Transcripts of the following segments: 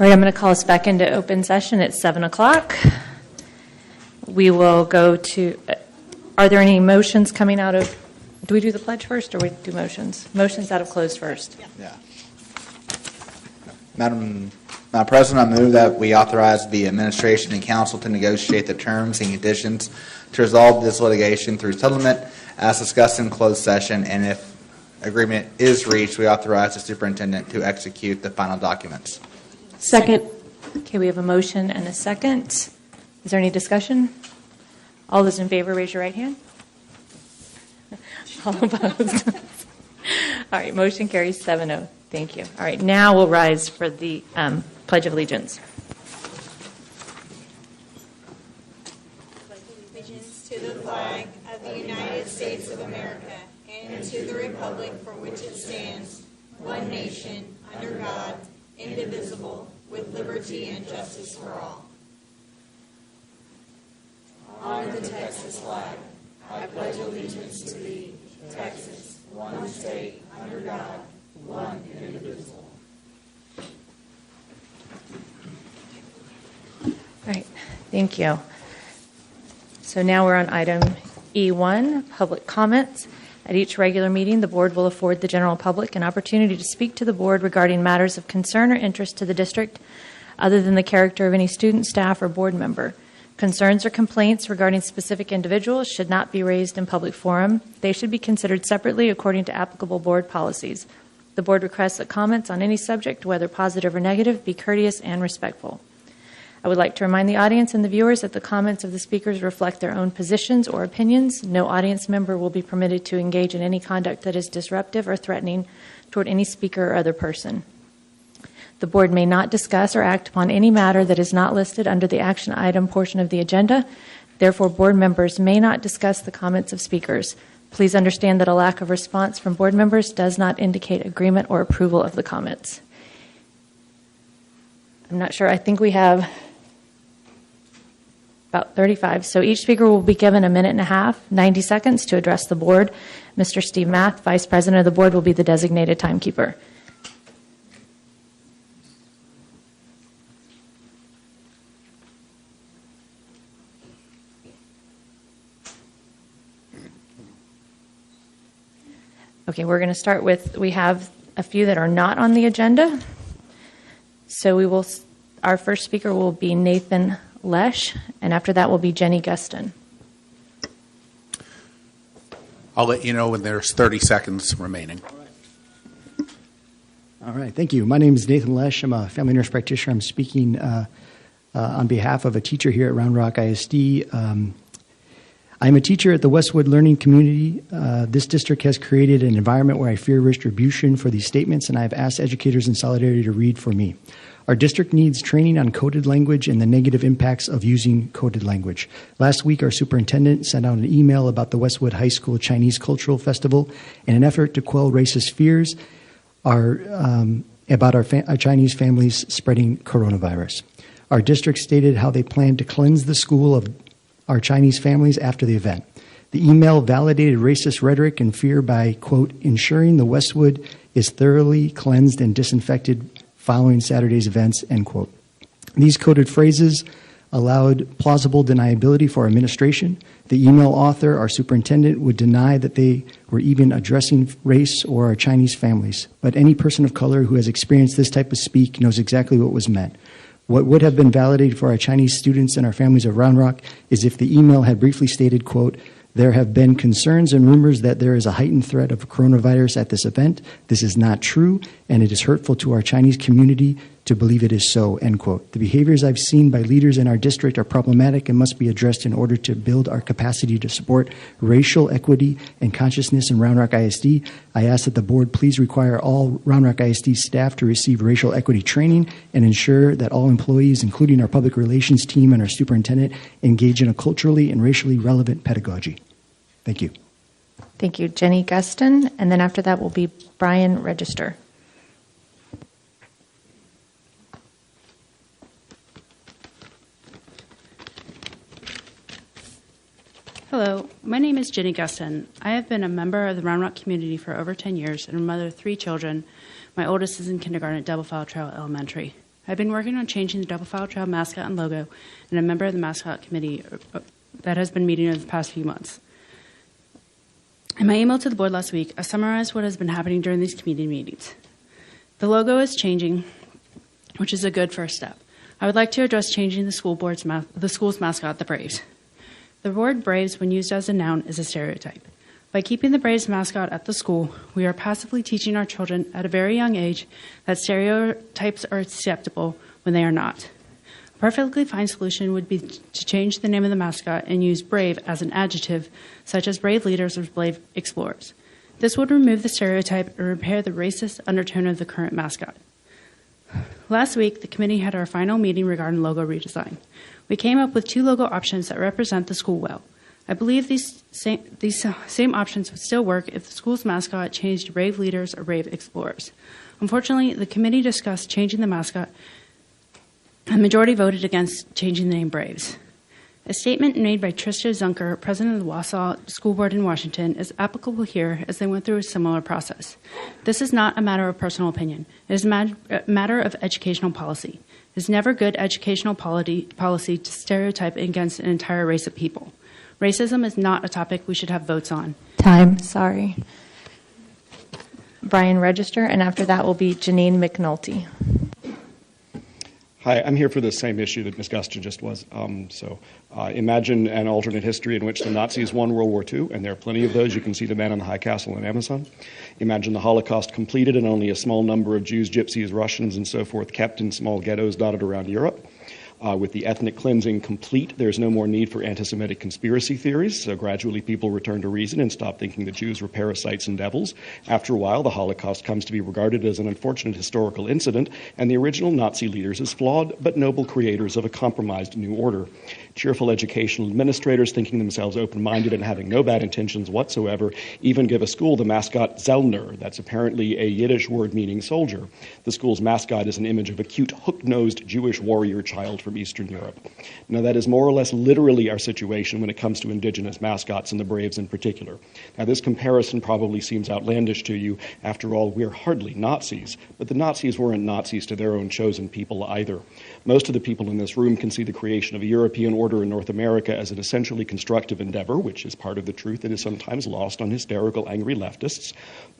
All right, I'm going to call us back into open session at 7 o'clock. We will go to, are there any motions coming out of, do we do the pledge first or we do motions? Motions out of closed first. Yeah. Madam President, I move that we authorize the administration and council to negotiate the terms and conditions to resolve this litigation through settlement as discussed in closed session, and if agreement is reached, we authorize the superintendent to execute the final documents. Second. Okay, we have a motion and a second. Is there any discussion? All those in favor, raise your right hand. All opposed? All right, motion carries 7-0. Thank you. All right, now we'll rise for the Pledge of Allegiance. Pledge allegiance to the flag of the United States of America and to the republic for which it stands, one nation, under God, indivisible, with liberty and justice for all. Honor the Texas flag. I pledge allegiance to thee, Texas, one state, under God, one and indivisible. All right, thank you. So now we're on item E1, public comments. At each regular meeting, the board will afford the general public an opportunity to speak to the board regarding matters of concern or interest to the district other than the character of any student, staff, or board member. Concerns or complaints regarding specific individuals should not be raised in public forum. They should be considered separately according to applicable board policies. The board requests that comments on any subject, whether positive or negative, be courteous and respectful. I would like to remind the audience and the viewers that the comments of the speakers reflect their own positions or opinions. No audience member will be permitted to engage in any conduct that is disruptive or threatening toward any speaker or other person. The board may not discuss or act upon any matter that is not listed under the action item portion of the agenda. Therefore, board members may not discuss the comments of speakers. Please understand that a lack of response from board members does not indicate agreement or approval of the comments. I'm not sure. I think we have about 35. So each speaker will be given a minute and a half, 90 seconds to address the board. Mr. Steve Math, Vice President of the board, will be the designated timekeeper. Okay, we're going to start with, we have a few that are not on the agenda. So our first speaker will be Nathan Lesh, and after that will be Jenny Guston. I'll let you know when there's 30 seconds remaining. All right, thank you. My name is Nathan Lesh. I'm a family nurse practitioner. I'm speaking on behalf of a teacher here at Round Rock ISD. I'm a teacher at the Westwood Learning Community. This district has created an environment where I fear retribution for these statements, and I've asked educators in Solidarity to read for me. Our district needs training on coded language and the negative impacts of using coded language. Last week, our superintendent sent out an email about the Westwood High School Chinese Cultural Festival in an effort to quell racist fears about our Chinese families spreading coronavirus. Our district stated how they plan to cleanse the school of our Chinese families after the event. The email validated racist rhetoric and fear by, quote, ensuring the Westwood is thoroughly cleansed and disinfected following Saturday's events, end quote. These coded phrases allowed plausible deniability for our administration. The email author, our superintendent, would deny that they were even addressing race or our Chinese families. But any person of color who has experienced this type of speak knows exactly what was meant. What would have been validated for our Chinese students and our families of Round Rock is if the email had briefly stated, quote, there have been concerns and rumors that there is a heightened threat of coronavirus at this event. This is not true, and it is hurtful to our Chinese community to believe it is so, end quote. The behaviors I've seen by leaders in our district are problematic and must be addressed in order to build our capacity to support racial equity and consciousness in Round Rock ISD. I ask that the board please require all Round Rock ISD staff to receive racial equity training and ensure that all employees, including our public relations team and our superintendent, engage in a culturally and racially relevant pedagogy. Thank you. Thank you, Jenny Guston. And then after that will be Brian Register. Hello, my name is Jenny Guston. I have been a member of the Round Rock community for over 10 years and a mother of 3 children. My oldest is in kindergarten at Double File Trail Elementary. I've been working on changing the Double File Trail mascot and logo, and a member of the mascot committee that has been meeting over the past few months. In my email to the board last week, I summarized what has been happening during these committee meetings. The logo is changing, which is a good first step. I would like to address changing the school's mascot, the Braves. The word Braves, when used as a noun, is a stereotype. By keeping the Braves mascot at the school, we are passively teaching our children at a very young age that stereotypes are acceptable when they are not. A perfectly fine solution would be to change the name of the mascot and use brave as an adjective, such as brave leaders or brave explorers. This would remove the stereotype and repair the racist undertone of the current mascot. Last week, the committee had our final meeting regarding logo redesign. We came up with 2 logo options that represent the school well. I believe these same options would still work if the school's mascot changed to Brave Leaders or Brave Explorers. Unfortunately, the committee discussed changing the mascot, and the majority voted against changing the name Braves. A statement made by Tricia Zunker, president of the Wausau School Board in Washington, is applicable here as they went through a similar process. This is not a matter of personal opinion. It is a matter of educational policy. It is never good educational policy to stereotype against an entire race of people. Racism is not a topic we should have votes on. Time, sorry. Brian Register, and after that will be Janine McNulty. Hi, I'm here for the same issue that Ms. Gustin just was. Imagine an alternate history in which the Nazis won World War II, and there are plenty of those. You can see the Man in the High Castle in Amazon. Imagine the Holocaust completed and only a small number of Jews, Gypsies, Russians, and so forth kept in small ghettos dotted around Europe. With the ethnic cleansing complete, there's no more need for anti-Semitic conspiracy theories, so gradually people return to reason and stop thinking the Jews were parasites and devils. After a while, the Holocaust comes to be regarded as an unfortunate historical incident, and the original Nazi leaders as flawed but noble creators of a compromised new order. Cheerful educational administrators, thinking themselves open-minded and having no bad intentions whatsoever, even give a school the mascot Zellner. That's apparently a Yiddish word meaning soldier. The school's mascot is an image of a cute, hook-nosed Jewish warrior child from Eastern Europe. Now, that is more or less literally our situation when it comes to indigenous mascots and the Braves in particular. Now, this comparison probably seems outlandish to you. After all, we're hardly Nazis, but the Nazis weren't Nazis to their own chosen people either. Most of the people in this room can see the creation of a European order in North America as an essentially constructive endeavor, which is part of the truth that is sometimes lost on hysterical, angry leftists.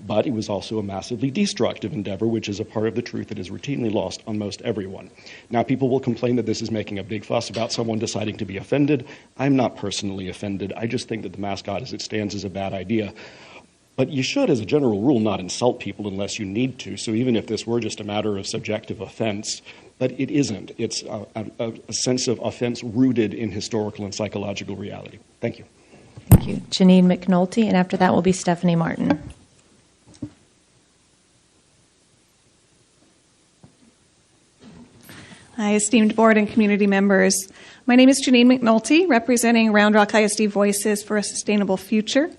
But it was also a massively destructive endeavor, which is a part of the truth that is routinely lost on most everyone. Now, people will complain that this is making a big fuss about someone deciding to be offended. I'm not personally offended. I just think that the mascot as it stands is a bad idea. But you should, as a general rule, not insult people unless you need to. So even if this were just a matter of subjective offense, but it isn't. It's a sense of offense rooted in historical and psychological reality. Thank you. Thank you. Janine McNulty, and after that will be Stephanie Martin. Hi, esteemed board and community members. My name is Janine McNulty, representing Round Rock ISD Voices for a Sustainable Future.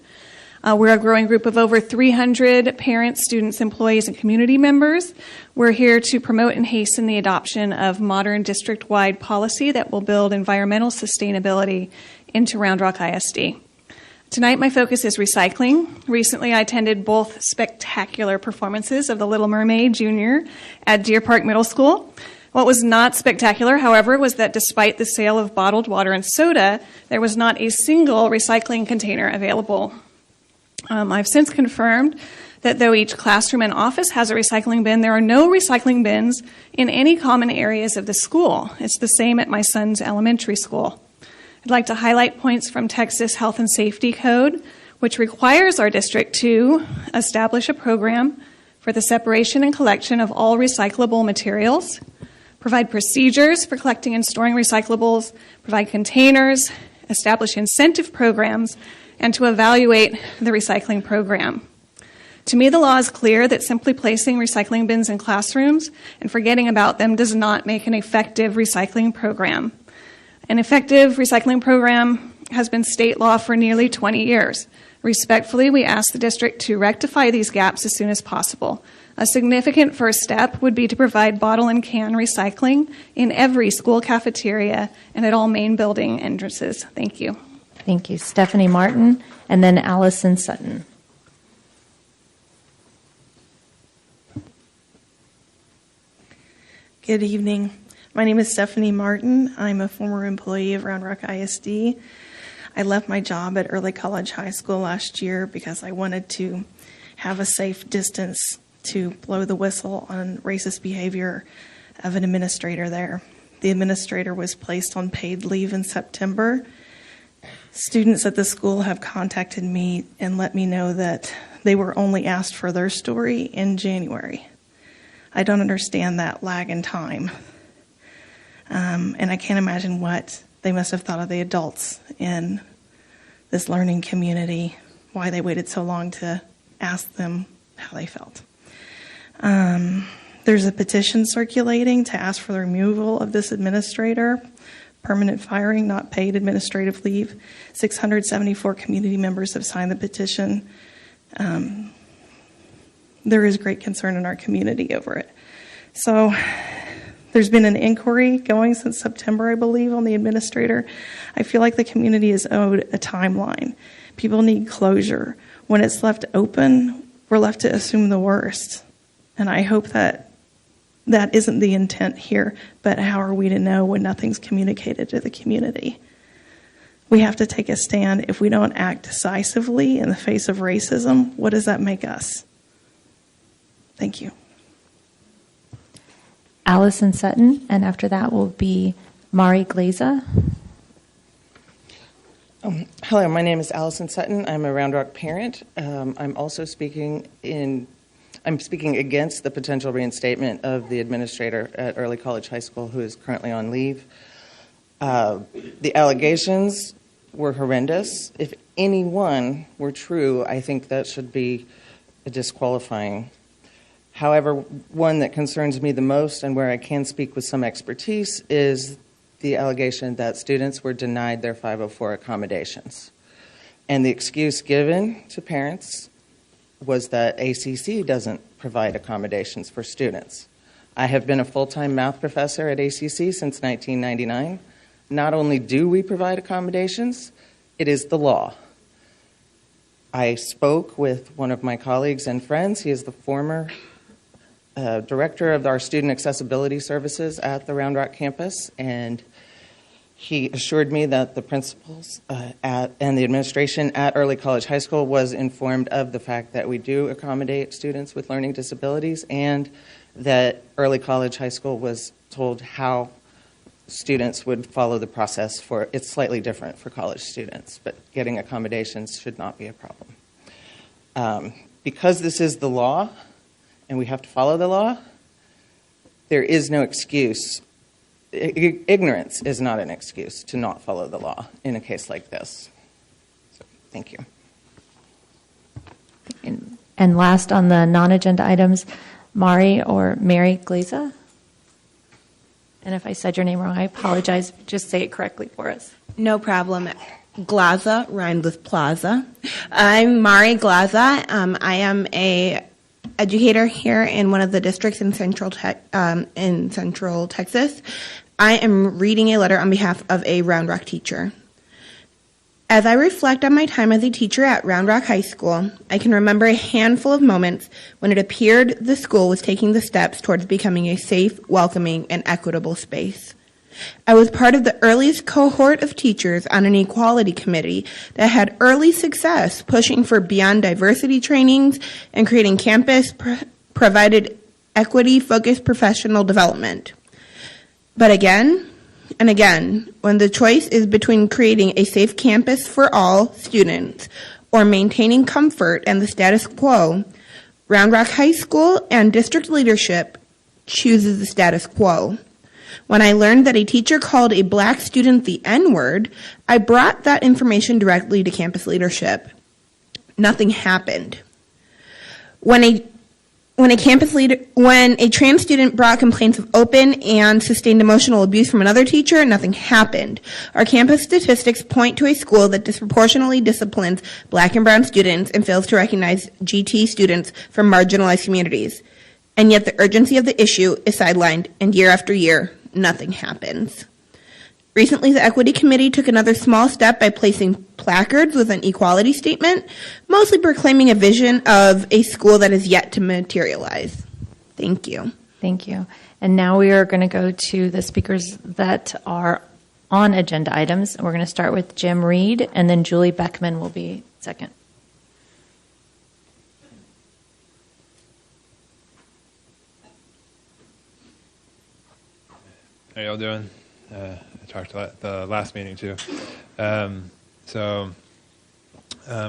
We're a growing group of over 300 parents, students, employees, and community members. We're here to promote and hasten the adoption of modern district-wide policy that will build environmental sustainability into Round Rock ISD. Tonight, my focus is recycling. Recently, I attended both spectacular performances of The Little Mermaid Jr. at Deer Park Middle School. What was not spectacular, however, was that despite the sale of bottled water and soda, there was not a single recycling container available. I've since confirmed that though each classroom and office has a recycling bin, there are no recycling bins in any common areas of the school. It's the same at my son's elementary school. I'd like to highlight points from Texas Health and Safety Code, which requires our district to establish a program for the separation and collection of all recyclable materials, provide procedures for collecting and storing recyclables, provide containers, establish incentive programs, and to evaluate the recycling program. To me, the law is clear that simply placing recycling bins in classrooms and forgetting about them does not make an effective recycling program. An effective recycling program has been state law for nearly 20 years. Respectfully, we ask the district to rectify these gaps as soon as possible. A significant first step would be to provide bottle and can recycling in every school cafeteria and at all main building entrances. Thank you. Thank you. Stephanie Martin, and then Allison Sutton. Good evening. My name is Stephanie Martin. I'm a former employee of Round Rock ISD. I left my job at Early College High School last year because I wanted to have a safe distance to blow the whistle on racist behavior of an administrator there. The administrator was placed on paid leave in September. Students at the school have contacted me and let me know that they were only asked for their story in January. I don't understand that lag in time. And I can't imagine what they must have thought of the adults in this learning community, why they waited so long to ask them how they felt. There's a petition circulating to ask for the removal of this administrator, permanent firing, not paid administrative leave. 674 community members have signed the petition. There is great concern in our community over it. So there's been an inquiry going since September, I believe, on the administrator. I feel like the community is owed a timeline. People need closure. When it's left open, we're left to assume the worst. And I hope that that isn't the intent here, but how are we to know when nothing's communicated to the community? We have to take a stand. If we don't act decisively in the face of racism, what does that make us? Thank you. Allison Sutton, and after that will be Mari Glaza. Hello, my name is Allison Sutton. I'm a Round Rock parent. I'm also speaking against the potential reinstatement of the administrator at Early College High School who is currently on leave. The allegations were horrendous. If any one were true, I think that should be disqualifying. However, one that concerns me the most and where I can speak with some expertise is the allegation that students were denied their 504 accommodations. And the excuse given to parents was that ACC doesn't provide accommodations for students. I have been a full-time math professor at ACC since 1999. Not only do we provide accommodations, it is the law. I spoke with one of my colleagues and friends. He is the former director of our student accessibility services at the Round Rock campus, and he assured me that the principals and the administration at Early College High School was informed of the fact that we do accommodate students with learning disabilities, and that Early College High School was told how students would follow the process for it's slightly different for college students, but getting accommodations should not be a problem. Because this is the law, and we have to follow the law, there is no excuse. Ignorance is not an excuse to not follow the law in a case like this. So, thank you. And last on the non-agenda items, Mari or Mary Glaza. And if I said your name wrong, I apologize. Just say it correctly for us. No problem. Glaza rhymed with plaza. I'm Mari Glaza. I am a educator here in one of the districts in Central Texas. I am reading a letter on behalf of a Round Rock teacher. As I reflect on my time as a teacher at Round Rock High School, I can remember a handful of moments when it appeared the school was taking the steps towards becoming a safe, welcoming, and equitable space. I was part of the earliest cohort of teachers on an equality committee that had early success pushing for beyond diversity trainings and creating campus-provided equity-focused professional development. But again and again, when the choice is between creating a safe campus for all students or maintaining comfort and the status quo, Round Rock High School and district leadership chooses the status quo. When I learned that a teacher called a black student the N-word, I brought that information directly to campus leadership. Nothing happened. When a trans student brought complaints of open and sustained emotional abuse from another teacher, nothing happened. Our campus statistics point to a school that disproportionately disciplines black and brown students and fails to recognize GT students from marginalized communities. And yet the urgency of the issue is sidelined, and year after year, nothing happens. Recently, the Equity Committee took another small step by placing placards with an equality statement, mostly proclaiming a vision of a school that is yet to materialize. Thank you. Thank you. And now we are going to go to the speakers that are on agenda items. We're going to start with Jim Reed, and then Julie Beckman will be second. How y'all doing? I talked at the last meeting too. My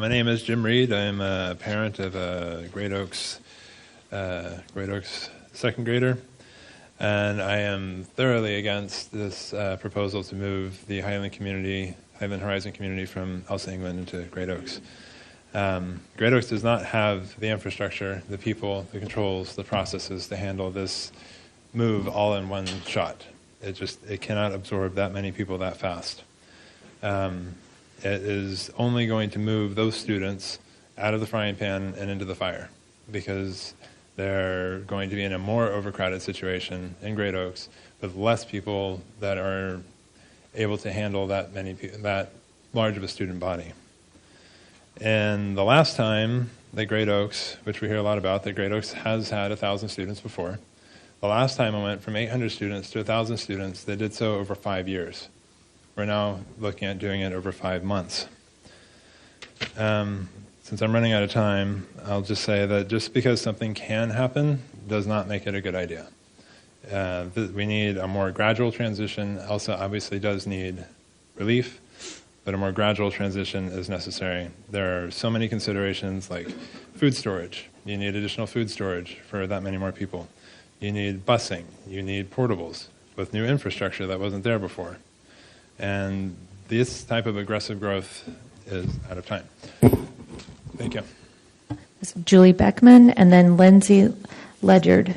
name is Jim Reed. I'm a parent of a Great Oaks second grader, and I am thoroughly against this proposal to move the Highland Horizon community from Elsa England into Great Oaks. Great Oaks does not have the infrastructure, the people, the controls, the processes to handle this move all in one shot. It cannot absorb that many people that fast. It is only going to move those students out of the frying pan and into the fire, because they're going to be in a more overcrowded situation in Great Oaks with less people that are able to handle that large of a student body. And the last time that Great Oaks, which we hear a lot about, that Great Oaks has had 1,000 students before. The last time I went from 800 students to 1,000 students, they did so over 5 years. We're now looking at doing it over 5 months. Since I'm running out of time, I'll just say that just because something can happen does not make it a good idea. We need a more gradual transition. Elsa obviously does need relief, but a more gradual transition is necessary. There are so many considerations like food storage. You need additional food storage for that many more people. You need busing. You need portables with new infrastructure that wasn't there before. And this type of aggressive growth is out of time. Thank you. This is Julie Beckman, and then Lindsay Ledyard.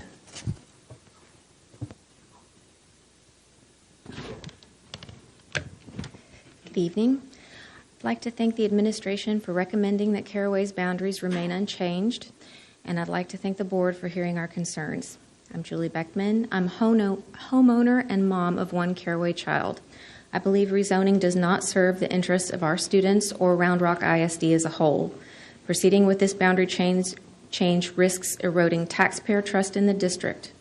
Good evening. I'd like to thank the administration for recommending that Caraway's boundaries remain unchanged, and I'd like to thank the board for hearing our concerns. I'm Julie Beckman. I'm homeowner and mom of one Caraway child. I believe rezoning does not serve the interests of our students or Round Rock ISD as a whole. Proceeding with this boundary change risks eroding taxpayer trust in the district.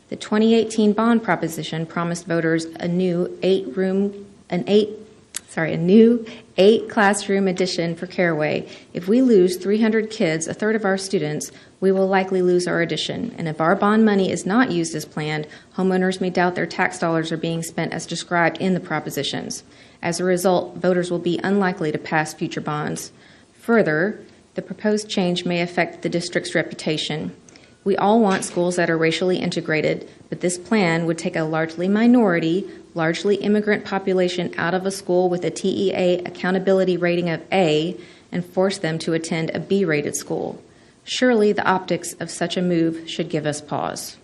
The 2018 bond proposition promised voters a new 8-classroom addition for Caraway. If we lose 300 kids, a third of our students, we will likely lose our addition. And if our bond money is not used as planned, homeowners may doubt their tax dollars are being spent as described in the propositions. As a result, voters will be unlikely to pass future bonds. Further, the proposed change may affect the district's reputation. We all want schools that are racially integrated, but this plan would take a largely minority, largely immigrant population out of a school with a TEA accountability rating of A and force them to attend a B-rated school. Surely the optics of such a move should give us pause.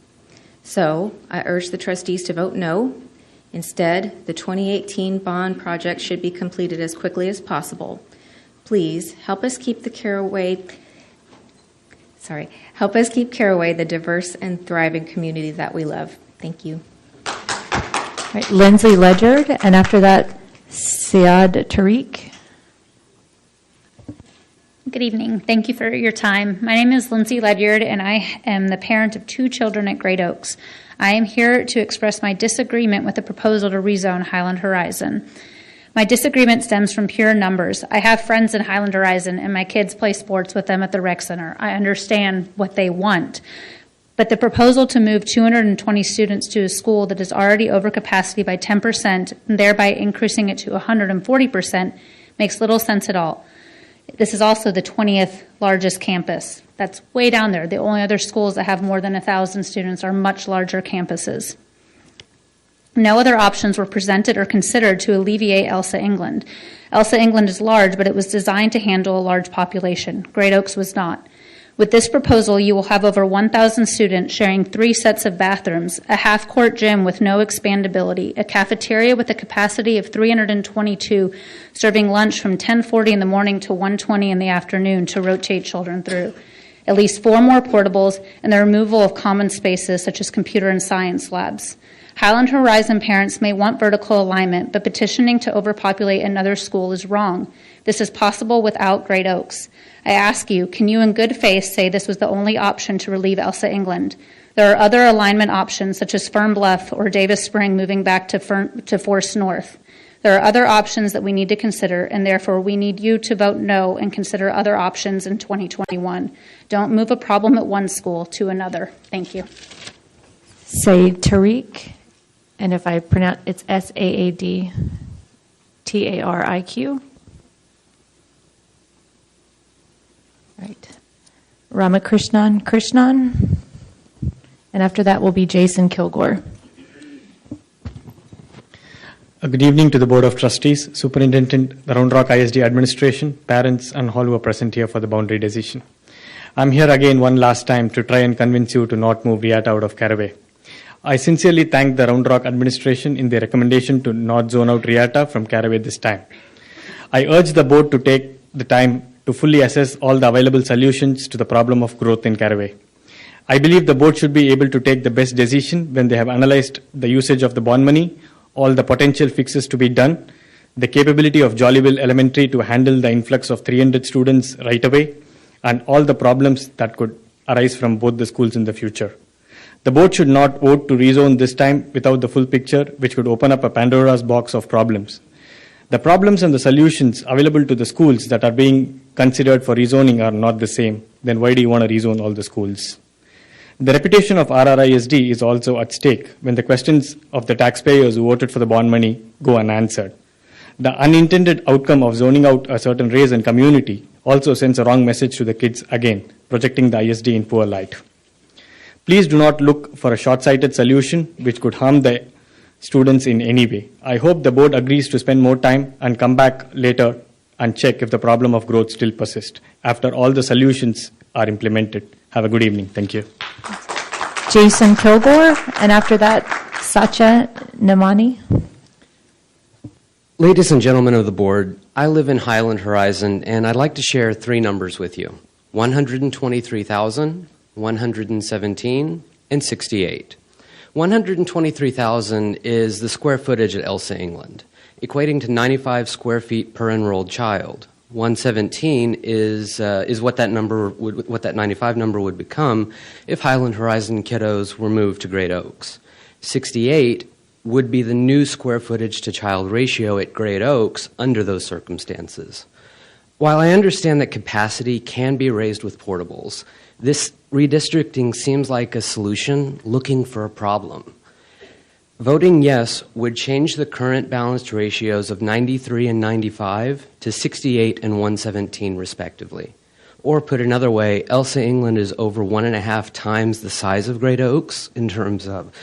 So I urge the trustees to vote no. Instead, the 2018 bond project should be completed as quickly as possible. Please help us keep Caraway the diverse and thriving community that we love. Thank you. All right, Lindsay Ledyard, and after that, Siad Tariq. Good evening. Thank you for your time. My name is Lindsay Ledyard, and I am the parent of 2 children at Great Oaks. I am here to express my disagreement with the proposal to rezone Highland Horizon. My disagreement stems from pure numbers. I have friends in Highland Horizon, and my kids play sports with them at the rec center. I understand what they want. But the proposal to move 220 students to a school that is already over capacity by 10% and thereby increasing it to 140% makes little sense at all. This is also the 20th largest campus. That's way down there. The only other schools that have more than 1,000 students are much larger campuses. No other options were presented or considered to alleviate Elsa England. Elsa England is large, but it was designed to handle a large population. Great Oaks was not. With this proposal, you will have over 1,000 students sharing 3 sets of bathrooms, a half-court gym with no expandability, a cafeteria with a capacity of 322, serving lunch from 10:40 in the morning to 1:20 in the afternoon to rotate children through, at least 4 more portables, and the removal of common spaces such as computer and science labs. Highland Horizon parents may want vertical alignment, but petitioning to overpopulate another school is wrong. This is possible without Great Oaks. I ask you, can you in good faith say this was the only option to relieve Elsa England? There are other alignment options, such as Fern Bluff or Davis Spring moving back to Forest North. There are other options that we need to consider, and therefore we need you to vote no and consider other options in 2021. Don't move a problem at one school to another. Thank you. Say Tariq, and if I pronounce it's Saad Tariq. Right. Ramakrishnan Krishnan. And after that will be Jason Kilgore. Good evening to the Board of Trustees, Superintendent, the Round Rock ISD administration, parents, and all who are present here for the boundary decision. I'm here again one last time to try and convince you to not move Riata out of Caraway. I sincerely thank the Round Rock administration in their recommendation to not zone out Riata from Caraway this time. I urge the board to take the time to fully assess all the available solutions to the problem of growth in Caraway. I believe the board should be able to take the best decision when they have analyzed the usage of the bond money, all the potential fixes to be done, the capability of Jollyville Elementary to handle the influx of 300 students right away, and all the problems that could arise from both the schools in the future. The board should not vote to rezone this time without the full picture, which could open up a Pandora's box of problems. The problems and the solutions available to the schools that are being considered for rezoning are not the same. Then why do you want to rezone all the schools? The reputation of RRISD is also at stake when the questions of the taxpayers who voted for the bond money go unanswered. The unintended outcome of zoning out a certain race and community also sends a wrong message to the kids again, projecting the ISD in poor light. Please do not look for a short-sighted solution which could harm the students in any way. I hope the board agrees to spend more time and come back later and check if the problem of growth still persists after all the solutions are implemented. Have a good evening. Thank you. Jason Kilgore, and after that, Satya Namani. Ladies and gentlemen of the board, I live in Highland Horizon, and I'd like to share three numbers with you: 123,000, 117, and 68. 123,000 is the square footage at Elsa England, equating to 95 square feet per enrolled child. 117 is what that 95 number would become if Highland Horizon kiddos were moved to Great Oaks. 68 would be the new square footage to child ratio at Great Oaks under those circumstances. While I understand that capacity can be raised with portables, this redistricting seems like a solution looking for a problem. Voting yes would change the current balanced ratios of 93 and 95 to 68 and 117 respectively. Or put another way, Elsa England is over 1.5 times the size of Great Oaks in terms of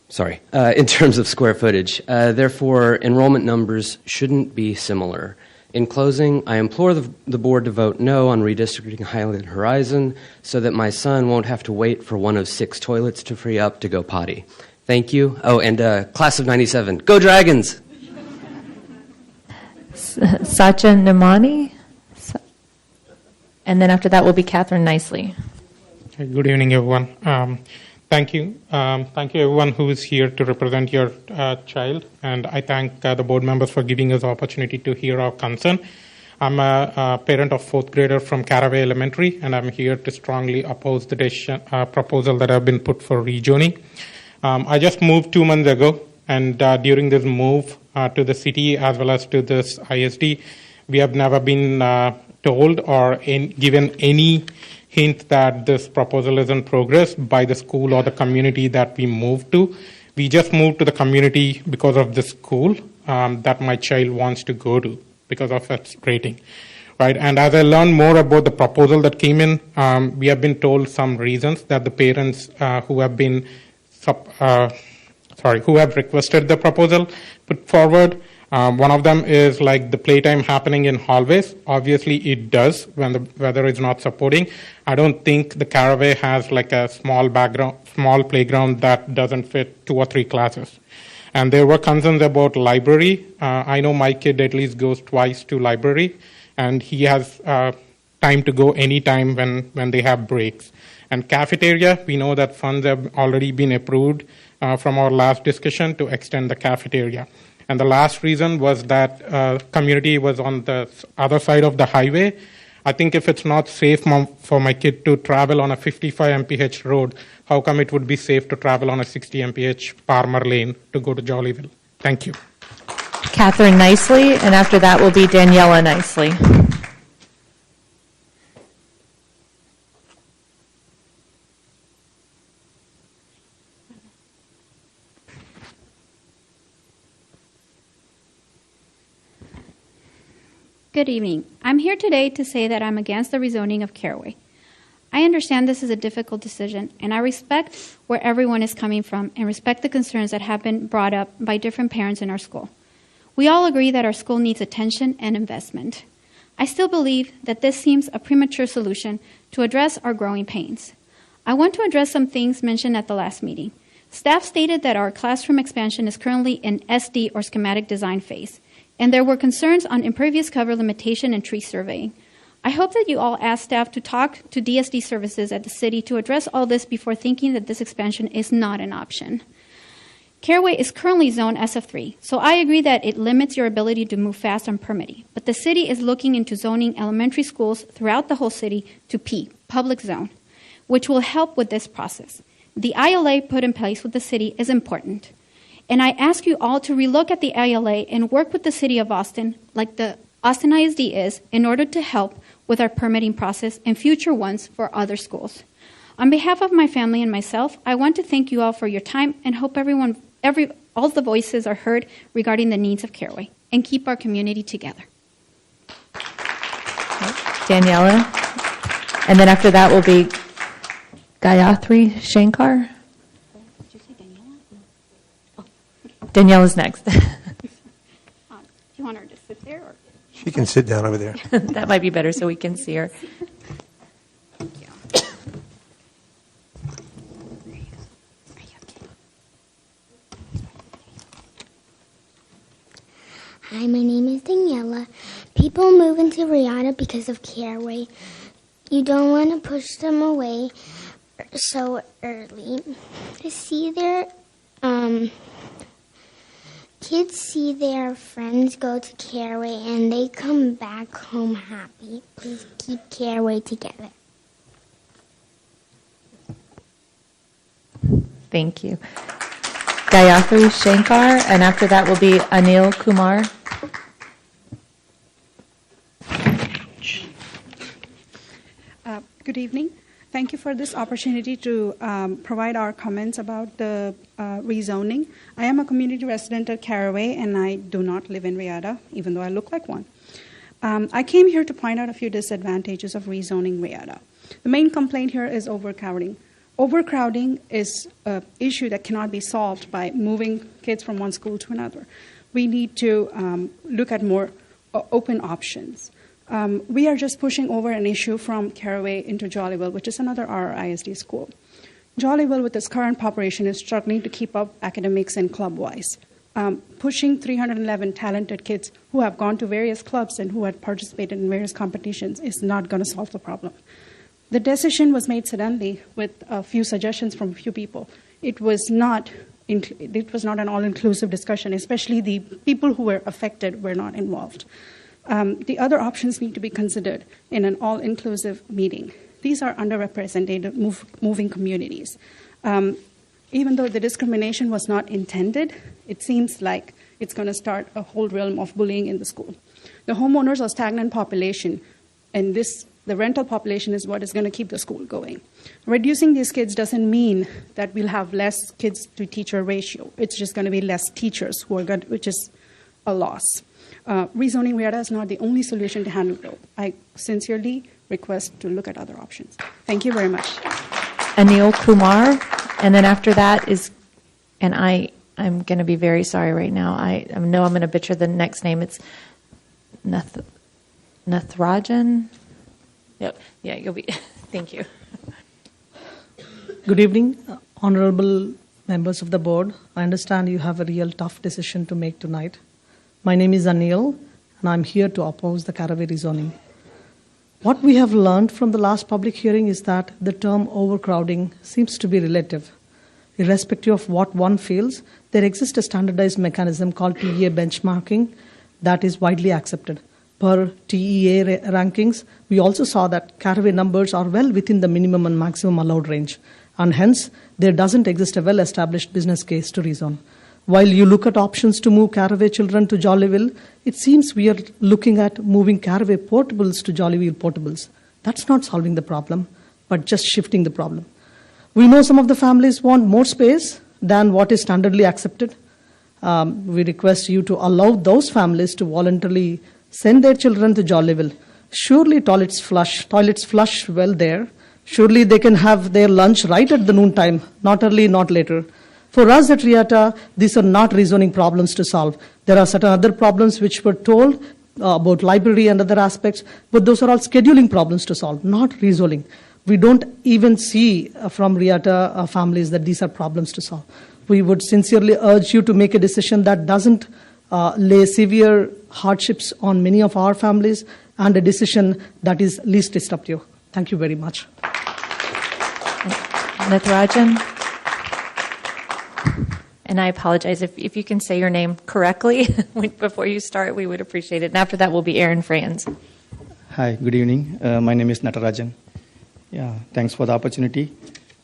square footage. Therefore, enrollment numbers shouldn't be similar. In closing, I implore the board to vote no on redistricting Highland Horizon so that my son won't have to wait for one of 6 toilets to free up to go potty. Thank you. Oh, and class of 97, go Dragons! Satya Namani. And then after that will be Catherine Nicely. Good evening, everyone. Thank you. Thank you, everyone who is here to represent your child. And I thank the board members for giving us the opportunity to hear our concern. I'm a parent of 4th grader from Caraway Elementary, and I'm here to strongly oppose the proposal that have been put for rezoning. I just moved 2 months ago, and during this move to the city as well as to this ISD, we have never been told or given any hint that this proposal is in progress by the school or the community that we moved to. We just moved to the community because of the school that my child wants to go to because of its rating. Right, and as I learned more about the proposal that came in, we have been told some reasons that the parents who have requested the proposal put forward. One of them is like the playtime happening in hallways. Obviously, it does when the weather is not supporting. I don't think the Caraway has like a small playground that doesn't fit 2 or 3 classes. And there were concerns about library. I know my kid at least goes twice to library, and he has time to go anytime when they have breaks. And cafeteria, we know that funds have already been approved from our last discussion to extend the cafeteria. And the last reason was that community was on the other side of the highway, I think if it's not safe for my kid to travel on a 55 mph road, how come it would be safe to travel on a 60 mph Palmer Lane to go to Jollyville? Thank you. Catherine Nicely, and after that will be Daniela Nicely. Good evening. I'm here today to say that I'm against the rezoning of Caraway. I understand this is a difficult decision, and I respect where everyone is coming from and respect the concerns that have been brought up by different parents in our school. We all agree that our school needs attention and investment. I still believe that this seems a premature solution to address our growing pains. I want to address some things mentioned at the last meeting. Staff stated that our classroom expansion is currently in SD or schematic design phase, and there were concerns on impervious cover limitation and tree surveying. I hope that you all ask staff to talk to DSD services at the city to address all this before thinking that this expansion is not an option. Caraway is currently zoned SF3, so I agree that it limits your ability to move fast on permitting, but the city is looking into zoning elementary schools throughout the whole city to P, public zone, which will help with this process. The ILA put in place with the city is important. And I ask you all to relook at the ILA and work with the City of Austin, like the Austin ISD is, in order to help with our permitting process and future ones for other schools. On behalf of my family and myself, I want to thank you all for your time and hope all the voices are heard regarding the needs of Caraway and keep our community together. Daniela. And then after that will be Gayatri Shankar. Daniela's next. Do you want her to sit there? Or? She can sit down over there. That might be better so we can see her. Hi, my name is Daniela. People move into Riata because of Caraway. You don't want to push them away so early. Kids see their friends go to Caraway and they come back home happy. Please keep Caraway together. Thank you. Gayatri Shankar, and after that will be Anil Kumar. Good evening. Thank you for this opportunity to provide our comments about the rezoning. I am a community resident at Caraway, and I do not live in Riata, even though I look like one. I came here to point out a few disadvantages of rezoning Riata. The main complaint here is overcrowding. Overcrowding is an issue that cannot be solved by moving kids from one school to another. We need to look at more open options. We are just pushing over an issue from Caraway into Jollyville, which is another RRISD school. Jollyville, with its current population, is struggling to keep up academics and club-wise. Pushing 311 talented kids who have gone to various clubs and who had participated in various competitions is not going to solve the problem. The decision was made suddenly with a few suggestions from a few people. It was not an all-inclusive discussion, especially the people who were affected were not involved. The other options need to be considered in an all-inclusive meeting. These are underrepresented moving communities. Even though the discrimination was not intended, it seems like it's going to start a whole realm of bullying in the school. The homeowners are stagnant population, and the rental population is what is going to keep the school going. Reducing these kids doesn't mean that we'll have less kids to teacher ratio. It's just going to be less teachers which is a loss. Rezoning Riata is not the only solution to handle growth. I sincerely request to look at other options. Thank you very much. Anil Kumar, and then after that is, and I'm going to be very sorry right now. I know I'm going to butcher the next name. It's Nathrajan. Yep. Yeah, you'll be. Thank you. Good evening, honorable members of the board. I understand you have a real tough decision to make tonight. My name is Anil, and I'm here to oppose the Caraway rezoning. What we have learned from the last public hearing is that the term overcrowding seems to be relative. Irrespective of what one feels, there exists a standardized mechanism called TEA benchmarking that is widely accepted. per TEA rankings, we also saw that Caraway numbers are well within the minimum and maximum allowed range, and hence there doesn't exist a well-established business case to rezone. While you look at options to move Caraway children to Jollyville, it seems we are looking at moving Caraway portables to Jollyville portables. That's not solving the problem, but just shifting the problem. We know some of the families want more space than what is standardly accepted. We request you to allow those families to voluntarily send their children to Jollyville. Surely toilets flush well there. Surely they can have their lunch right at the noon time, not early, not later. For us at RIATA, these are not rezoning problems to solve. There are certain other problems which were told about library and other aspects, but those are all scheduling problems to solve, not rezoning. We don't even see from RIATA families that these are problems to solve. We would sincerely urge you to make a decision that doesn't lay severe hardships on many of our families, and a decision that is least disruptive. Thank you very much. Natarajan? And I apologize, if you can say your name correctly before you start, we would appreciate it. And after that will be Aaron Franz. Hi, good evening. My name is Natarajan. Yeah, thanks for the opportunity.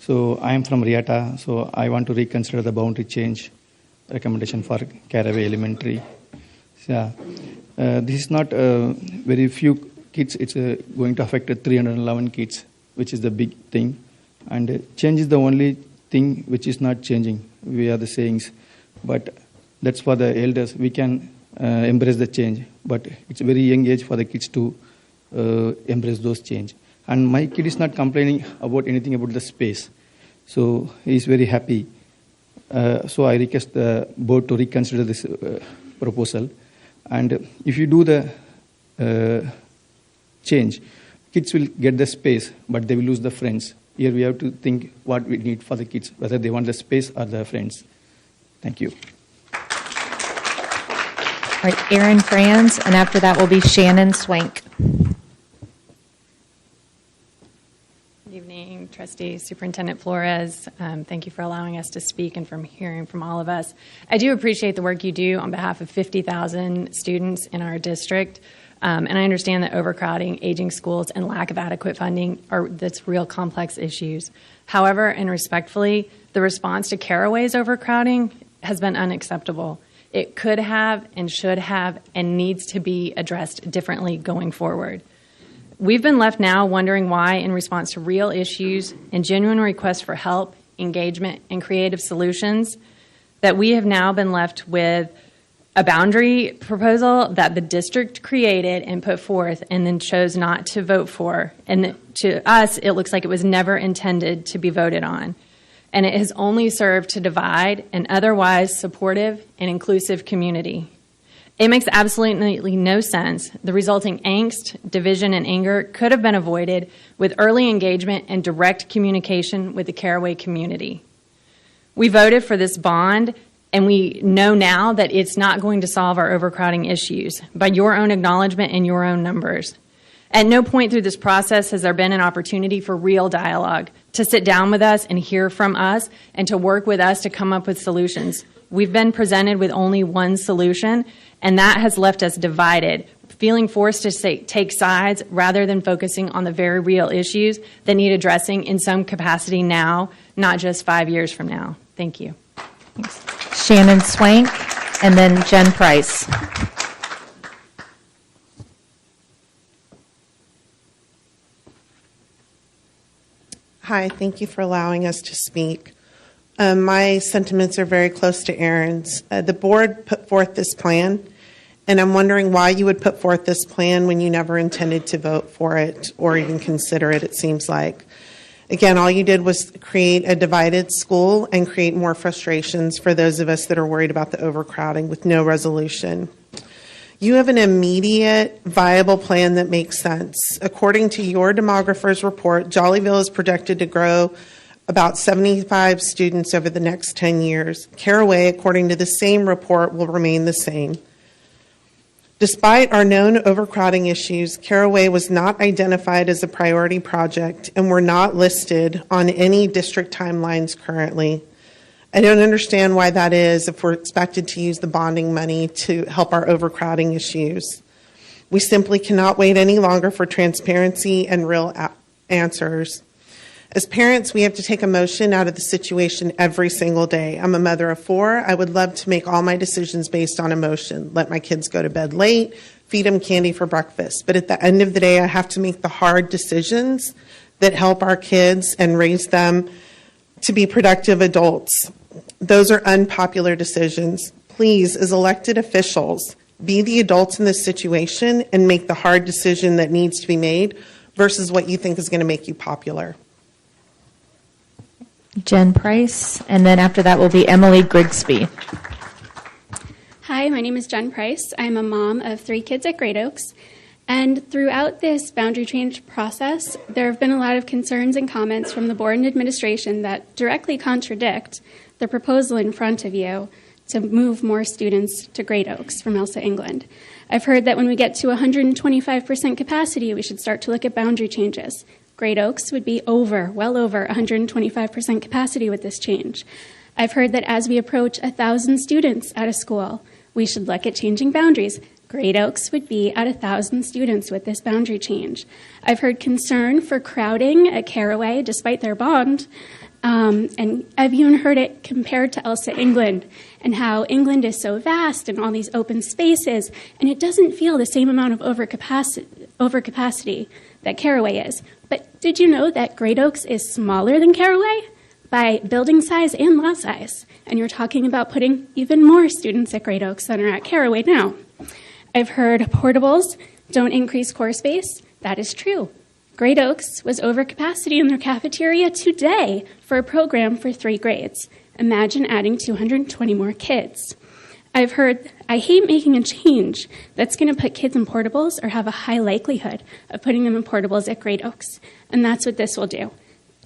So I am from RIATA, so I want to reconsider the boundary change recommendation for Caraway Elementary. Yeah, this is not very few kids. It's going to affect 311 kids, which is the big thing. And change is the only thing which is not changing. We are the sayings, but that's for the elders. We can embrace the change, but it's a very young age for the kids to embrace those change. And my kid is not complaining about anything about the space, so he is very happy. So I request the board to reconsider this proposal. And if you do the change, kids will get the space, but they will lose the friends. Here we have to think what we need for the kids, whether they want the space or the friends. Thank you. All right, Aaron Franz, and after that will be Shannon Swank. Good evening, Trustee Superintendent Flores. Thank you for allowing us to speak and for hearing from all of us. I do appreciate the work you do on behalf of 50,000 students in our district. And I understand that overcrowding, aging schools, and lack of adequate funding that's real complex issues. However, and respectfully, the response to Caraway's overcrowding has been unacceptable. It could have and should have and needs to be addressed differently going forward. We've been left now wondering why, in response to real issues and genuine requests for help, engagement, and creative solutions, that we have now been left with a boundary proposal that the district created and put forth and then chose not to vote for. And to us, it looks like it was never intended to be voted on. And it has only served to divide an otherwise supportive and inclusive community. It makes absolutely no sense. The resulting angst, division, and anger could have been avoided with early engagement and direct communication with the Caraway community. We voted for this bond, and we know now that it's not going to solve our overcrowding issues by your own acknowledgement and your own numbers. At no point through this process has there been an opportunity for real dialogue, to sit down with us and hear from us, and to work with us to come up with solutions. We've been presented with only one solution, and that has left us divided, feeling forced to take sides rather than focusing on the very real issues that need addressing in some capacity now, not just 5 years from now. Thank you. Thanks. Shannon Swank, and then Jen Price. Hi, thank you for allowing us to speak. My sentiments are very close to Aaron's. The board put forth this plan, and I'm wondering why you would put forth this plan when you never intended to vote for it or even consider it, it seems like. Again, all you did was create a divided school and create more frustrations for those of us that are worried about the overcrowding with no resolution. You have an immediate, viable plan that makes sense. According to your demographer's report, Jollyville is projected to grow about 75 students over the next 10 years. Caraway, according to the same report, will remain the same. Despite our known overcrowding issues, Caraway was not identified as a priority project and were not listed on any district timelines currently. I don't understand why that is if we're expected to use the bonding money to help our overcrowding issues. We simply cannot wait any longer for transparency and real answers. As parents, we have to take emotion out of the situation every single day. I'm a mother of 4. I would love to make all my decisions based on emotion. Let my kids go to bed late, feed them candy for breakfast. But at the end of the day, I have to make the hard decisions that help our kids and raise them to be productive adults. Those are unpopular decisions. Please, as elected officials, be the adults in this situation and make the hard decision that needs to be made versus what you think is going to make you popular. Jen Price, and then after that will be Emily Grigsby. Hi, my name is Jen Price. I'm a mom of 3 kids at Great Oaks. And throughout this boundary change process, there have been a lot of concerns and comments from the board and administration that directly contradict the proposal in front of you to move more students to Great Oaks from Elsa England. I've heard that when we get to 125% capacity, we should start to look at boundary changes. Great Oaks would be well over 125% capacity with this change. I've heard that as we approach 1,000 students at a school, we should look at changing boundaries. Great Oaks would be at 1,000 students with this boundary change. I've heard concern for crowding at Caraway despite their bond, and I've even heard it compared to Elsa England and how England is so vast and all these open spaces, and it doesn't feel the same amount of overcapacity that Caraway is. But did you know that Great Oaks is smaller than Caraway by building size and lot size? And you're talking about putting even more students at Great Oaks than are at Caraway now. I've heard portables don't increase core space. That is true. Great Oaks was over capacity in their cafeteria today for a program for 3 grades. Imagine adding 220 more kids. I've heard, I hate making a change that's going to put kids in portables or have a high likelihood of putting them in portables at Great Oaks. And that's what this will do.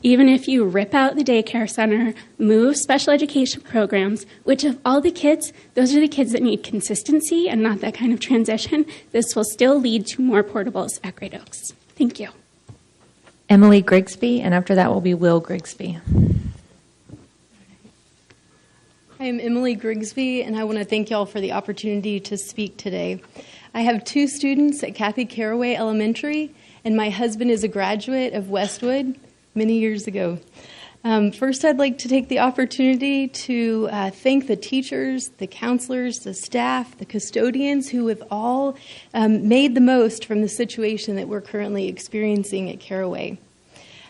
Even if you rip out the daycare center, move special education programs, which of all the kids, those are the kids that need consistency and not that kind of transition, this will still lead to more portables at Great Oaks. Thank you. Emily Grigsby, and after that will be Will Grigsby. I am Emily Grigsby, and I want to thank y'all for the opportunity to speak today. I have 2 students at Kathy Caraway Elementary, and my husband is a graduate of Westwood many years ago. First, I'd like to take the opportunity to thank the teachers, the counselors, the staff, the custodians who have all made the most from the situation that we're currently experiencing at Caraway.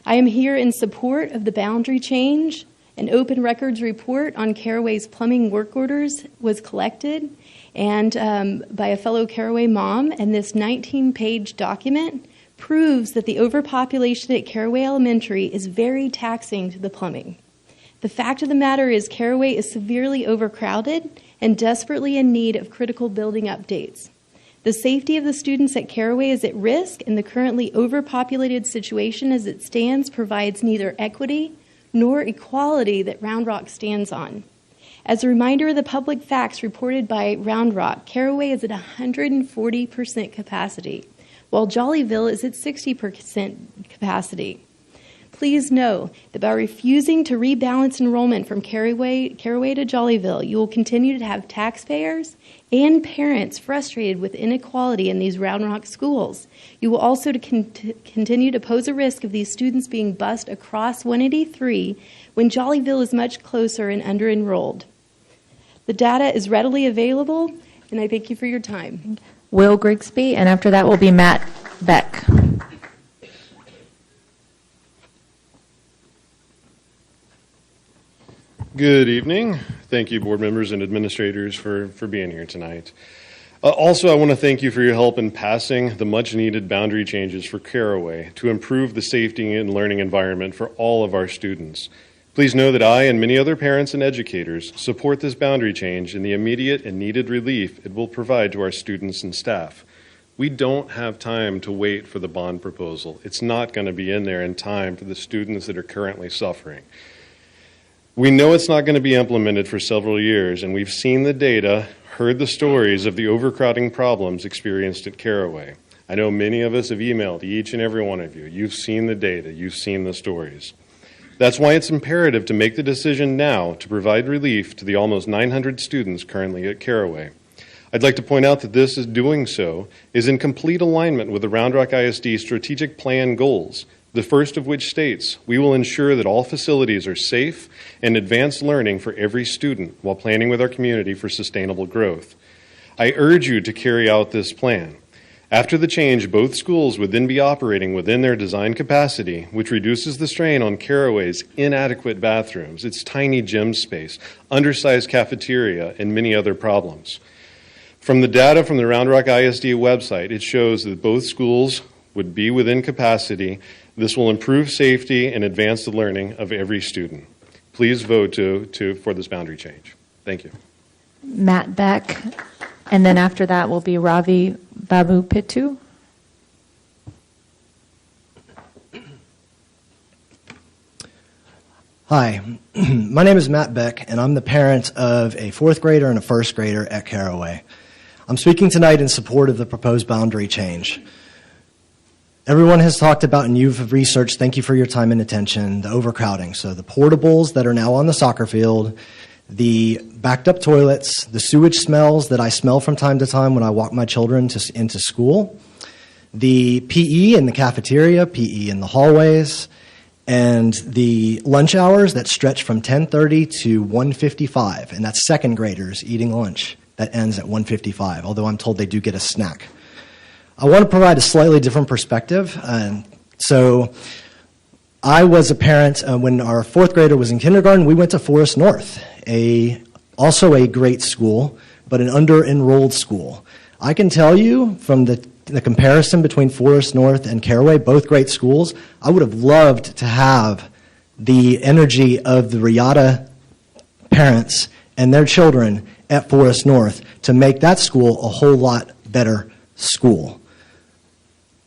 I am here in support of the boundary change. An open records report on Caraway's plumbing work orders was collected and by a fellow Caraway mom, and this 19-page document proves that the overpopulation at Caraway Elementary is very taxing to the plumbing. The fact of the matter is Caraway is severely overcrowded and desperately in need of critical building updates. The safety of the students at Caraway is at risk, and the currently overpopulated situation as it stands provides neither equity nor equality that Round Rock stands on. As a reminder of the public facts reported by Round Rock, Caraway is at 140% capacity, while Jollyville is at 60% capacity. Please know that by refusing to rebalance enrollment from Caraway to Jollyville, you will continue to have taxpayers and parents frustrated with inequality in these Round Rock schools. You will also continue to pose a risk of these students being bused across 183 when Jollyville is much closer and under-enrolled. The data is readily available, and I thank you for your time. Will Grigsby, and after that will be Matt Beck. Good evening. Thank you, board members and administrators, for being here tonight. Also, I want to thank you for your help in passing the much-needed boundary changes for Caraway to improve the safety and learning environment for all of our students. Please know that I and many other parents and educators support this boundary change and the immediate and needed relief it will provide to our students and staff. We don't have time to wait for the bond proposal. It's not going to be in there in time for the students that are currently suffering. We know it's not going to be implemented for several years, and we've seen the data, heard the stories of the overcrowding problems experienced at Caraway. I know many of us have emailed each and every one of you. You've seen the data. You've seen the stories. That's why it's imperative to make the decision now to provide relief to the almost 900 students currently at Caraway. I'd like to point out that this is doing so is in complete alignment with the Round Rock ISD strategic plan goals, the first of which states, we will ensure that all facilities are safe and advance learning for every student while planning with our community for sustainable growth. I urge you to carry out this plan. After the change, both schools would then be operating within their design capacity, which reduces the strain on Caraway's inadequate bathrooms, its tiny gym space, undersized cafeteria, and many other problems. From the data from the Round Rock ISD website, it shows that both schools would be within capacity. This will improve safety and advance the learning of every student. Please vote for this boundary change. Thank you. Matt Beck, and then after that will be Ravi Babu Pittu. Hi, my name is Matt Beck, and I'm the parent of a fourth grader and a first grader at Caraway. I'm speaking tonight in support of the proposed boundary change. Everyone has talked about, and you've researched, thank you for your time and attention, the overcrowding. So the portables that are now on the soccer field, the backed up toilets, the sewage smells that I smell from time to time when I walk my children into school, the PE in the cafeteria, PE in the hallways, and the lunch hours that stretch from 10:30 to 1:55, and that's second graders eating lunch. That ends at 1:55, although I'm told they do get a snack. I want to provide a slightly different perspective. So I was a parent when our fourth grader was in kindergarten. We went to Forest North, also a great school, but an under-enrolled school. I can tell you from the comparison between Forest North and Caraway, both great schools, I would have loved to have the energy of the Riata parents and their children at Forest North to make that school a whole lot better school.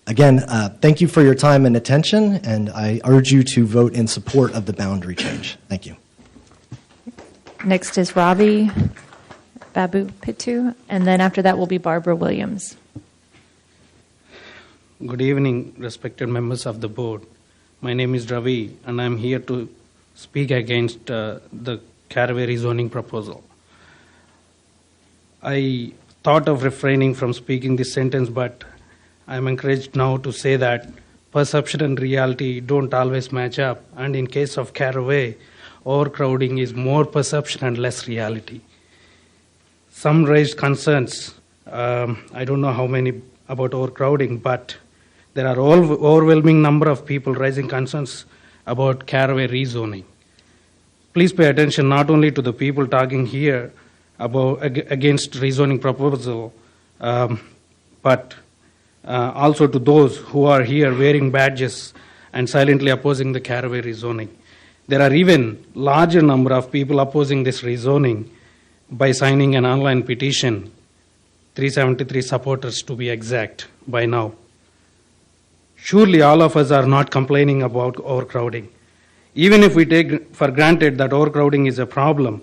Again, thank you for your time and attention, and I urge you to vote in support of the boundary change. Thank you. Next is Ravi Babu Pittu, and then after that will be Barbara Williams. Good evening, respected members of the board. My name is Ravi, and I'm here to speak against the Caraway rezoning proposal. I thought of refraining from speaking this sentence, but I'm encouraged now to say that perception and reality don't always match up, and in case of Caraway, overcrowding is more perception and less reality. Some raised concerns, I don't know how many about overcrowding, but there are overwhelming number of people raising concerns about Caraway rezoning. Please pay attention not only to the people talking here against rezoning proposal, but also to those who are here wearing badges and silently opposing the Caraway rezoning. There are even larger number of people opposing this rezoning by signing an online petition, 373 supporters to be exact by now. Surely all of us are not complaining about overcrowding. Even if we take for granted that overcrowding is a problem,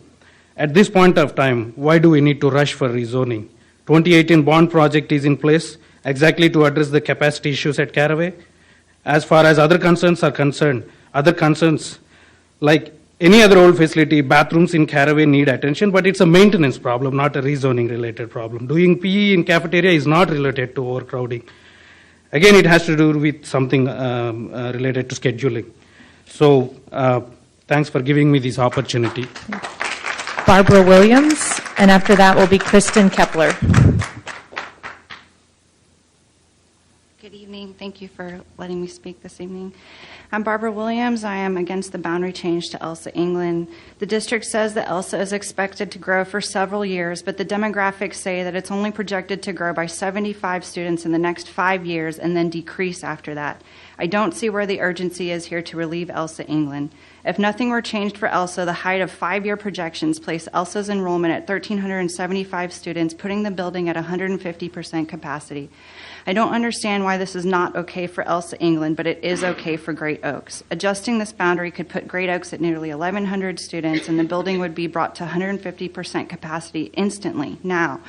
at this point of time, why do we need to rush for rezoning? 2018 bond project is in place exactly to address the capacity issues at Caraway. As far as other concerns are concerned, other concerns like any other old facility, bathrooms in Caraway need attention, but it's a maintenance problem, not a rezoning related problem. Doing PE in cafeteria is not related to overcrowding. Again, it has to do with something related to scheduling. So thanks for giving me this opportunity. Barbara Williams, and after that will be Kristen Kepler. Good evening. Thank you for letting me speak this evening. I'm Barbara Williams. I am against the boundary change to ELSA England. The district says that ELSA is expected to grow for several years, but the demographics say that it's only projected to grow by 75 students in the next 5 years and then decrease after that. I don't see where the urgency is here to relieve ELSA England. If nothing were changed for ELSA, the height of 5-year projections place ELSA's enrollment at 1,375 students, putting the building at 150% capacity. I don't understand why this is not okay for ELSA England, but it is okay for Great Oaks. Adjusting this boundary could put Great Oaks at nearly 1,100 students, and the building would be brought to 150% capacity instantly, now,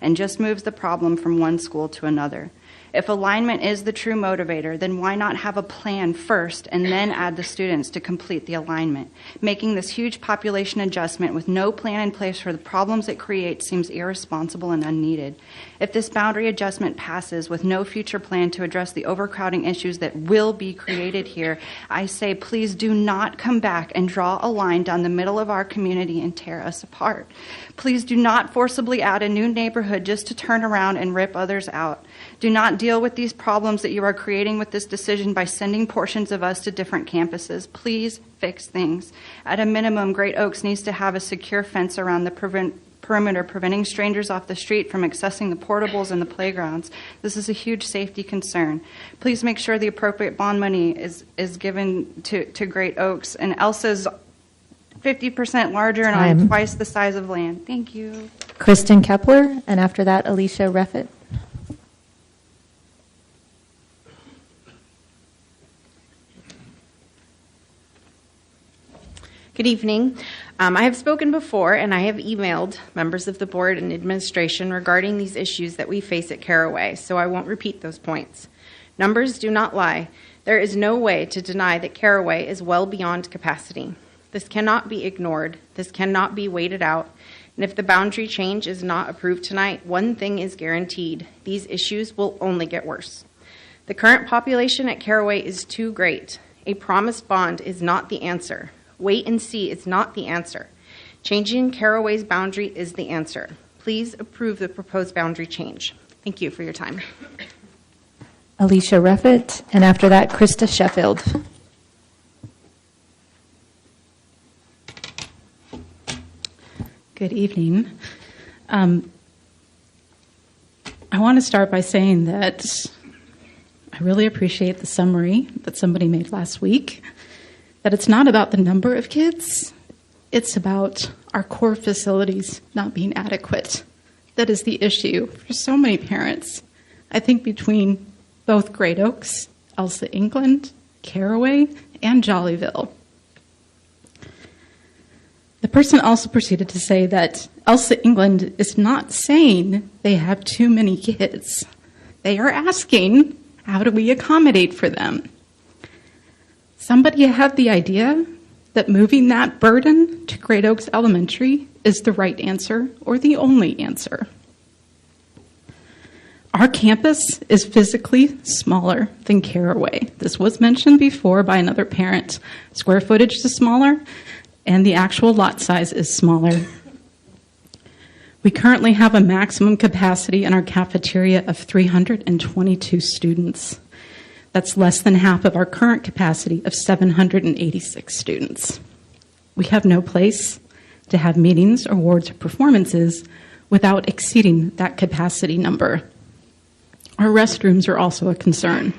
and just moves the problem from one school to another. If alignment is the true motivator, then why not have a plan first and then add the students to complete the alignment? Making this huge population adjustment with no plan in place for the problems it creates seems irresponsible and unneeded. If this boundary adjustment passes with no future plan to address the overcrowding issues that will be created here, I say please do not come back and draw a line down the middle of our community and tear us apart. Please do not forcibly add a new neighborhood just to turn around and rip others out. Do not deal with these problems that you are creating with this decision by sending portions of us to different campuses. Please fix things. At a minimum, Great Oaks needs to have a secure fence around the perimeter, preventing strangers off the street from accessing the portables and the playgrounds. This is a huge safety concern. Please make sure the appropriate bond money is given to Great Oaks. And Elsa's 50% larger and on twice the size of land. Thank you. Kristen Kepler, and after that, Alicia Reffitt. Good evening. I have spoken before and I have emailed members of the board and administration regarding these issues that we face at Caraway, so I won't repeat those points. Numbers do not lie. There is no way to deny that Caraway is well beyond capacity. This cannot be ignored. This cannot be waited out. And if the boundary change is not approved tonight, one thing is guaranteed. These issues will only get worse. The current population at Caraway is too great. A promised bond is not the answer. Wait and see is not the answer. Changing Caraway's boundary is the answer. Please approve the proposed boundary change. Thank you for your time. Alicia Reffitt, and after that, Krista Sheffield. Good evening. I want to start by saying that I really appreciate the summary that somebody made last week, that it's not about the number of kids, it's about our core facilities not being adequate. That is the issue for so many parents. I think between both Great Oaks, Elsa England, Caraway, and Jollyville. The person also proceeded to say that Elsa England is not saying they have too many kids. They are asking, how do we accommodate for them? Somebody had the idea that moving that burden to Great Oaks Elementary is the right answer or the only answer. Our campus is physically smaller than Caraway. This was mentioned before by another parent. Square footage is smaller, and the actual lot size is smaller. We currently have a maximum capacity in our cafeteria of 322 students. That's less than half of our current capacity of 786 students. We have no place to have meetings, awards, or performances without exceeding that capacity number. Our restrooms are also a concern.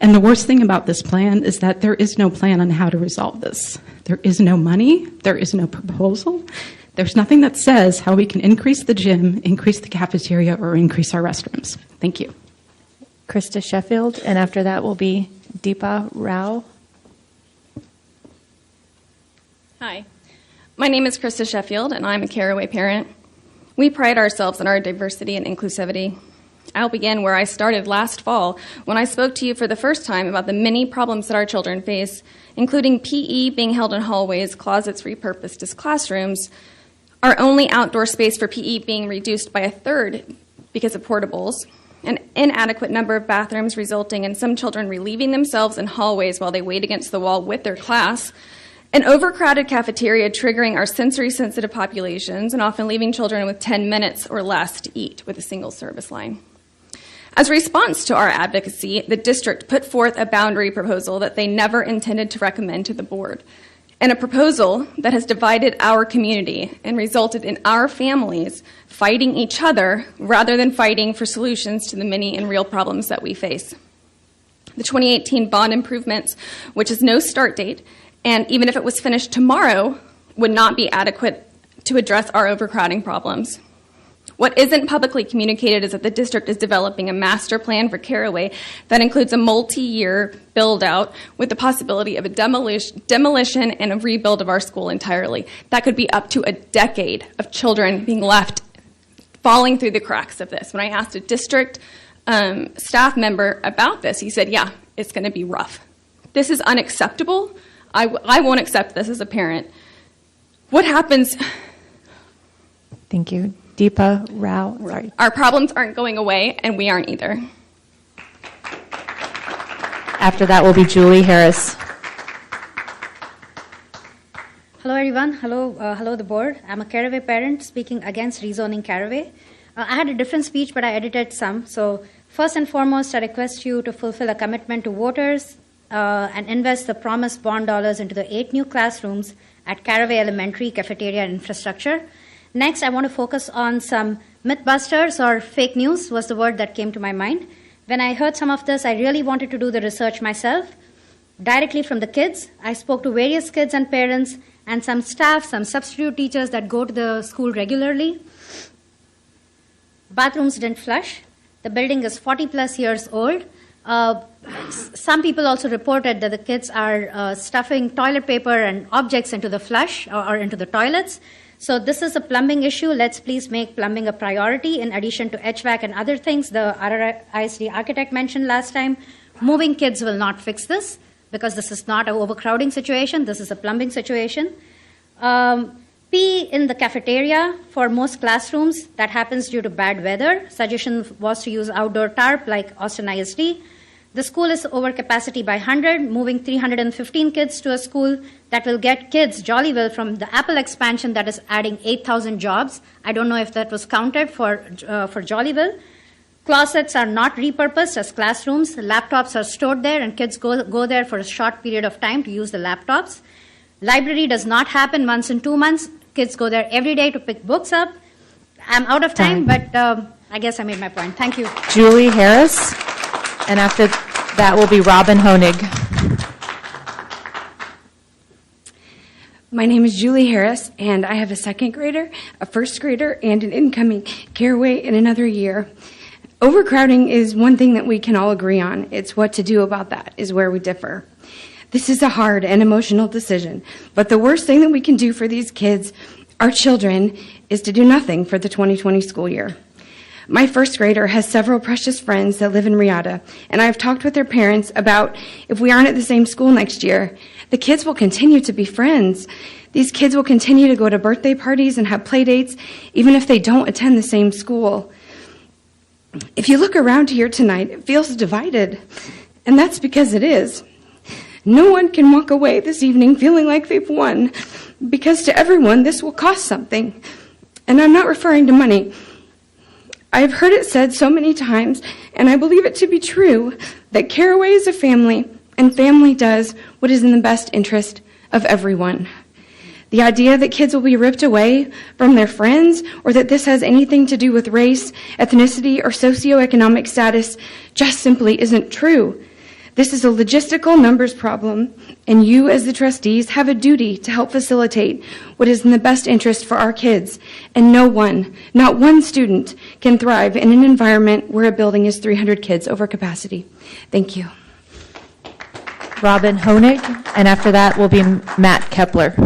And the worst thing about this plan is that there is no plan on how to resolve this. There is no money, there is no proposal, there's nothing that says how we can increase the gym, increase the cafeteria, or increase our restrooms. Thank you. Krista Sheffield, and after that will be Deepa Rao. Hi, my name is Krista Sheffield, and I'm a Caraway parent. We pride ourselves on our diversity and inclusivity. I'll begin where I started last fall when I spoke to you for the first time about the many problems that our children face, including PE being held in hallways, closets repurposed as classrooms, our only outdoor space for PE being reduced by a third because of portables, an inadequate number of bathrooms resulting in some children relieving themselves in hallways while they wait against the wall with their class, an overcrowded cafeteria triggering our sensory-sensitive populations and often leaving children with 10 minutes or less to eat with a single service line. As a response to our advocacy, the district put forth a boundary proposal that they never intended to recommend to the board, and a proposal that has divided our community and resulted in our families fighting each other rather than fighting for solutions to the many and real problems that we face. The 2018 bond improvements, which has no start date, and even if it was finished tomorrow, would not be adequate to address our overcrowding problems. What isn't publicly communicated is that the district is developing a master plan for Caraway that includes a multi-year build-out with the possibility of a demolition and a rebuild of our school entirely. That could be up to a decade of children being left falling through the cracks of this. When I asked a district staff member about this. He said, yeah, it's going to be rough. This is unacceptable. I won't accept this as a parent. What happens? Thank you. Deepa Rao. Sorry. Our problems aren't going away, and we aren't either. After that will be Julie Harris. Hello, everyone. Hello, the board. I'm a Caraway parent speaking against rezoning Caraway. I had a different speech, but I edited some. So first and foremost, I request you to fulfill a commitment to voters and invest the promised bond dollars into the 8 new classrooms at Caraway Elementary cafeteria and infrastructure. Next, I want to focus on some mythbusters, or fake news was the word that came to my mind. When I heard some of this, I really wanted to do the research myself, directly from the kids. I spoke to various kids and parents and some staff, some substitute teachers that go to the school regularly. Bathrooms didn't flush. The building is 40 plus years old. Some people also reported that the kids are stuffing toilet paper and objects into the flush or into the toilets. So this is a plumbing issue. Let's please make plumbing a priority in addition to HVAC and other things the RRISD architect mentioned last time. Moving kids will not fix this because this is not an overcrowding situation. This is a plumbing situation. Pee in the cafeteria for most classrooms. That happens due to bad weather. Suggestion was to use outdoor tarp like Austin ISD. The school is over capacity by 100, moving 315 kids to a school that will get kids, Jollyville, from the Apple expansion that is adding 8,000 jobs. I don't know if that was counted for Jollyville. Closets are not repurposed as classrooms. Laptops are stored there, and kids go there for a short period of time to use the laptops. Library does not happen once in 2 months. Kids go there every day to pick books up. I'm out of time, but I guess I made my point. Thank you. Julie Harris. And after that will be Robin Honig. My name is Julie Harris, and I have a second grader, a first grader, and an incoming Caraway in another year. Overcrowding is one thing that we can all agree on. It's what to do about that is where we differ. This is a hard and emotional decision, but the worst thing that we can do for these kids, our children, is to do nothing for the 2020 school year. My first grader has several precious friends that live in Riata, and I've talked with their parents about if we aren't at the same school next year, the kids will continue to be friends. These kids will continue to go to birthday parties and have play dates, even if they don't attend the same school. If you look around here tonight, it feels divided, and that's because it is. No one can walk away this evening feeling like they've won, because to everyone this will cost something. And I'm not referring to money. I've heard it said so many times, and I believe it to be true, that Caraway is a family, and family does what is in the best interest of everyone. The idea that kids will be ripped away from their friends, or that this has anything to do with race, ethnicity, or socioeconomic status just simply isn't true. This is a logistical numbers problem, and you as the trustees have a duty to help facilitate what is in the best interest for our kids. And no one, not one student, can thrive in an environment where a building is 300 kids over capacity. Thank you. Robin Honig, and after that will be Matt Kepler.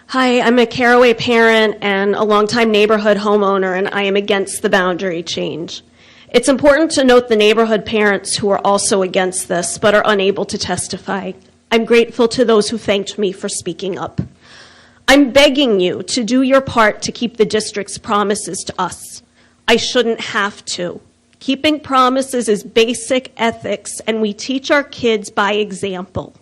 Hi, I'm a Caraway parent and a longtime neighborhood homeowner, and I am against the boundary change. It's important to note the neighborhood parents who are also against this but are unable to testify. I'm grateful to those who thanked me for speaking up. I'm begging you to do your part to keep the district's promises to us. I shouldn't have to. Keeping promises is basic ethics, and we teach our kids by example.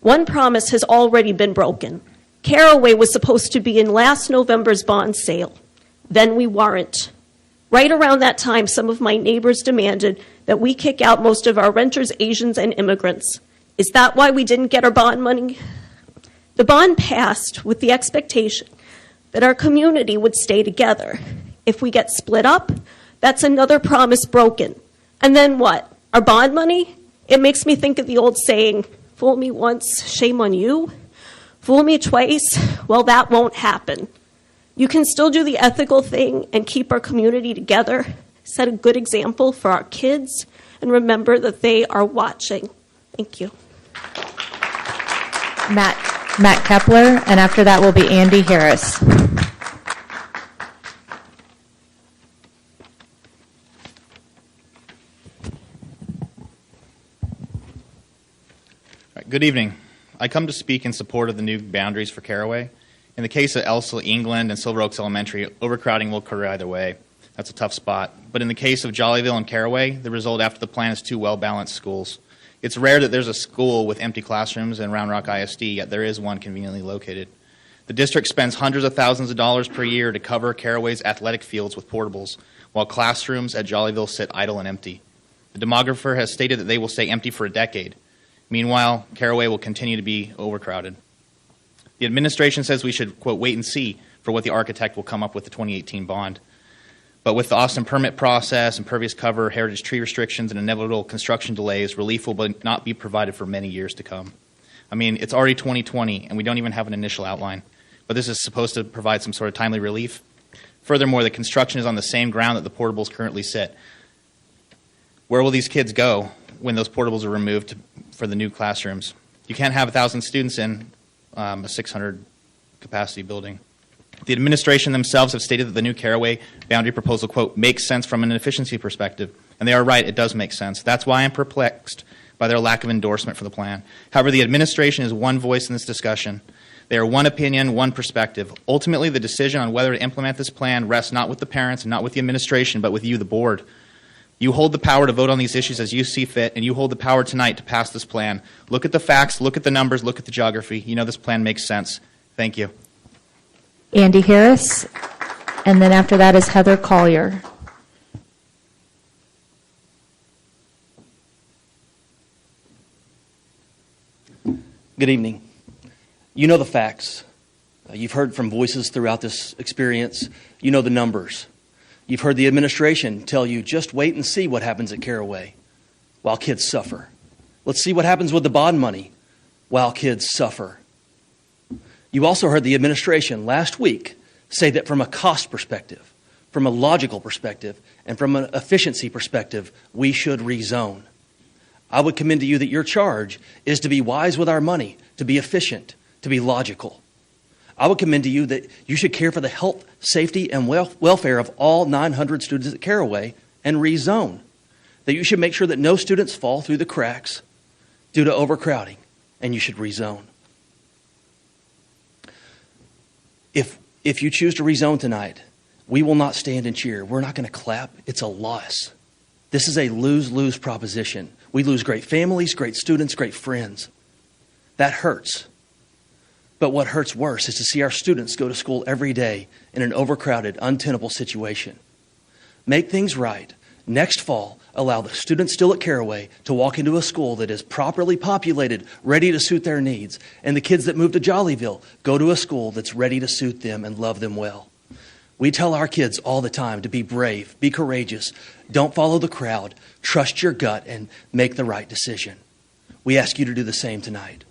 One promise has already been broken. Caraway was supposed to be in last November's bond sale. Then we weren't. Right around that time, some of my neighbors demanded that we kick out most of our renters, Asians, and immigrants. Is that why we didn't get our bond money? The bond passed with the expectation that our community would stay together. If we get split up, that's another promise broken. And then what? Our bond money? It makes me think of the old saying, fool me once, shame on you. Fool me twice, well, that won't happen. You can still do the ethical thing and keep our community together, set a good example for our kids, and remember that they are watching. Thank you. Matt Kepler, and after that will be Andy Harris. Good evening. I come to speak in support of the new boundaries for Caraway. In the case of Elsa England and Silver Oaks Elementary, overcrowding will occur either way. That's a tough spot. But in the case of Jollyville and Caraway, the result after the plan is two well-balanced schools. It's rare that there's a school with empty classrooms in Round Rock ISD, yet there is one conveniently located. The district spends hundreds of thousands of dollars per year to cover Caraway's athletic fields with portables, while classrooms at Jollyville sit idle and empty. The demographer has stated that they will stay empty for a decade. Meanwhile, Caraway will continue to be overcrowded. The administration says we should, quote, wait and see for what the architect will come up with the 2018 bond. But with the Austin permit process, impervious cover, heritage tree restrictions, and inevitable construction delays, relief will not be provided for many years to come. I mean, it's already 2020, and we don't even have an initial outline. But this is supposed to provide some sort of timely relief. Furthermore, the construction is on the same ground that the portables currently sit. Where will these kids go when those portables are removed for the new classrooms? You can't have 1,000 students in a 600 capacity building. The administration themselves have stated that the new Caraway boundary proposal, quote, makes sense from an efficiency perspective. And they are right, it does make sense. That's why I'm perplexed by their lack of endorsement for the plan. However, the administration is one voice in this discussion. They are one opinion, one perspective. Ultimately, the decision on whether to implement this plan rests not with the parents and not with the administration, but with you, the board. You hold the power to vote on these issues as you see fit, and you hold the power tonight to pass this plan. Look at the facts, look at the numbers, look at the geography. You know this plan makes sense. Thank you. Andy Harris, and then after that is Heather Collier. Good evening. You know the facts. You've heard from voices throughout this experience. You know the numbers. You've heard the administration tell you, just wait and see what happens at Caraway while kids suffer. Let's see what happens with the bond money while kids suffer. You also heard the administration last week say that from a cost perspective, from a logical perspective, and from an efficiency perspective, we should rezone. I would commend to you that your charge is to be wise with our money, to be efficient, to be logical. I would commend to you that you should care for the health, safety, and welfare of all 900 students at Caraway and rezone. That you should make sure that no students fall through the cracks due to overcrowding, and you should rezone. If you choose to rezone tonight, we will not stand and cheer. We're not going to clap. It's a loss. This is a lose-lose proposition. We lose great families, great students, great friends. That hurts. But what hurts worse is to see our students go to school every day in an overcrowded, untenable situation. Make things right. Next fall, allow the students still at Caraway to walk into a school that is properly populated, ready to suit their needs. And the kids that move to Jollyville go to a school that's ready to suit them and love them well. We tell our kids all the time to be brave, be courageous, don't follow the crowd, trust your gut, and make the right decision. We ask you to do the same tonight.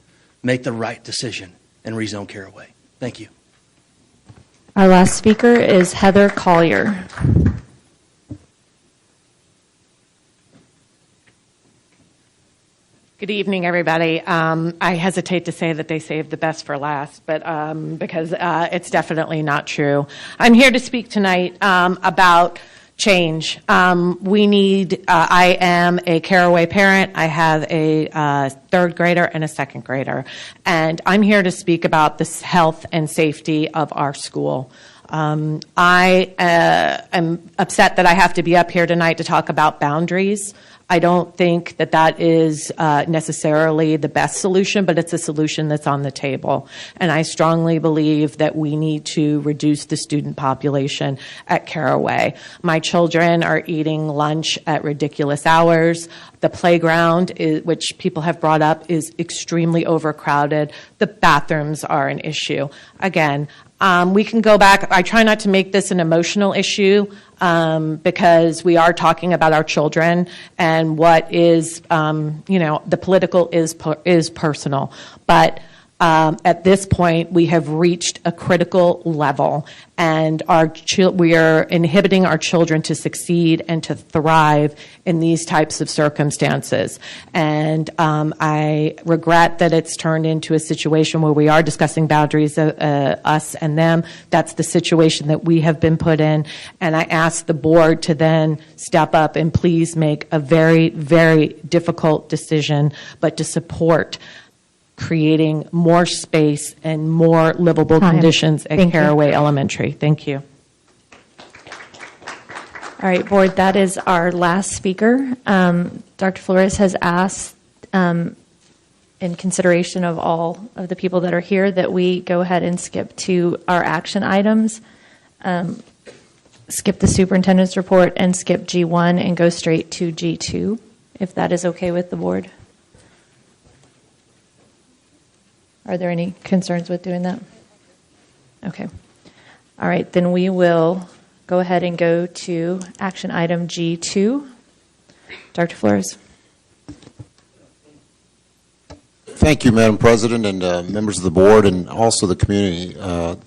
Make the right decision and rezone Caraway. Thank you. Our last speaker is Heather Collier. Good evening, everybody. I hesitate to say that they saved the best for last, but because it's definitely not true. I'm here to speak tonight about change. We need, I am a Caraway parent. I have a third grader and a second grader. And I'm here to speak about the health and safety of our school. I am upset that I have to be up here tonight to talk about boundaries. I don't think that that is necessarily the best solution, but it's a solution that's on the table. And I strongly believe that we need to reduce the student population at Caraway. My children are eating lunch at ridiculous hours. The playground, which people have brought up, is extremely overcrowded. The bathrooms are an issue. Again, we can go back. I try not to make this an emotional issue because we are talking about our children, and what is, the political is personal. But at this point, we have reached a critical level, and we are inhibiting our children to succeed and to thrive in these types of circumstances. And I regret that it's turned into a situation where we are discussing boundaries, us and them. That's the situation that we have been put in. And I ask the board to then step up and please make a very, very difficult decision, but to support creating more space and more livable Time. conditions at Thank you. Caraway Elementary. Thank you. All right, Board, that is our last speaker. Dr. Flores has asked, in consideration of all of the people that are here, that we go ahead and skip to our action items, skip the superintendent's report, and skip G1 and go straight to G2, if that is okay with the Board. Are there any concerns with doing that? Okay. All right, then we will go ahead and go to action item G2. Dr. Flores. Thank you, Madam President, and members of the board, and also the community.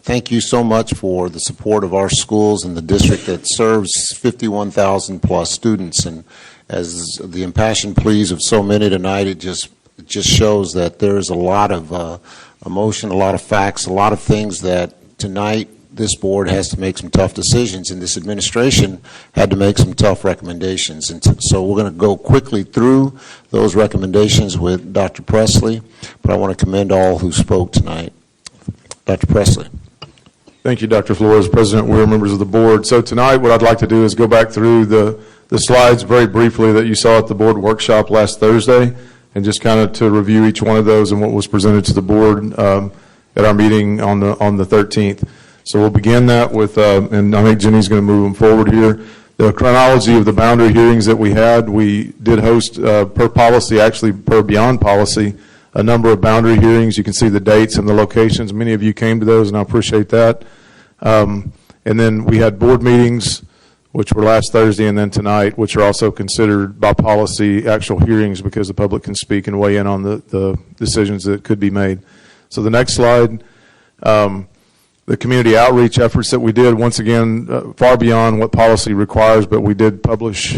Thank you so much for the support of our schools and the district that serves 51,000 plus students. And as the impassioned pleas of so many tonight, it just shows that there is a lot of emotion, a lot of facts, a lot of things that tonight this board has to make some tough decisions, and this administration had to make some tough recommendations. And so we're going to go quickly through those recommendations with Dr. Presley, but I want to commend all who spoke tonight. Dr. Presley. Thank you, Dr. Flores, President Weir, members of the board. So tonight what I'd like to do is go back through the slides very briefly that you saw at the board workshop last Thursday, and just kind of to review each one of those and what was presented to the board at our meeting on the 13th. So we'll begin that with, and I think Jenny's going to move them forward here. The chronology of the boundary hearings that we had, we did host per policy, actually per beyond policy, a number of boundary hearings. You can see the dates and the locations. Many of you came to those, and I appreciate that. And then we had board meetings, which were last Thursday, and then tonight, which are also considered by policy actual hearings because the public can speak and weigh in on the decisions that could be made. So the next slide. The community outreach efforts that we did, once again, far beyond what policy requires, but we did publish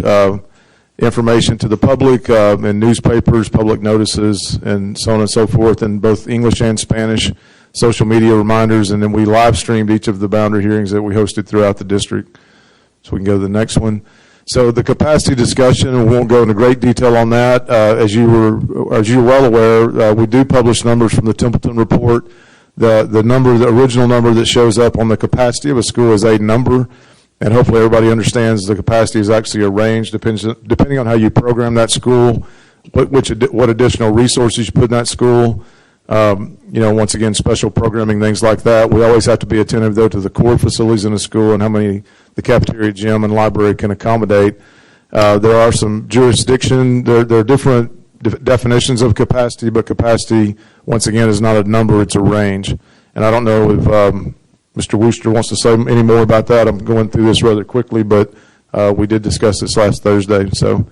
information to the public in newspapers, public notices, and so on and so forth, in both English and Spanish, social media reminders, and then we live streamed each of the boundary hearings that we hosted throughout the district. So we can go to the next one. So the capacity discussion, we won't go into great detail on that. As you're well aware, we do publish numbers from the Templeton report. The original number that shows up on the capacity of a school is a number, and hopefully everybody understands the capacity is actually a range, depending on how you program that school, what additional resources you put in that school. Once again, special programming, things like that. We always have to be attentive, though, to the core facilities in a school and how many the cafeteria, gym, and library can accommodate. There are some jurisdiction, there are different definitions of capacity, but capacity, once again, is not a number, it's a range. And I don't know if Mr. Wooster wants to say any more about that. I'm going through this rather quickly, but we did discuss this last Thursday. So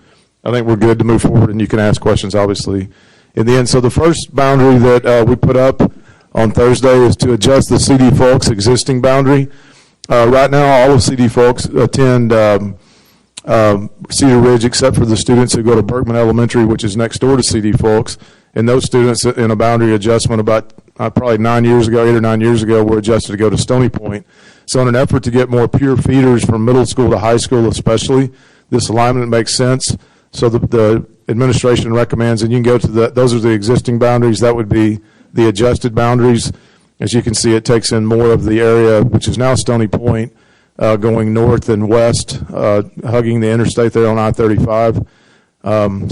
I think we're good to move forward, and you can ask questions, obviously, in the end. So the first boundary that we put up on Thursday is to adjust the CD Folks existing boundary. Right now, all of CD Folks attend Cedar Ridge, except for the students who go to Berkman Elementary, which is next door to CD Folks. And those students in a boundary adjustment about probably 8 or 9 years ago were adjusted to go to Stony Point. So in an effort to get more pure feeders from middle school to high school especially, this alignment makes sense. So the administration recommends, and you can go to those are the existing boundaries. That would be the adjusted boundaries. As you can see, it takes in more of the area, which is now Stony Point, going north and west, hugging the interstate there on I-35.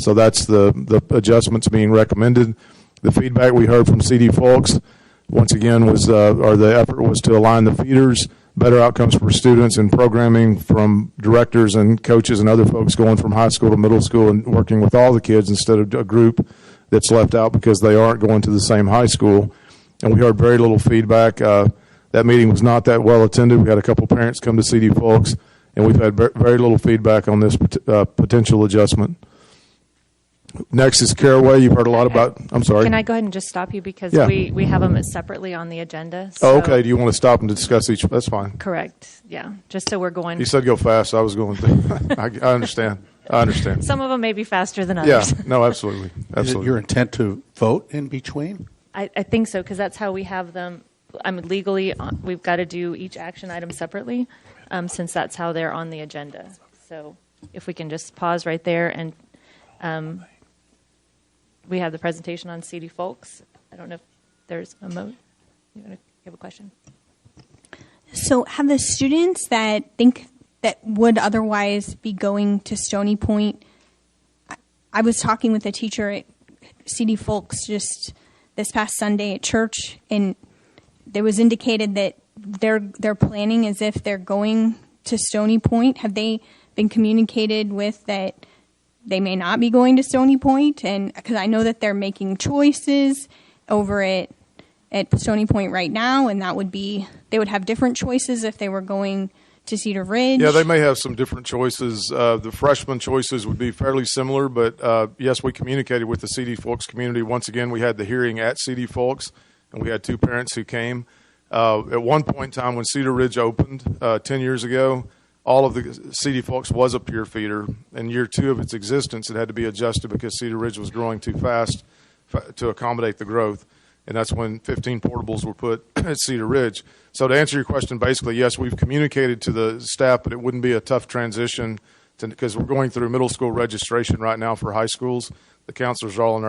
So that's the adjustments being recommended. The feedback we heard from CD Folks, once again, the effort was to align the feeders, better outcomes for students, and programming from directors and coaches and other folks going from high school to middle school and working with all the kids instead of a group that's left out because they aren't going to the same high school. And we heard very little feedback. That meeting was not that well attended. We had a couple parents come to CD Folks, and we've had very little feedback on this potential adjustment. Next is Caraway. You've heard a lot about. I'm sorry. Can I go ahead and just stop you because we have them separately on the agenda? So. Oh, okay. Do you want to stop and discuss each? That's fine. Correct. Yeah. Just so we're going. You said go fast. I was going through. I understand. I understand. Some of them may be faster than others. Yeah. No, absolutely. Absolutely. Is it your intent to vote in between? I think so, because that's how we have them. Legally, we've got to do each action item separately, since that's how they're on the agenda. So if we can just pause right there, and we have the presentation on CD Folks. don't know if there's a you have a question? So, have the students that think that would otherwise be going to Stony Point? I was talking with a teacher at CD Folks just this past Sunday at church, and there was indicated that they're planning as if they're going to Stony Point. Have they been communicated with that they may not be going to Stony Point? And because I know that they're making choices over at Stony Point right now, and they would have different choices if they were going to Cedar Ridge. Yeah, they may have some different choices. The freshman choices would be fairly similar, but yes, we communicated with the CD Folks community. Once again, we had the hearing at CD Folks, and we had 2 parents who came. At one point in time when Cedar Ridge opened 10 years ago, all of the CD Folks was a pier feeder. In year 2 of its existence, it had to be adjusted because Cedar Ridge was growing too fast to accommodate the growth. And that's when 15 portables were put at Cedar Ridge. So to answer your question, basically, yes, we've communicated to the staff, but it wouldn't be a tough transition because we're going through middle school registration right now for high schools. The counselors are all on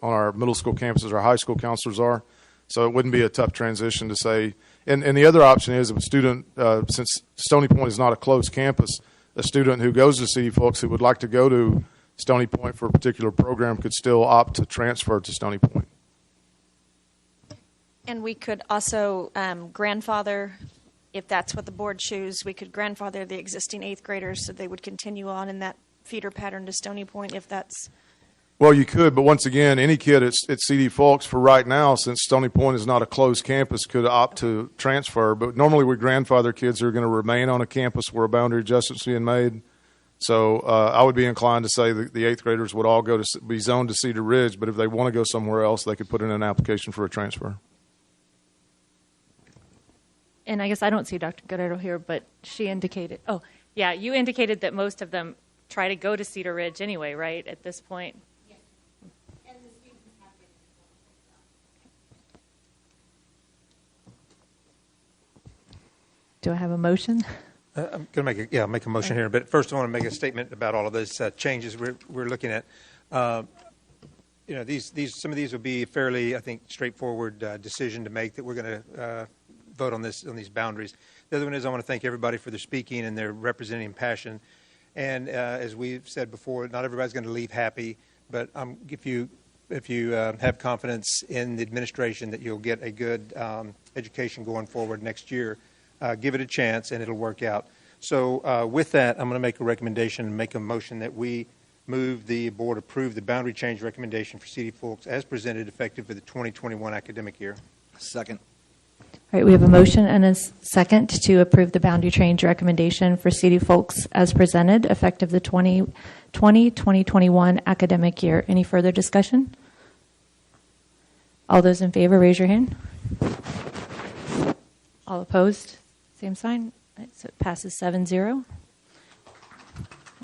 our middle school campuses, our high school counselors are. So it wouldn't be a tough transition to say. And the other option is if a student, since Stony Point is not a closed campus, a student who goes to CD Folks who would like to go to Stony Point for a particular program could still opt to transfer to Stony Point. And we could also grandfather, if that's what the board choose, we could grandfather the existing 8th graders so they would continue on in that feeder pattern to Stony Point if that's... Well, you could, but once again, any kid at CD Folks for right now, since Stony Point is not a closed campus, could opt to transfer. But normally we grandfather kids who are going to remain on a campus where a boundary adjustment's being made. So I would be inclined to say that the 8th graders would all be zoned to Cedar Ridge, but if they want to go somewhere else, they could put in an application for a transfer. And I guess I don't see Dr. Guerrero here, but she indicated, you indicated that most of them try to go to Cedar Ridge anyway, right, at this point? Yes. And the students have been. Do I have a motion? I'm going to make a motion here. But first, I want to make a statement about all of those changes we're looking at. Some of these will be fairly, I think, straightforward decision to make that we're going to vote on these boundaries. The other one is I want to thank everybody for their speaking and their representing passion. And as we've said before, not everybody's going to leave happy. But if you have confidence in the administration that you'll get a good education going forward next year, give it a chance and it'll work out. So with that, I'm going to make a recommendation and make a motion that we move the board approve the boundary change recommendation for CD Folks as presented effective for the 2021 academic year. Second. All right, we have a motion and a second to approve the boundary change recommendation for CD Folks as presented effective the 2020-2021 academic year. Any further discussion? All those in favor, raise your hand. All opposed, same sign. All right, so it passes 7-0.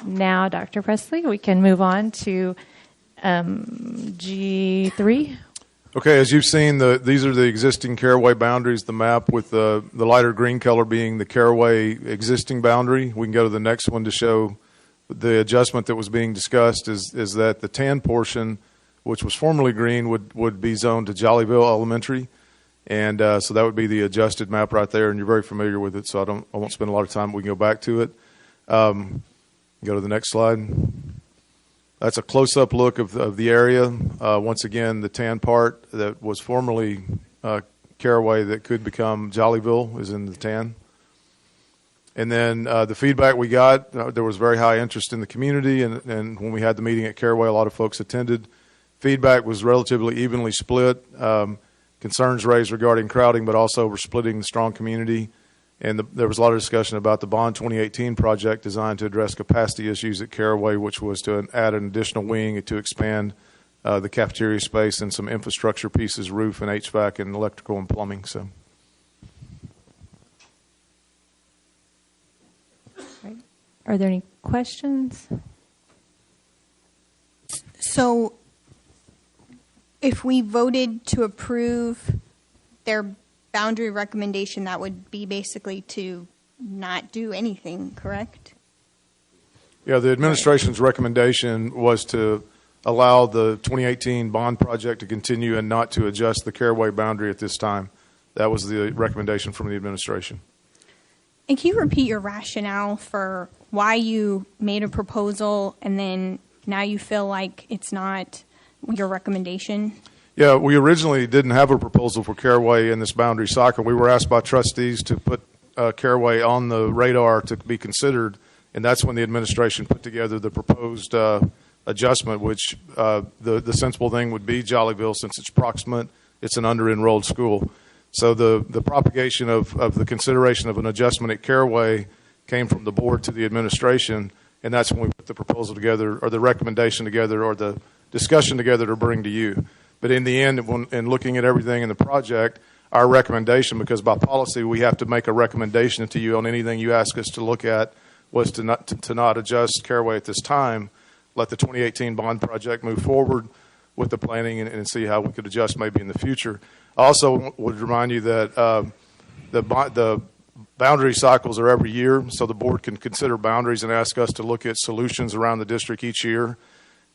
Now, Dr. Presley, we can move on to G3. Okay, as you've seen, these are the existing Caraway boundaries, the map with the lighter green color being the Caraway existing boundary. We can go to the next one to show the adjustment that was being discussed is that the tan portion, which was formerly green, would be zoned to Jollyville Elementary. And so that would be the adjusted map right there, and you're very familiar with it, so I won't spend a lot of time. We can go back to it. Go to the next slide. That's a close-up look of the area. Once again, the tan part that was formerly Caraway that could become Jollyville is in the tan. And then the feedback we got, there was very high interest in the community, and when we had the meeting at Caraway, a lot of folks attended. Feedback was relatively evenly split. Concerns raised regarding crowding, but also we're splitting the strong community. And there was a lot of discussion about the Bond 2018 project designed to address capacity issues at Caraway, which was to add an additional wing to expand the cafeteria space and some infrastructure pieces, roof and HVAC and electrical and plumbing. So, right. Are there any questions? So, if we voted to approve their boundary recommendation, that would be basically to not do anything, correct? Yeah, the administration's recommendation was to allow the 2018 bond project to continue and not to adjust the Caraway boundary at this time. That was the recommendation from the administration. And can you repeat your rationale for why you made a proposal and then now you feel like it's not your recommendation? Yeah, we originally didn't have a proposal for Caraway in this boundary cycle. We were asked by trustees to put Caraway on the radar to be considered, and that's when the administration put together the proposed adjustment, which the sensible thing would be Jollyville, since it's proximate, it's an under-enrolled school. So the propagation of the consideration of an adjustment at Caraway came from the board to the administration, and that's when we put the proposal together, or the recommendation together, or the discussion together to bring to you. But in the end, in looking at everything in the project, our recommendation, because by policy we have to make a recommendation to you on anything you ask us to look at, was to not adjust Caraway at this time, let the 2018 bond project move forward with the planning and see how we could adjust maybe in the future. I also would remind you that the boundary cycles are every year, so the board can consider boundaries and ask us to look at solutions around the district each year.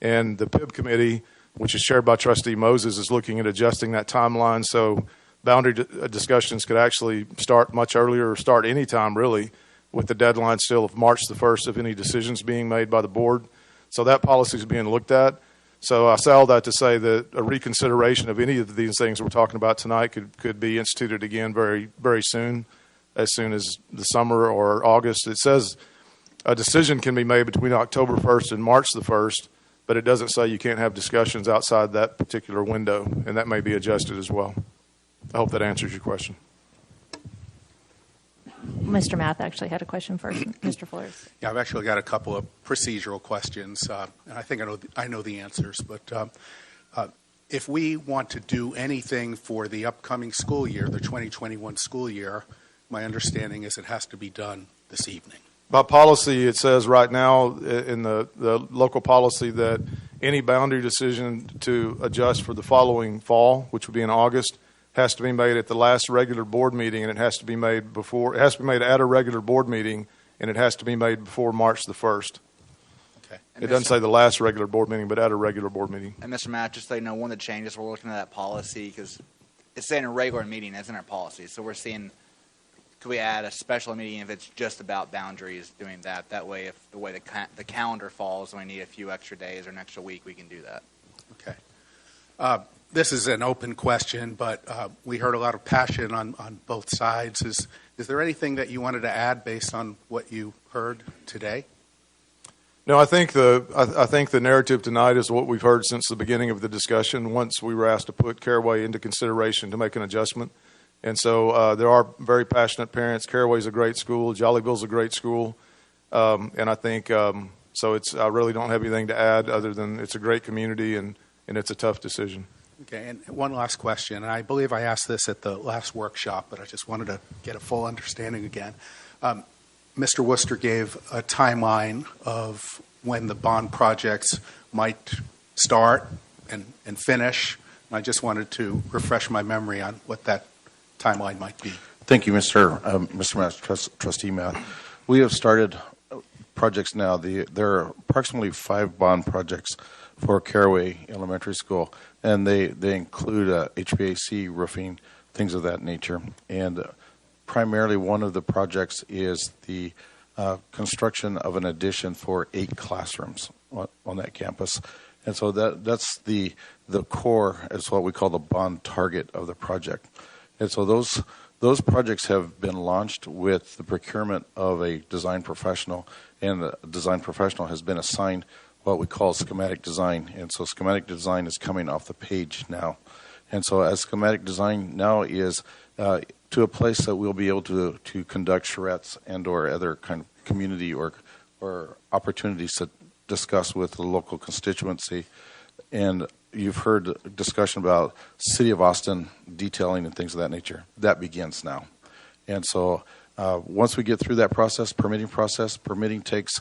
And the PIB committee, which is chaired by Trustee Moses, is looking at adjusting that timeline, so boundary discussions could actually start much earlier or start any time, really, with the deadline still of March the 1st of any decisions being made by the board. So that policy is being looked at. So I say all that to say that a reconsideration of any of these things we're talking about tonight could be instituted again very, very soon as the summer or August. It says a decision can be made between October 1st and March the 1st, but it doesn't say you can't have discussions outside that particular window, and that may be adjusted as well. I hope that answers your question. Mr. Math actually had a question first. Mr. Flores. Yeah, I've actually got a couple of procedural questions, and I think I know the answers. But if we want to do anything for the upcoming school year, the 2021 school year, my understanding is it has to be done this evening. By policy, it says right now in the local policy that any boundary decision to adjust for the following fall, which would be in August, has to be made at the last regular board meeting, and it has to be made at a regular board meeting, and it has to be made before March the 1st. Okay. It doesn't say the last regular board meeting, but at a regular board meeting. And Mr. Matt, just so you know, one of the changes we're looking at that policy, because it's saying a regular meeting isn't our policy, so we're seeing, could we add a special meeting if it's just about boundaries, doing that? That way, if the way the calendar falls and we need a few extra days or an extra week, we can do that. Okay. This is an open question, but we heard a lot of passion on both sides. Is there anything that you wanted to add based on what you heard today? No, I think the narrative tonight is what we've heard since the beginning of the discussion. Once we were asked to put Caraway into consideration to make an adjustment, and so there are very passionate parents. Caraway's a great school. Jollyville's a great school, and I think so. I really don't have anything to add other than it's a great community and it's a tough decision. Okay, and one last question, and I believe I asked this at the last workshop, but I just wanted to get a full understanding again. Mr. Worcester gave a timeline of when the bond projects might start and finish, and I just wanted to refresh my memory on what that timeline might be. Thank you, Mr. Matt, Trustee Matt. We have started projects now. There are approximately 5 bond projects for Caraway Elementary School, and they include HVAC, roofing, things of that nature. And primarily one of the projects is the construction of an addition for 8 classrooms on that campus. And so that's the core, is what we call the bond target of the project. And so those projects have been launched with the procurement of a design professional, and the design professional has been assigned what we call schematic design. And so schematic design is coming off the page now. And so as schematic design now is to a place that we'll be able to conduct charrettes and or other kind of community or opportunities to discuss with the local constituency. And you've heard discussion about City of Austin detailing and things of that nature. That begins now. And so once we get through that permitting takes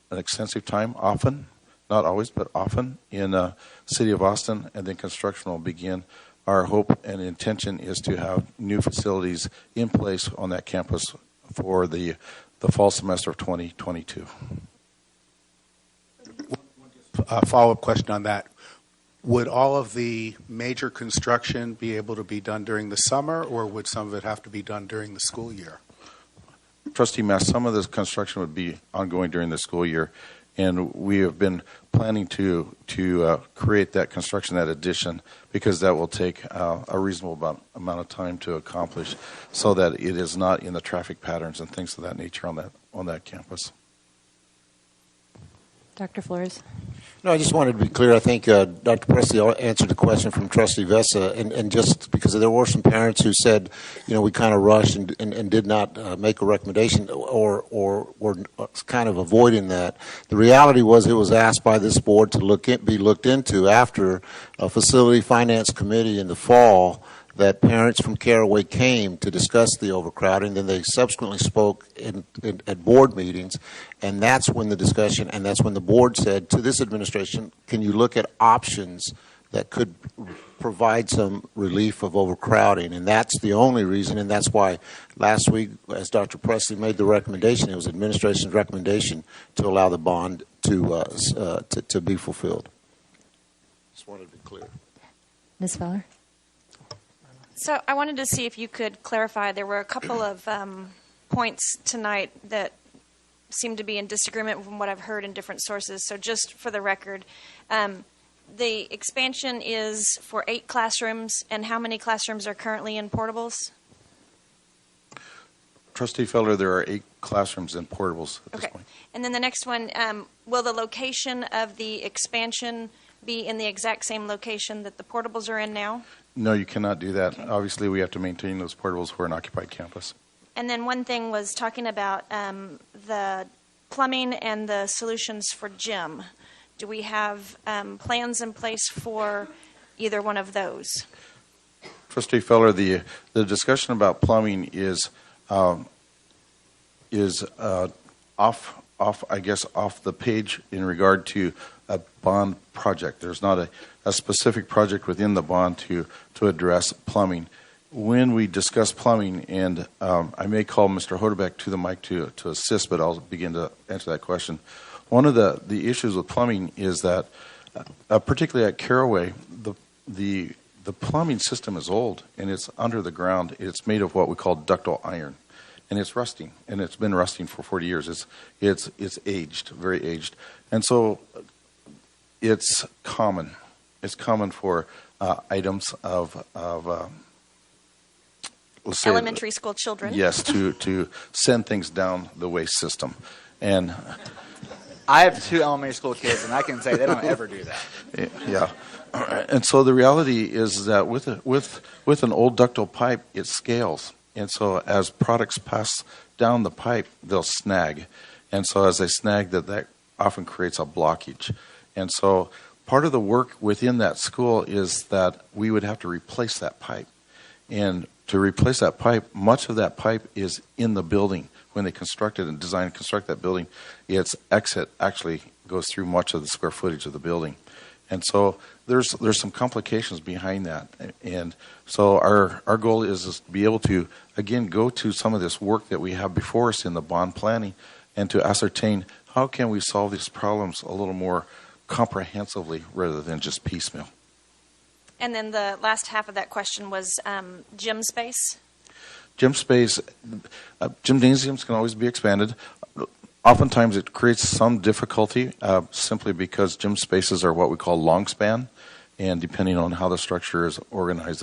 an extensive time, often, not always, but often, in City of Austin, and then construction will begin. Our hope and intention is to have new facilities in place on that campus for the fall semester of 2022. a follow-up question on that. Would all of the major construction be able to be done during the summer, or would some of it have to be done during the school year? Trustee Mass, some of this construction would be ongoing during the school year, and we have been planning to create that construction, that addition, because that will take a reasonable amount of time to accomplish, so that it is not in the traffic patterns and things of that nature on that campus. Dr. Flores? No, I just wanted to be clear. I think Dr. Presley answered the question from Trustee Vessa, and just because there were some parents who said, we kind of rushed and did not make a recommendation or were kind of avoiding that. The reality was it was asked by this board to be looked into after a facility finance committee in the fall that parents from Caraway came to discuss the overcrowding. Then they subsequently spoke at board meetings, and that's when the discussion, and that's when the board said to this administration, can you look at options that could provide some relief of overcrowding? And that's the only reason, and that's why last week, as Dr. Presley made the recommendation, it was administration's recommendation to allow the bond to be fulfilled. Just wanted to be clear. Ms. Feller? So I wanted to see if you could clarify. There were a couple of points tonight that seem to be in disagreement from what I've heard in different sources. So just for the record, the expansion is for 8 classrooms, and how many classrooms are currently in portables? Trustee Feller, there are 8 classrooms in portables at this point. And then the next one, will the location of the expansion be in the exact same location that the portables are in now? No, you cannot do that. Obviously, we have to maintain those portables for an occupied campus. And then one thing was talking about the plumbing and the solutions for gym. Do we have plans in place for either one of those? Trustee Feller, the discussion about plumbing is off the page in regard to a bond project. There's not a specific project within the bond to address plumbing. When we discuss plumbing, and I may call Mr. Hodebeck to the mic to assist, but I'll begin to answer that question. One of the issues with plumbing is that, particularly at Caraway, the plumbing system is old and it's under the ground. It's made of what we call ductile iron, and it's rusting, and it's been rusting for 40 years. It's aged, very aged, and so it's common. It's common for items of let's say, elementary school children. Yes, to send things down the waste system, and I have 2 elementary school kids, and I can say they don't ever do that. Yeah, and so the reality is that with an old ductile pipe, it scales, and so as products pass down the pipe, they'll snag, and so as they snag, that often creates a blockage, and so part of the work within that school is that we would have to replace that pipe, and to replace that pipe, much of that pipe is in the building. When they constructed and designed and construct that building, its exit actually goes through much of the square footage of the building. And so there's some complications behind that. And so our goal is to be able to, again, go to some of this work that we have before us in the bond planning and to ascertain how can we solve these problems a little more comprehensively rather than just piecemeal. And then the last half of that question was gym space. Gym space, gymnasiums can always be expanded. Oftentimes it creates some difficulty simply because gym spaces are what we call long span, and depending on how the structure is organized.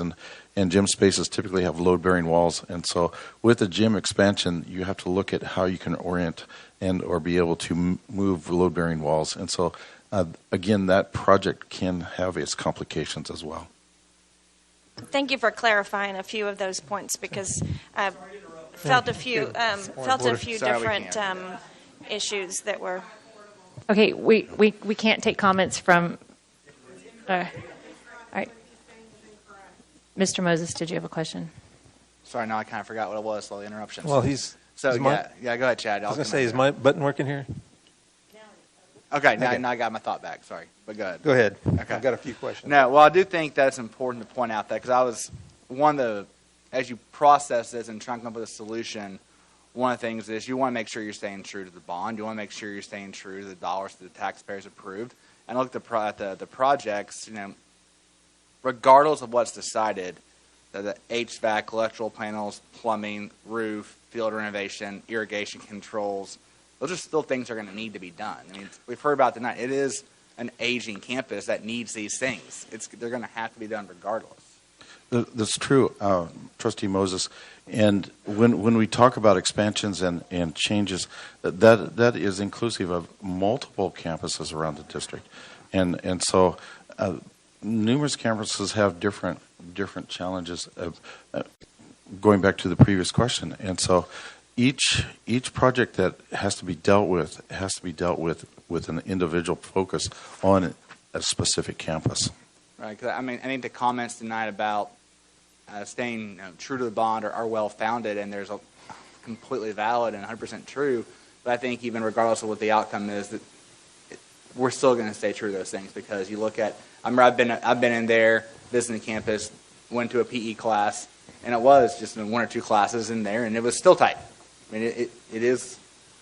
And gym spaces typically have load-bearing walls. And so with the gym expansion, you have to look at how you can orient and or be able to move load-bearing walls. And so, again, that project can have its complications as well. Thank you for clarifying a few of those points, because I've felt a few different issues that were. Okay, we can't take comments from. All right, Mr. Moses, did you have a question? Sorry, now I kind of forgot what it was. So the interruptions. Well, Go ahead, Chad. I was going to say, is my button working here? Okay, now I got my thought back. Sorry, but go ahead. Go ahead. Okay. I've got a few questions. No, well, I do think that's important to point out that, because as you process this and try and come up with a solution, one of the things is you want to make sure you're staying true to the bond. You want to make sure you're staying true to the dollars that the taxpayers approved. and look at the projects, regardless of what's decided, the HVAC, electrical panels, plumbing, roof, field renovation, irrigation controls, those are still things that are going to need to be done. I mean, we've heard about tonight. It is an aging campus that needs these things. They're going to have to be done regardless. That's true, Trustee Moses. And when we talk about expansions and changes, that is inclusive of multiple campuses around the district. And so numerous campuses have different challenges of, going back to the previous question. And so each project that has to be dealt with with an individual focus on a specific campus. Right. 'Cause, I think the comments tonight about staying true to the bond are well-founded, and there's a completely valid and 100% true. But I think even regardless of what the outcome is, that we're still going to stay true to those things, because you look at, I've been in there visiting the campus, went to a PE class, and it was just one or two classes in there, and it was still tight. I mean,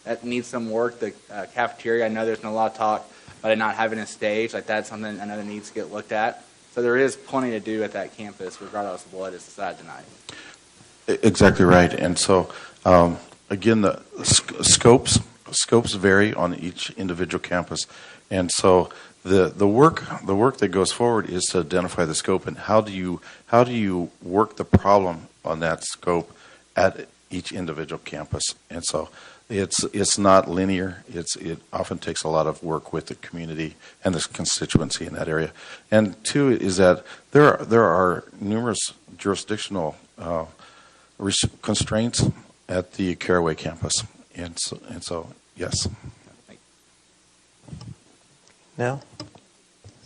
that needs some work. The cafeteria, I know there's been a lot of talk about it not having a stage. Like, that's something I know that needs to get looked at. So there is plenty to do at that campus, regardless of what is decided tonight. Exactly right. And so, again, the scopes vary on each individual campus. And so the work that goes forward is to identify the scope and how do you work the problem on that scope at each individual campus. And so it's not linear. It often takes a lot of work with the community and the constituency in that area. And two is that there are numerous jurisdictional constraints at the Caraway campus. And so yes. Now?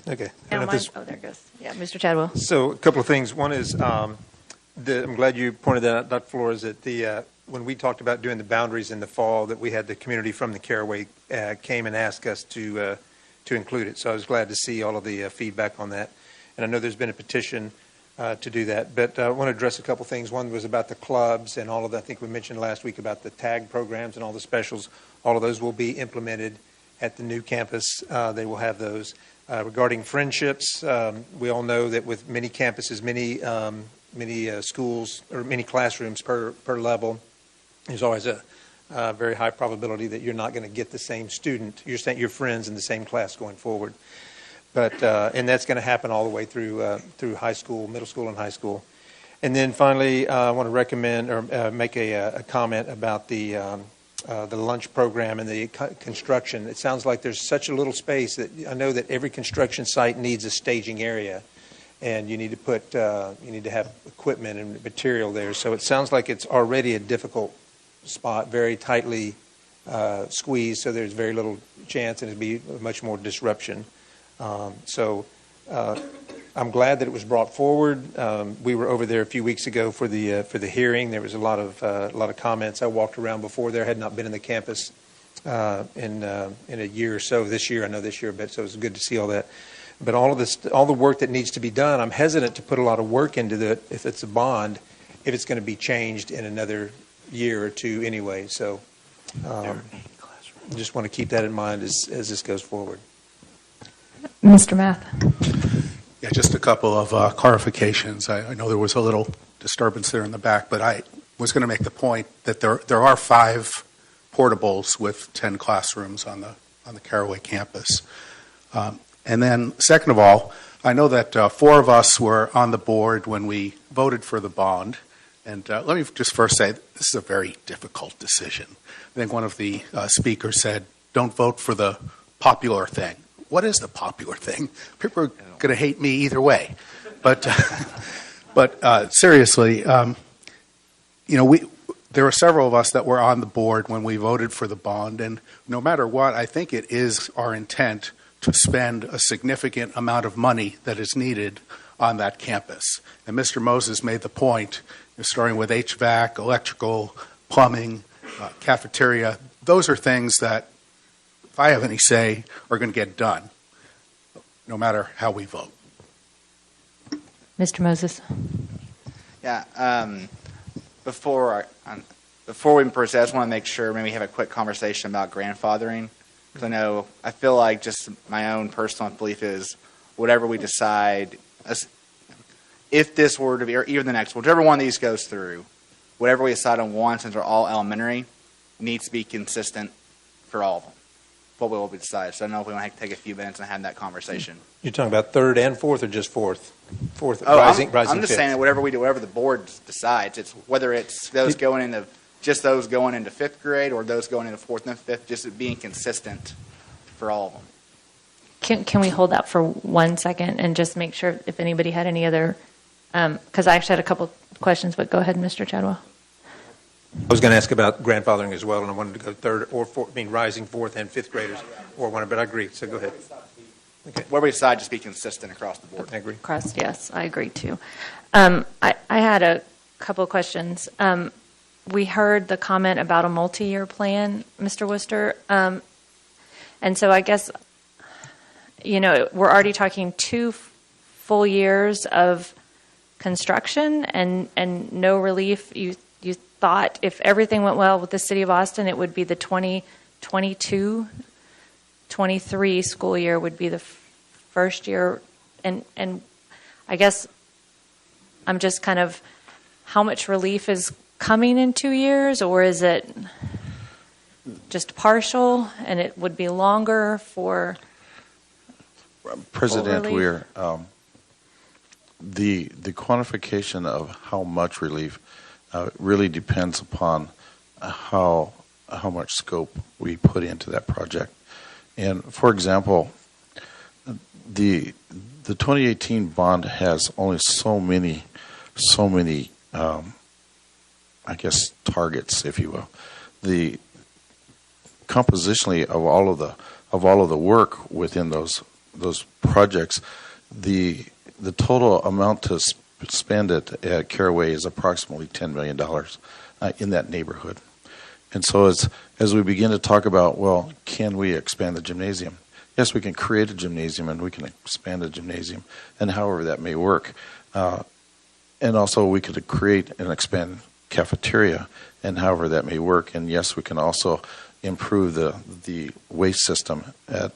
Okay. There it goes. Yeah, Mr. Chadwell. So a couple of things. One is, I'm glad you pointed that out, Dr. Flores, that when we talked about doing the boundaries in the fall, that we had the community from the Caraway came and asked us to include it. So I was glad to see all of the feedback on that. And I know there's been a petition to do that. But I want to address a couple things. One was about the clubs and all of that. I think we mentioned last week about the tag programs and all the specials. All of those will be implemented at the new campus. They will have those. Regarding friendships, we all know that with many campuses, many schools or many classrooms per level, there's always a very high probability that you're not going to get the same student, your friends in the same class going forward. But and that's going to happen all the way through high school, middle school, and high school. And then finally, I want to recommend or make a comment about the lunch program and the construction. It sounds like there's such a little space that I know that every construction site needs a staging area, and you need to have equipment and material there. So it sounds like it's already a difficult spot, very tightly squeezed. So there's very little chance, and it'd be much more disruption. So I'm glad that it was brought forward. We were over there a few weeks ago for the hearing. There was a lot of comments. I walked around before there, had not been in the campus in a year or so. This year, I know this year a bit, so it was good to see all that. But all the work that needs to be done, I'm hesitant to put a lot of work into it if it's a bond, if it's going to be changed in another year or two anyway. So just want to keep that in mind as this goes forward. Mr. Math. Yeah, just a couple of clarifications. I know there was a little disturbance there in the back, but I was going to make the point that there are 5 portables with 10 classrooms on the Caraway campus. And then, second of all, I know that 4 of us were on the board when we voted for the bond. And let me just first say, this is a very difficult decision. I think one of the speakers said, don't vote for the popular thing. What is the popular thing? People are going to hate me either way. But seriously, there were several of us that were on the board when we voted for the bond. And no matter what, I think it is our intent to spend a significant amount of money that is needed on that campus. And Mr. Moses made the point, starting with HVAC, electrical, plumbing, cafeteria. Those are things that, if I have any say, are going to get done, no matter how we vote. Mr. Moses. Yeah. Before we proceed, I just want to make sure maybe we have a quick conversation about grandfathering. Because I feel like just my own personal belief is whatever we decide, if this were to be, or even the next, whichever one of these goes through, whatever we decide on one, since they're all elementary, needs to be consistent for all of them. What will be decided. So I don't know if we want to take a few minutes and have that conversation. You're talking about third and fourth, or just fourth? Fourth, Oh, rising I'm just fifth. saying that whatever we do, whatever the board decides, it's whether it's those going into fifth grade or those going into fourth and fifth, just being consistent for all of them. Can we hold that for 1 second and just make sure if anybody had any other, because I actually had a couple questions, but go ahead, Mr. Chadwell. I was going to ask about grandfathering as well, and I wanted to go third or fourth, rising fourth and fifth graders, or one, but I agree. So go ahead. Okay. Where we decide, just be consistent across the board. I agree. Yes, I agree too. I had a couple of questions. We heard the comment about a multi-year plan, Mr. Worcester, and so I guess we're already talking 2 full years of construction and no relief. You thought if everything went well with the City of Austin, it would be the 2022-23 school year would be the first year, and I guess I'm just kind of, how much relief is coming in 2 years, or is it just partial and it would be longer for President full relief? Weir, the quantification of how much relief really depends upon how much scope we put into that project. And for example, the 2018 bond has only so many I guess targets, if you will. The compositionally of all of the work within those projects, the total amount to spend at Caraway is approximately $10 million in that neighborhood. And so as we begin to talk about, well, can we expand the gymnasium? Yes, we can create a gymnasium and we can expand a gymnasium, and however that may work. And also we could create and expand cafeteria, and however that may work. And yes, we can also improve the waste system at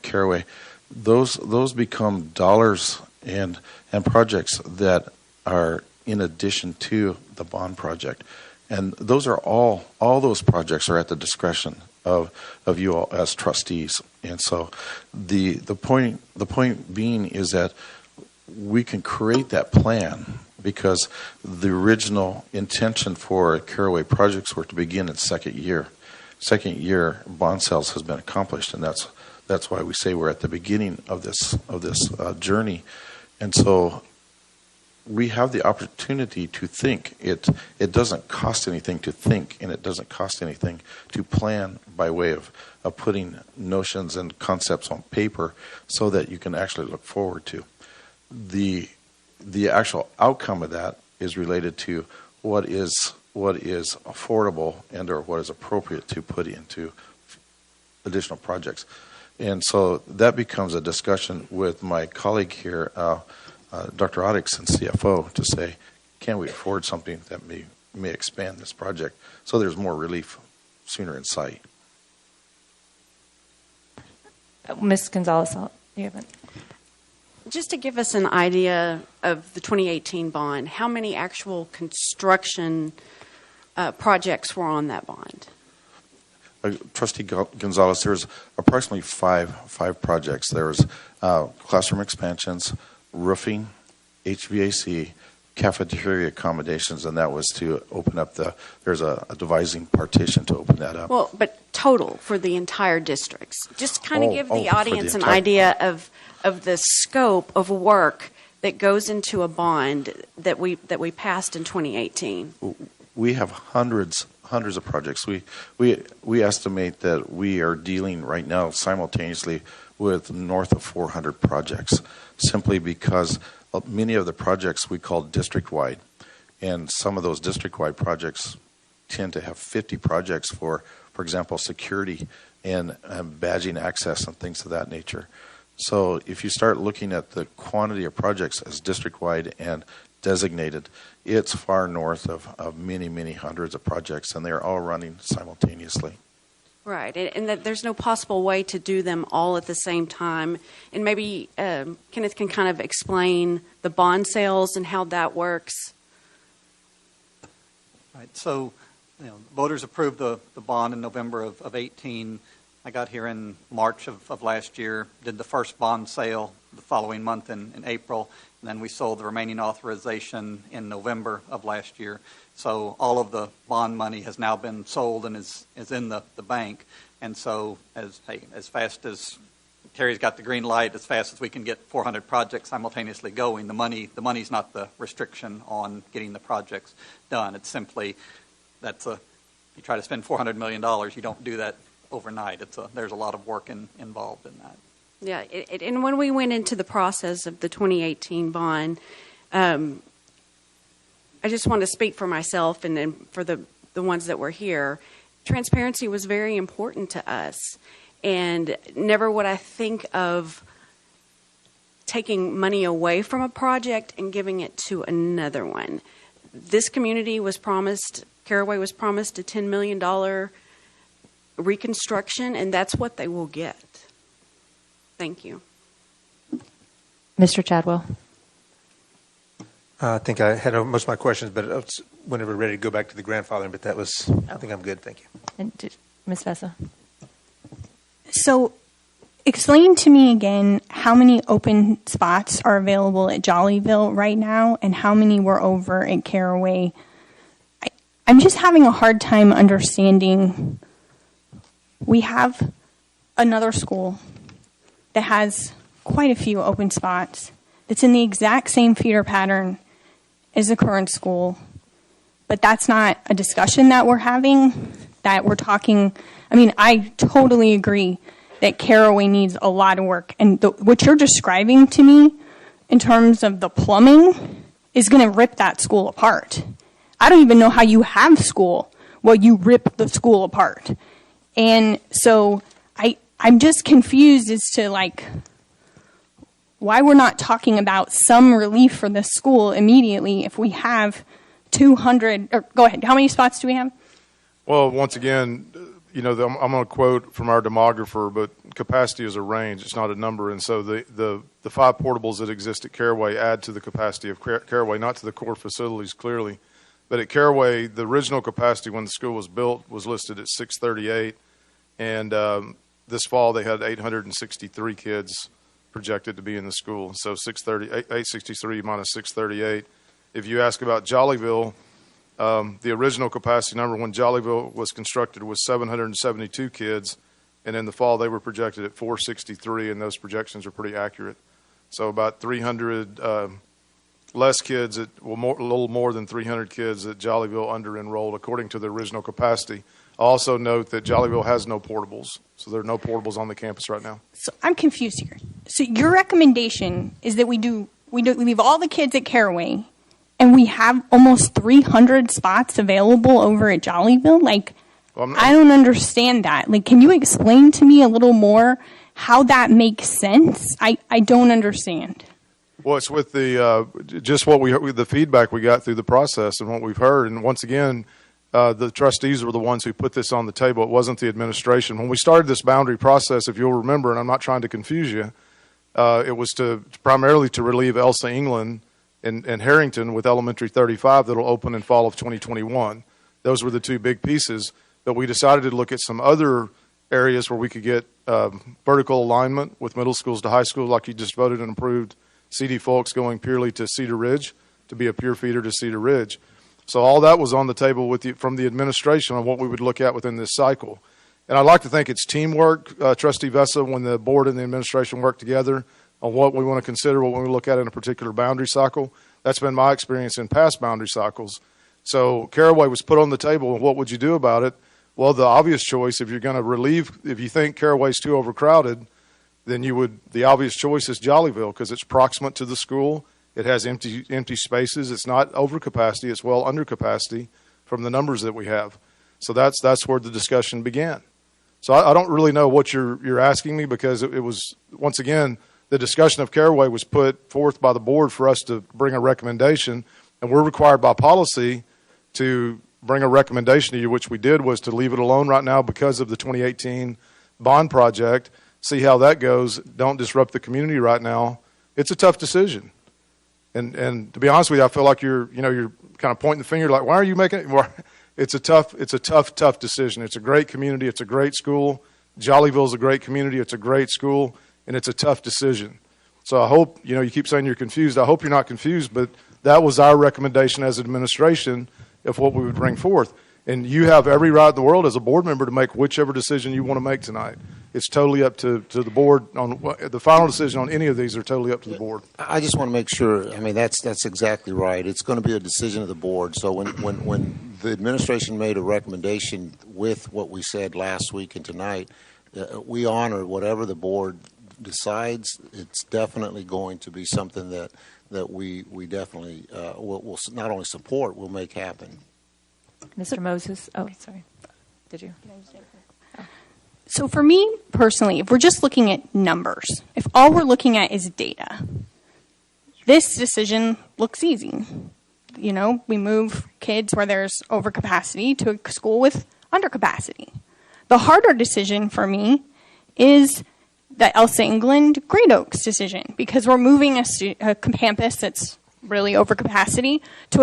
Caraway. Those become dollars and projects that are in addition to the bond project. And those are all those projects are at the discretion of you all as trustees. And so the point being is that we can create that plan, because the original intention for Caraway projects were to begin in second year. Second year bond sales has been accomplished, and that's why we say we're at the beginning of this journey. And so we have the opportunity to think. It doesn't cost anything to think, and it doesn't cost anything to plan by way of putting notions and concepts on paper so that you can actually look forward to. The actual outcome of that is related to what is affordable and or what is appropriate to put into additional projects. And so that becomes a discussion with my colleague here, Dr. Oddixon, CFO, to say, can we afford something that may expand this project so there's more relief sooner in sight? Ms. Gonzalez, you have it. Just to give us an idea of the 2018 bond, how many actual construction projects were on that bond? Trustee Gonzalez, there's approximately five projects. There's classroom expansions, roofing, HVAC, cafeteria accommodations, and that was to open up there's a devising partition to open that up. Well, but total for the entire districts. Just kind of give the for audience the an entire- idea of the scope of work that goes into a bond that we passed in 2018. We have hundreds of projects. We estimate that we are dealing right now simultaneously with north of 400 projects, simply because many of the projects we call district-wide, and some of those district-wide projects tend to have 50 projects for example, security and badging access and things of that nature. So if you start looking at the quantity of projects as district-wide and designated, it's far north of many, many hundreds of projects, and they're all running simultaneously. Right, and that there's no possible way to do them all at the same time. And maybe Kenneth can kind of explain the bond sales and how that works. Right. So, voters approved the bond in November of 18. I got here in March of last year, did the first bond sale the following month in April, and then we sold the remaining authorization in November of last year. So all of the bond money has now been sold and is in the bank. And so as fast as Terry's got the green light, as fast as we can get 400 projects simultaneously going, the money's not the restriction on getting the projects done. It's simply you try to spend $400 million, you don't do that overnight. There's a lot of work involved in that. Yeah, and when we went into the process of the 2018 bond, I just want to speak for myself and then for the ones that were here. Transparency was very important to us, and never would I think of taking money away from a project and giving it to another one. This community was promised, Caraway was promised a $10 million reconstruction, and that's what they will get. Thank you. Mr. Chadwell. I think I had most of my questions, but whenever we're ready to go back to the grandfathering, but I think I'm good. Thank you. And Ms. Vessa. So explain to me again how many open spots are available at Jollyville right now and how many were over at Caraway. I'm just having a hard time understanding. We have another school that has quite a few open spots that's in the exact same feeder pattern as the current school, but that's not a discussion that we're having, that we're talking. I mean, I totally agree that Caraway needs a lot of work, and what you're describing to me in terms of the plumbing is going to rip that school apart. I don't even know how you have school while you rip the school apart. And so I'm just confused as to why we're not talking about some relief for this school immediately if we have 200, or go ahead, how many spots do we have? Well, once again, I'm going to quote from our demographer, but capacity is a range, it's not a number. And so the 5 portables that exist at Caraway add to the capacity of Caraway, not to the core facilities clearly. But at Caraway, the original capacity when the school was built was listed at 638. And this fall they had 863 kids projected to be in the school. So 863 minus 638. If you ask about Jollyville, the original capacity number when Jollyville was constructed was 772 kids, and in the fall they were projected at 463, and those projections are pretty accurate. So about 300 less kids, a little more than 300 kids at Jollyville under-enrolled according to the original capacity. I'll also note that Jollyville has no portables, so there are no portables on the campus right now. So I'm confused here. So your recommendation is that we leave all the kids at Caraway, and we have almost 300 spots available over at Jollyville? I don't understand that. Can you explain to me a little more how that makes sense? I don't understand. Well, it's with the feedback we got through the process and what we've heard. And once again, the trustees were the ones who put this on the table. It wasn't the administration. When we started this boundary process, if you'll remember, and I'm not trying to confuse you, it was primarily to relieve Elsa England and Harrington with Elementary 35 that will open in fall of 2021. Those were the 2 big pieces. But we decided to look at some other areas where we could get vertical alignment with middle schools to high schools, like you just voted and approved C.D. Folks going purely to Cedar Ridge, to be a pure feeder to Cedar Ridge. So all that was on the table from the administration on what we would look at within this cycle. And I'd like to think it's teamwork, Trustee Vessa, when the board and the administration work together on what we want to consider, what we look at in a particular boundary cycle. That's been my experience in past boundary cycles. So Caraway was put on the table, and what would you do about it? Well, the obvious choice, if you're going to if you think Caraway's too overcrowded, then the obvious choice is Jollyville, because it's proximate to the school. It has empty spaces. It's not over capacity. It's well under capacity from the numbers that we have. So that's where the discussion began. So I don't really know what you're asking me, because it was, once again, the discussion of Caraway was put forth by the board for us to bring a recommendation, and we're required by policy to bring a recommendation to you, which we did, was to leave it alone right now because of the 2018 bond project, see how that goes. Don't disrupt the community right now. It's a tough decision. And to be honest with you, I feel like you're kind of pointing the finger like, why are you making it? It's a tough decision. It's a great community. It's a great school. Jollyville's a great community. It's a great school, and it's a tough decision. So I hope, you keep saying you're confused. I hope you're not confused, but that was our recommendation as administration of what we would bring forth. And you have every right in the world as a board member to make whichever decision you want to make tonight. It's totally up to the board. On the final decision on any of these are totally up to the board. I just want to make sure. I mean, that's exactly right. It's going to be a decision of the board. So when the administration made a recommendation with what we said last week and tonight, we honor whatever the board decides. It's definitely going to be something that we definitely will not only support, we'll make happen. Mr. Moses. Oh, sorry. Did you? So for me personally, if we're just looking at numbers, if all we're looking at is data, this decision looks easy. We move kids where there's overcapacity to a school with undercapacity. The harder decision for me is the Elsa England Great Oaks decision, because we're moving a campus that's really overcapacity to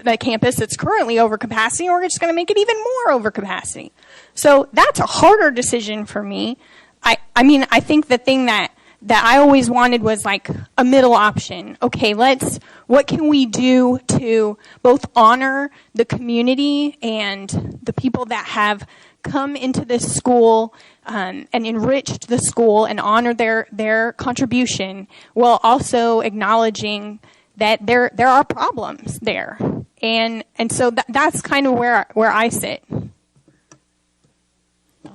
a campus that's currently overcapacity, or we're just going to make it even more overcapacity. So that's a harder decision for me. I mean, I think the thing that I always wanted was like a middle option. Okay, what can we do to both honor the community and the people that have come into this school and enriched the school and honor their contribution, while also acknowledging that there are problems there. And so that's kind of where I sit.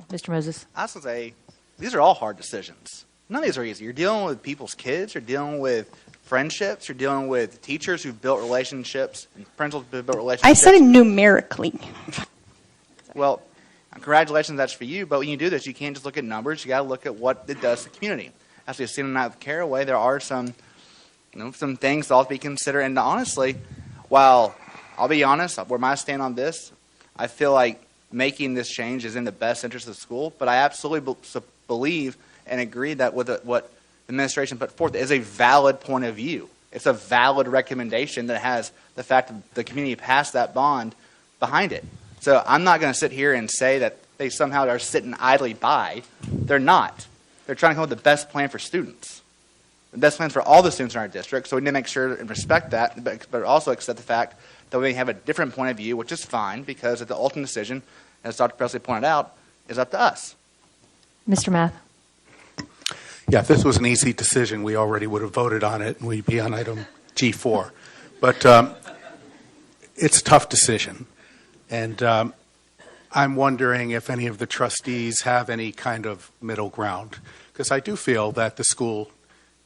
Mr. Moses. I was going to say, these are all hard decisions. None of these are easy. You're dealing with people's kids. You're dealing with friendships. You're dealing with teachers who've built relationships and principals who've built relationships. I said it numerically. Well, congratulations, that's for you. But when you do this, you can't just look at numbers. You got to look at what it does to the community. As we've seen tonight with Caraway, there are some things that ought to be considered. And honestly, while I'll be honest, where my stand on this, I feel like making this change is in the best interest of the school. But I absolutely believe and agree that what the administration put forth is a valid point of view. It's a valid recommendation that has the fact that the community passed that bond behind it. So I'm not going to sit here and say that they somehow are sitting idly by. They're not. They're trying to come up with the best plan for students. The best plan for all the students in our district. So we need to make sure and respect that, but also accept the fact that we have a different point of view, which is fine, because the ultimate decision, as Dr. Presley pointed out, is up to us. Mr. Math. Yeah, if this was an easy decision, we already would have voted on it, and we'd be on item G4. But it's a tough decision. And I'm wondering if any of the trustees have any kind of middle ground, because I do feel that the school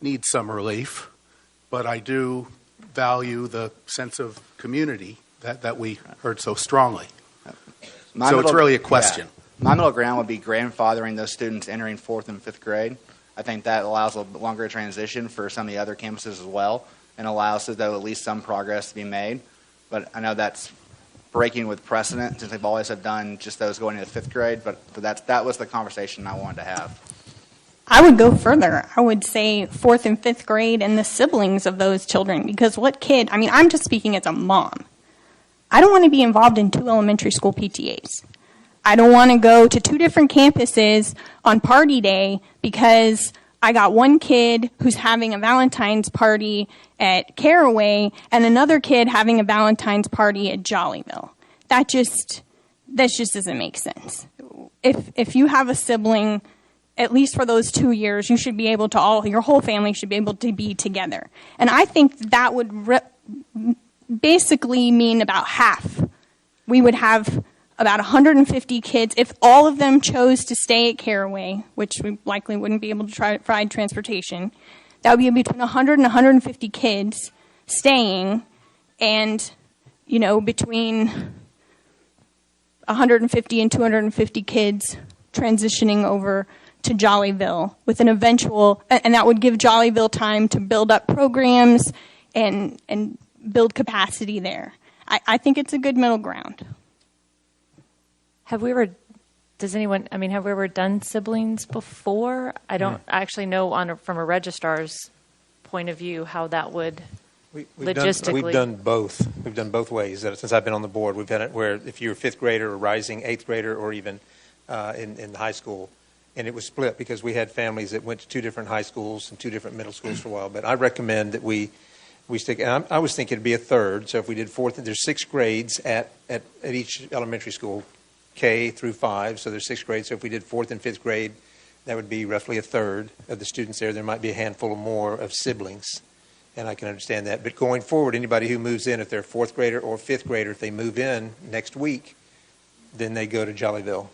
needs some relief, but I do value the sense of community that we heard so strongly. So it's really a question. Yeah. My middle ground would be grandfathering those students entering 4th and 5th grade. I think that allows a longer transition for some of the other campuses as well, and allows at least some progress to be made. But I know that's breaking with precedent, since they've always have done just those going into 5th grade, but that was the conversation I wanted to have. I would go further. I would say 4th and 5th grade and the siblings of those children, because I'm just speaking as a mom. I don't want to be involved in 2 elementary school PTAs. I don't want to go to 2 different campuses on party day because I got one kid who's having a Valentine's party at Caraway and another kid having a Valentine's party at Jollyville. That just doesn't make sense. If you have a sibling, at least for those 2 years, you should be able to your whole family should be able to be together. And I think that would basically mean about half. We would have about 150 kids. If all of them chose to stay at Caraway, which we likely wouldn't be able to provide transportation, that would be between 100 and 150 kids staying, and, between 150 and 250 kids transitioning over to Jollyville with an eventual, and that would give Jollyville time to build up programs and build capacity there. I think it's a good middle ground. Have we ever? Does anyone? I mean, have we ever done siblings before? I don't actually know from a registrar's point of view how that would logistically. We've done both. We've done both ways. Since I've been on the board, we've done it where if you're a fifth grader or rising eighth grader, or even in high school, and it was split because we had families that went to two different high schools and two different middle schools for a while. But I recommend that we stick. And I was thinking it'd be a third. So if we did fourth, there's 6 grades at each elementary school, K through 5. So there's 6 grades. So if we did 4th and 5th grade, that would be roughly a third of the students there. There might be a handful more of siblings, and I can understand that. But going forward, anybody who moves in, if they're a 4th grader or 5th grader, if they move in next week, then they go to Jollyville.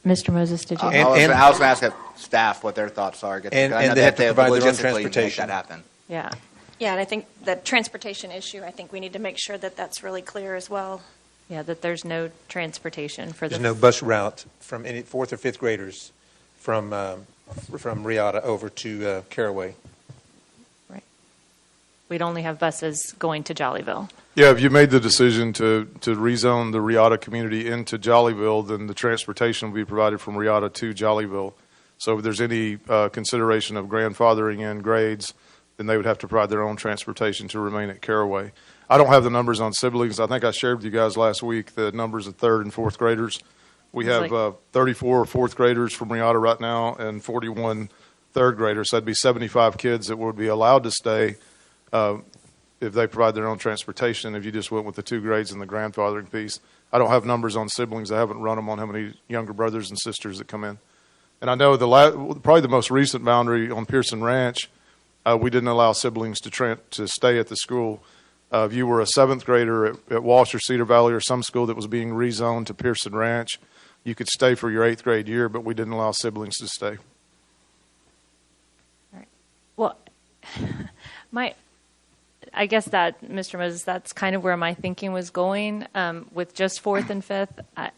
Mr. Moses, did you? I was going to ask staff what their thoughts are. And they have to provide their own transportation. Make that happen. Yeah. Yeah, and I think the transportation issue, I think we need to make sure that that's really clear as well. Yeah, that there's no transportation for There's no bus route from any 4th or 5th graders from Riata over to Caraway. Right. We'd only have buses going to Jollyville. Yeah, if you made the decision to rezone the Riata community into Jollyville, then the transportation will be provided from Riata to Jollyville. So if there's any consideration of grandfathering in grades, then they would have to provide their own transportation to remain at Caraway. I don't have the numbers on siblings. I think I shared with you guys last week the numbers of 3rd and 4th graders. We have 34 4th graders from Riata right now and 41 3rd graders. So that'd be 75 kids that would be allowed to stay if they provide their own transportation, if you just went with the 2 grades and the grandfathering piece. I don't have numbers on siblings. I haven't run them on how many younger brothers and sisters that come in. And I know probably the most recent boundary on Pearson Ranch, we didn't allow siblings to stay at the school. If you were a 7th grader at Walsh or Cedar Valley or some school that was being rezoned to Pearson Ranch, you could stay for your 8th grade year, but we didn't allow siblings to stay. All right. Well, I guess that, Mr. Moses, that's kind of where my thinking was going. With just 4th and 5th,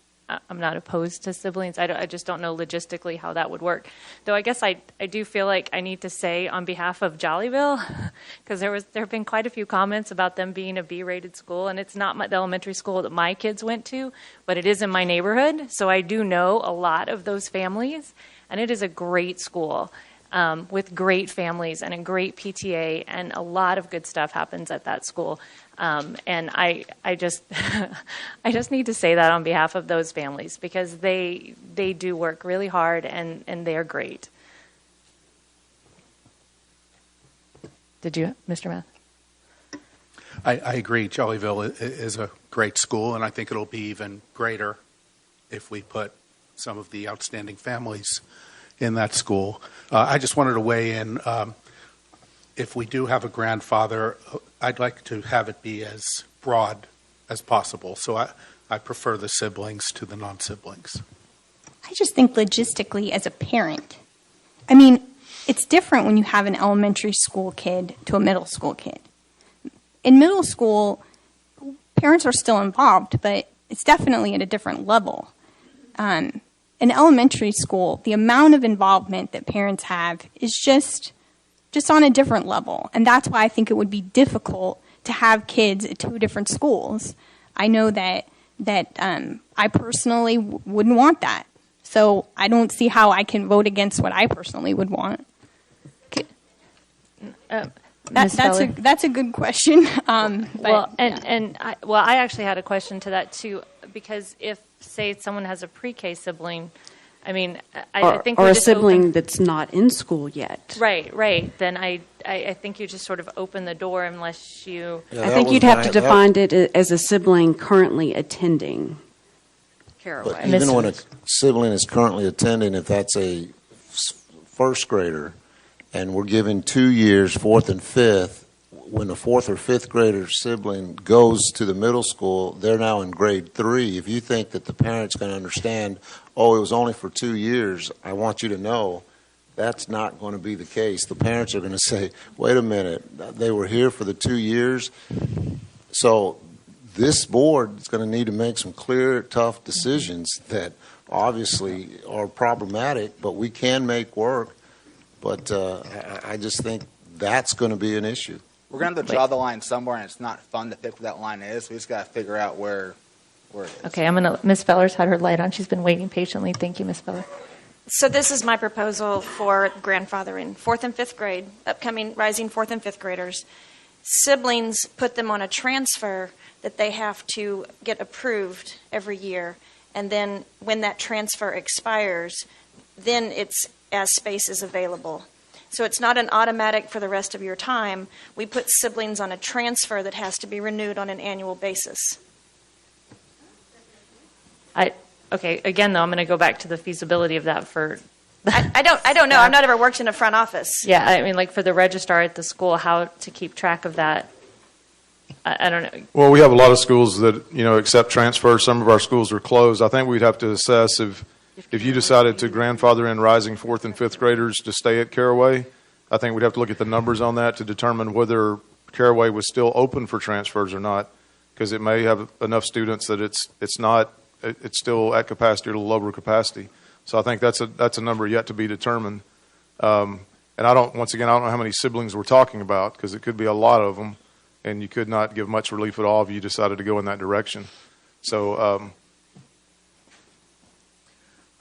I'm not opposed to siblings. I just don't know logistically how that would work. Though I guess I do feel like I need to say on behalf of Jollyville, because there have been quite a few comments about them being a B-rated school, and it's not the elementary school that my kids went to, but it is in my neighborhood. So I do know a lot of those families, and it is a great school. With great families and a great PTA, and a lot of good stuff happens at that school. And I just I just need to say that on behalf of those families, because they do work really hard and they're great. Did you, Mr. Math? I agree. Jollyville is a great school, and I think it'll be even greater if we put some of the outstanding families in that school. I just wanted to weigh in. If we do have a grandfather, I'd like to have it be as broad as possible. So I prefer the siblings to the non-siblings. I just think logistically as a parent, I mean, it's different when you have an elementary school kid to a middle school kid. In middle school, parents are still involved, but it's definitely at a different level. In elementary school, the amount of involvement that parents have is just on a different level. And that's why I think it would be difficult to have kids at 2 different schools. I know that I personally wouldn't want that. So I don't see how I can vote against what I personally would want. That's a good question. I actually had a question to that too, because if, say, someone has a pre-K sibling, I mean, I think or a sibling that's not in school yet. Right. Then I think you just sort of open the door unless you. I think you'd have to define it as a sibling currently attending Caraway. But even when a sibling is currently attending, if that's a 1st grader, and we're giving 2 years, 4th and 5th, when a 4th or 5th grader sibling goes to the middle school, they're now in grade 3. If you think that the parent's going to understand, oh, it was only for 2 years, I want you to know that's not going to be the case. The parents are going to say, wait a minute, they were here for the 2 years. So this board is going to need to make some clear, tough decisions that obviously are problematic, but we can make work. But I just think that's going to be an issue. We're going to have to draw the line somewhere, and it's not fun to pick where that line is. We just got to figure out where it is. Okay, Ms. Feller's had her light on. She's been waiting patiently. Thank you, Ms. Feller. So this is my proposal for grandfathering. 4th and 5th grade, upcoming rising 4th and 5th graders. Siblings put them on a transfer that they have to get approved every year. And then when that transfer expires, then it's as space is available. So it's not an automatic for the rest of your time. We put siblings on a transfer that has to be renewed on an annual basis. Okay, again, though, I'm going to go back to the feasibility of that for... I don't know. I've not ever worked in a front office. Yeah, I mean, like for the registrar at the school, how to keep track of that. I don't know. Well, we have a lot of schools that, accept transfers. Some of our schools are closed. I think we'd have to assess if you decided to grandfather in rising 4th and 5th graders to stay at Caraway, I think we'd have to look at the numbers on that to determine whether Caraway was still open for transfers or not, because it may have enough students that it's still at capacity or a little over capacity. So I think that's a number yet to be determined. And I don't know how many siblings we're talking about, because it could be a lot of them, and you could not give much relief at all if you decided to go in that direction. So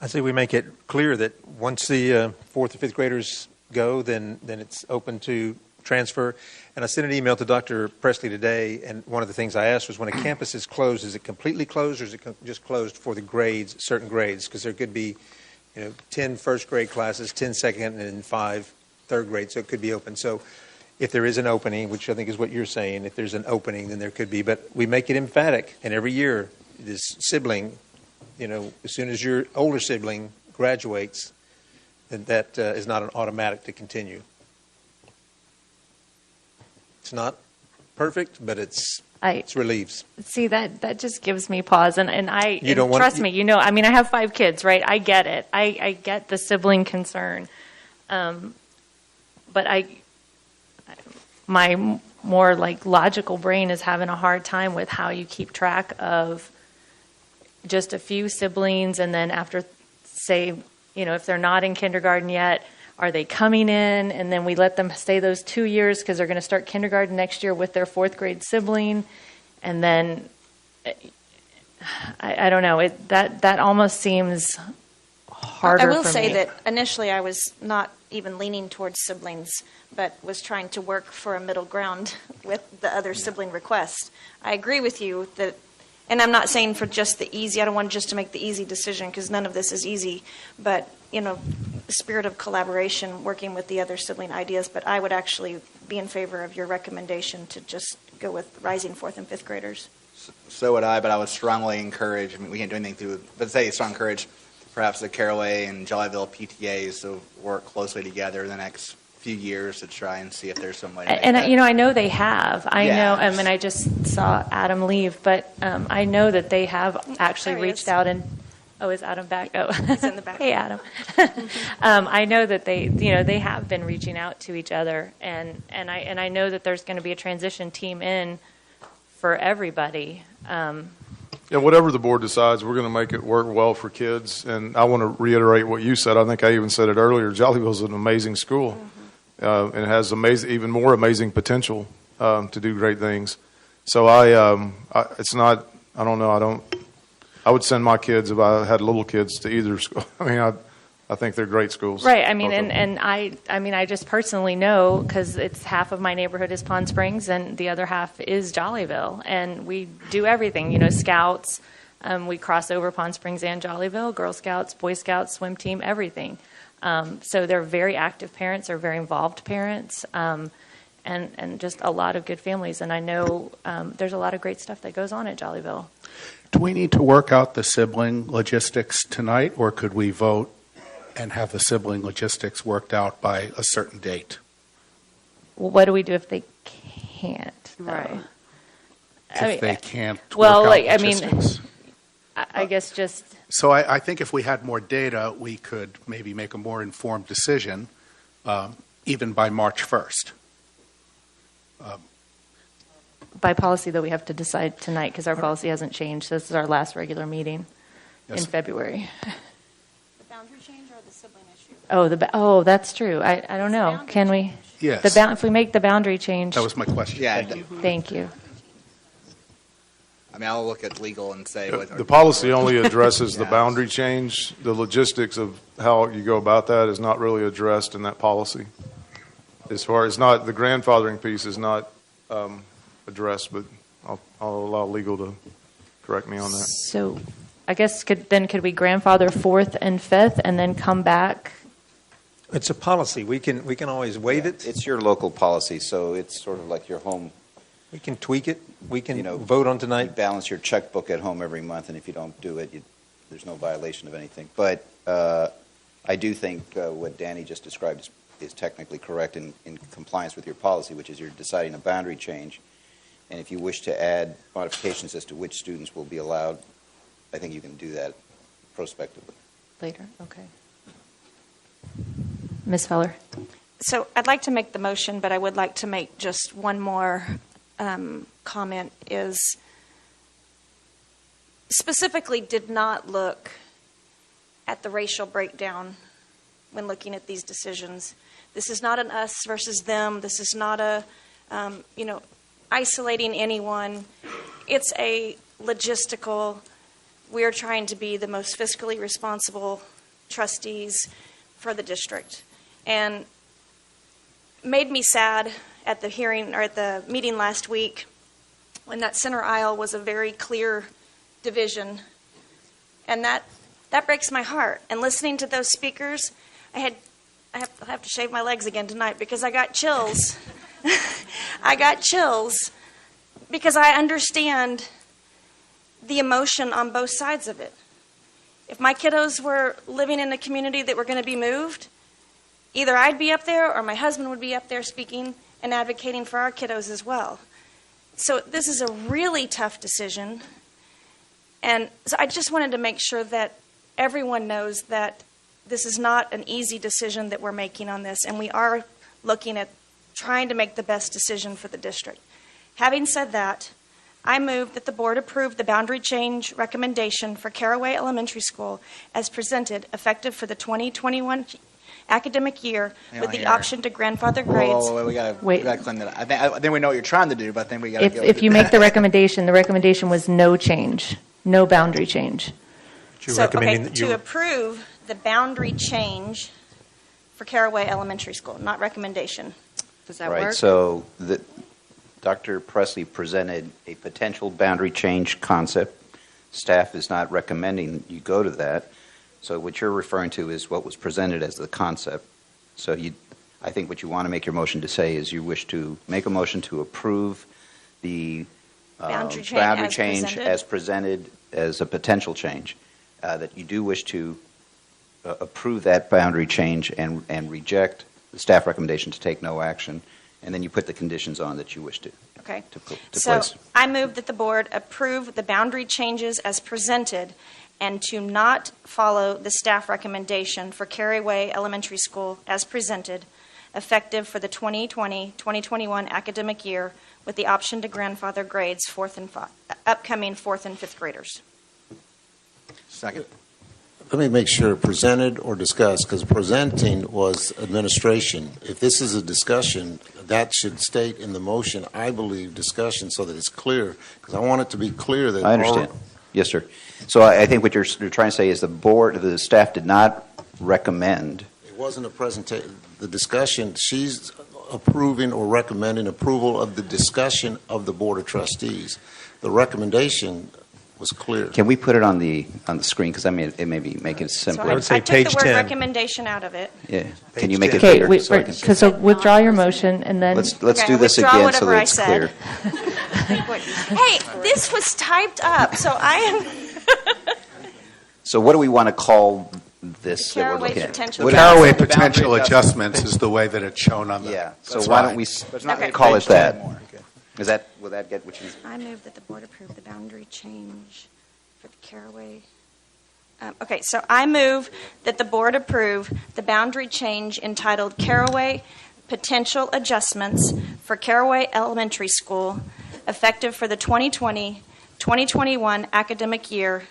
I say we make it clear that once the 4th and 5th graders go, then it's open to transfer. And I sent an email to Dr. Presley today, and one of the things I asked was, when a campus is closed, is it completely closed, or is it just closed for the grades, certain grades? Because there could be 10 first grade classes, 10 second, and 5 third grade, so it could be open. So if there is an opening, which I think is what you're saying, if there's an opening, then there could be. But we make it emphatic, and every year this sibling, as soon as your older sibling graduates, then that is not an automatic to continue. It's not perfect, but it's relieves. See, that just gives me pause, and trust me, I have 5 kids, right? I get it. I get the sibling concern, but my more like logical brain is having a hard time with how you keep track of just a few siblings, and then after, say, if they're not in kindergarten yet, are they coming in, and then we let them stay those 2 years because they're going to start kindergarten next year with their 4th grade sibling, and then I don't know. That almost seems harder. I will for say me. that initially I was not even leaning towards siblings, but was trying to work for a middle ground with the other sibling request. I agree with you that, and I'm not saying for just the easy. I don't want just to make the easy decision, because none of this is easy. But the spirit of collaboration, working with the other sibling ideas. But I would actually be in favor of your recommendation to just go with rising 4th and 5th graders. So would I, but I would strongly encourage, we can't do anything through, but strongly encourage perhaps the Caraway and Jollyville PTAs to work closely together in the next few years to try and see if there's some way to make that. I know they have. I know, I just saw Adam leave, but I know that they have actually reached out and. Oh, is Adam back? Oh, he's in the back. Hey, Adam. I know that they have been reaching out to each other, and I know that there's going to be a transition team in for everybody. Whatever the board decides, we're going to make it work well for kids. And I want to reiterate what you said. I think I even said it earlier. Jollyville is an amazing school, and it has even more amazing potential to do great things. So it's not. I don't know. I would send my kids, if I had little kids, to either school. I think they're great schools. Right. I just personally know, because it's half of my neighborhood is Palm Springs and the other half is Jollyville, and we do everything. Scouts, we cross over Palm Springs and Jollyville, Girl Scouts, Boy Scouts, swim team, everything. So they're very active parents, they're very involved parents, and just a lot of good families. And I know there's a lot of great stuff that goes on at Jollyville. Do we need to work out the sibling logistics tonight, or could we vote and have the sibling logistics worked out by a certain date? Well, what do we do if they can't? Right. If they can't work out logistics? I guess just... So I think if we had more data, we could maybe make a more informed decision, even by March 1st. By policy, though, we have to decide tonight, because our policy hasn't changed. This is our last regular meeting in February. The boundary change or Oh, that's true. I don't know. Can we? Yes. If we make the boundary change. That was my question. Yeah. Thank you. Thank you. I mean, I'll look at legal and say what. The policy only addresses the boundary change. The logistics of how you go about that is not really addressed in that policy. As far as not, the grandfathering piece is not addressed, but I'll allow legal to correct me on that. So I guess could we grandfather 4th and 5th and then come back? It's a policy. We can always waive it. It's your local policy, so it's sort of like your home. We can tweak it. We can vote on tonight. You balance your checkbook at home every month, and if you don't do it, there's no violation of anything. But I do think what Danny just described is technically correct in compliance with your policy, which is you're deciding a boundary change. And if you wish to add modifications as to which students will be allowed, I think you can do that prospectively. Later, okay. Ms. Feller? So I'd like to make the motion, but I would like to make just one more comment, is specifically did not look at the racial breakdown when looking at these decisions. This is not an us versus them. This is not a, isolating anyone. It's a logistical, we're trying to be the most fiscally responsible trustees for the district. And made me sad at the hearing or at the meeting last week when that center aisle was a very clear division. And that breaks my heart. And listening to those speakers, I have to shave my legs again tonight because I got chills. I got chills because I understand the emotion on both sides of it. If my kiddos were living in a community that were going to be moved, either I'd be up there or my husband would be up there speaking and advocating for our kiddos as well. So this is a really tough decision. And so I just wanted to make sure that everyone knows that this is not an easy decision that we're making on this, and we are looking at trying to make the best decision for the district. Having said that, I move that the board approve the boundary change recommendation for Caraway Elementary School as presented, effective for the 2021 academic year, with the option to grandfather grades. Whoa, we got to clean that up. I think we know what you're trying to do, but I think we got to go. If you make the recommendation was no change, no boundary change. So, to approve the boundary change for Caraway Elementary School, not recommendation. Does that work? Right, so Dr. Presley presented a potential boundary change concept. Staff is not recommending you go to that. So what you're referring to is what was presented as the concept. So I think what you want to make your motion to say is you wish to make a motion to approve the boundary change as presented as a potential change. That you do wish to approve that boundary change and reject the staff recommendation to take no action, and then you put the conditions on that you wish to place. I move that the board approve the boundary changes as presented and to not follow the staff recommendation for Caraway Elementary School as presented, effective for the 2020-2021 academic year, with the option to grandfather grades upcoming 4th and 5th graders. Second. Let me make sure, presented or discussed, because presenting was administration. If this is a discussion, that should state in the motion, I believe, discussion, so that it's clear, because I want it to be clear that... I understand. Yes, sir. So I think what you're trying to say is the staff did not recommend... It wasn't a presentation. The discussion, she's approving or recommending approval of the discussion of the Board of Trustees. The recommendation was clear. Can we put it on the screen, because it may make it simpler. I would say I took page the word 10. recommendation out of it. Yeah. Can you make it bigger? So withdraw your motion and then... Let's do this again so that it's clear. Hey, this was typed up, so I am... So what do we want to call this that we're Caraway looking at? potential What- Caraway potential adjustments is the way that it's shown on the Yeah, so slide. why don't we call it that? Will that get what you... I move that the board approve the boundary change for the Caraway. So I move that the board approve the boundary change entitled Caraway Potential Adjustments for Caraway Elementary School, effective for the 2020-2021 academic year,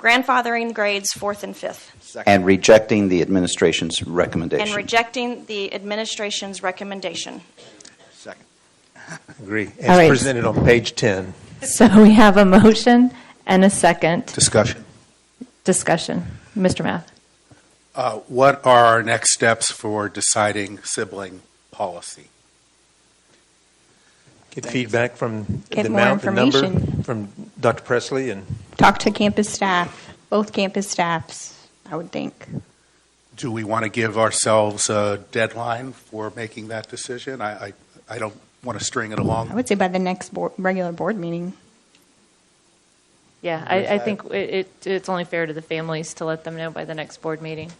grandfathering grades 4th and 5th, And rejecting the administration's recommendation. and rejecting the administration's recommendation. Second. Agree. All It's right. presented on page 10. So we have a motion and a second. Discussion. Discussion. Mr. Math. What are our next steps for deciding sibling policy? Get feedback from Get the more amount, the number, information. from Dr. Presley, and Talk to campus staff, both campus staffs, I would think. Do we want to give ourselves a deadline for making that decision? I don't want to string it I along. would say by the next regular board meeting. Yeah, I think it's only fair to the families to let them know by the next board meeting.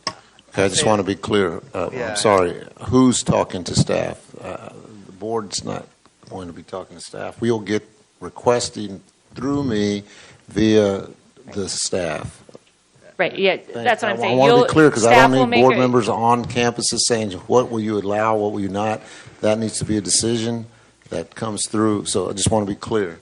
Okay, I just want to be clear. Yeah. I'm sorry. Who's talking to staff? The board's not going to be talking to staff. We'll get requesting through me via the staff. Right, yeah, that's what I'm saying. I want to be clear because I Staff will don't need make board a- members on campuses saying what will you allow, what will you not. That needs to be a decision that comes through. So I just want to be clear.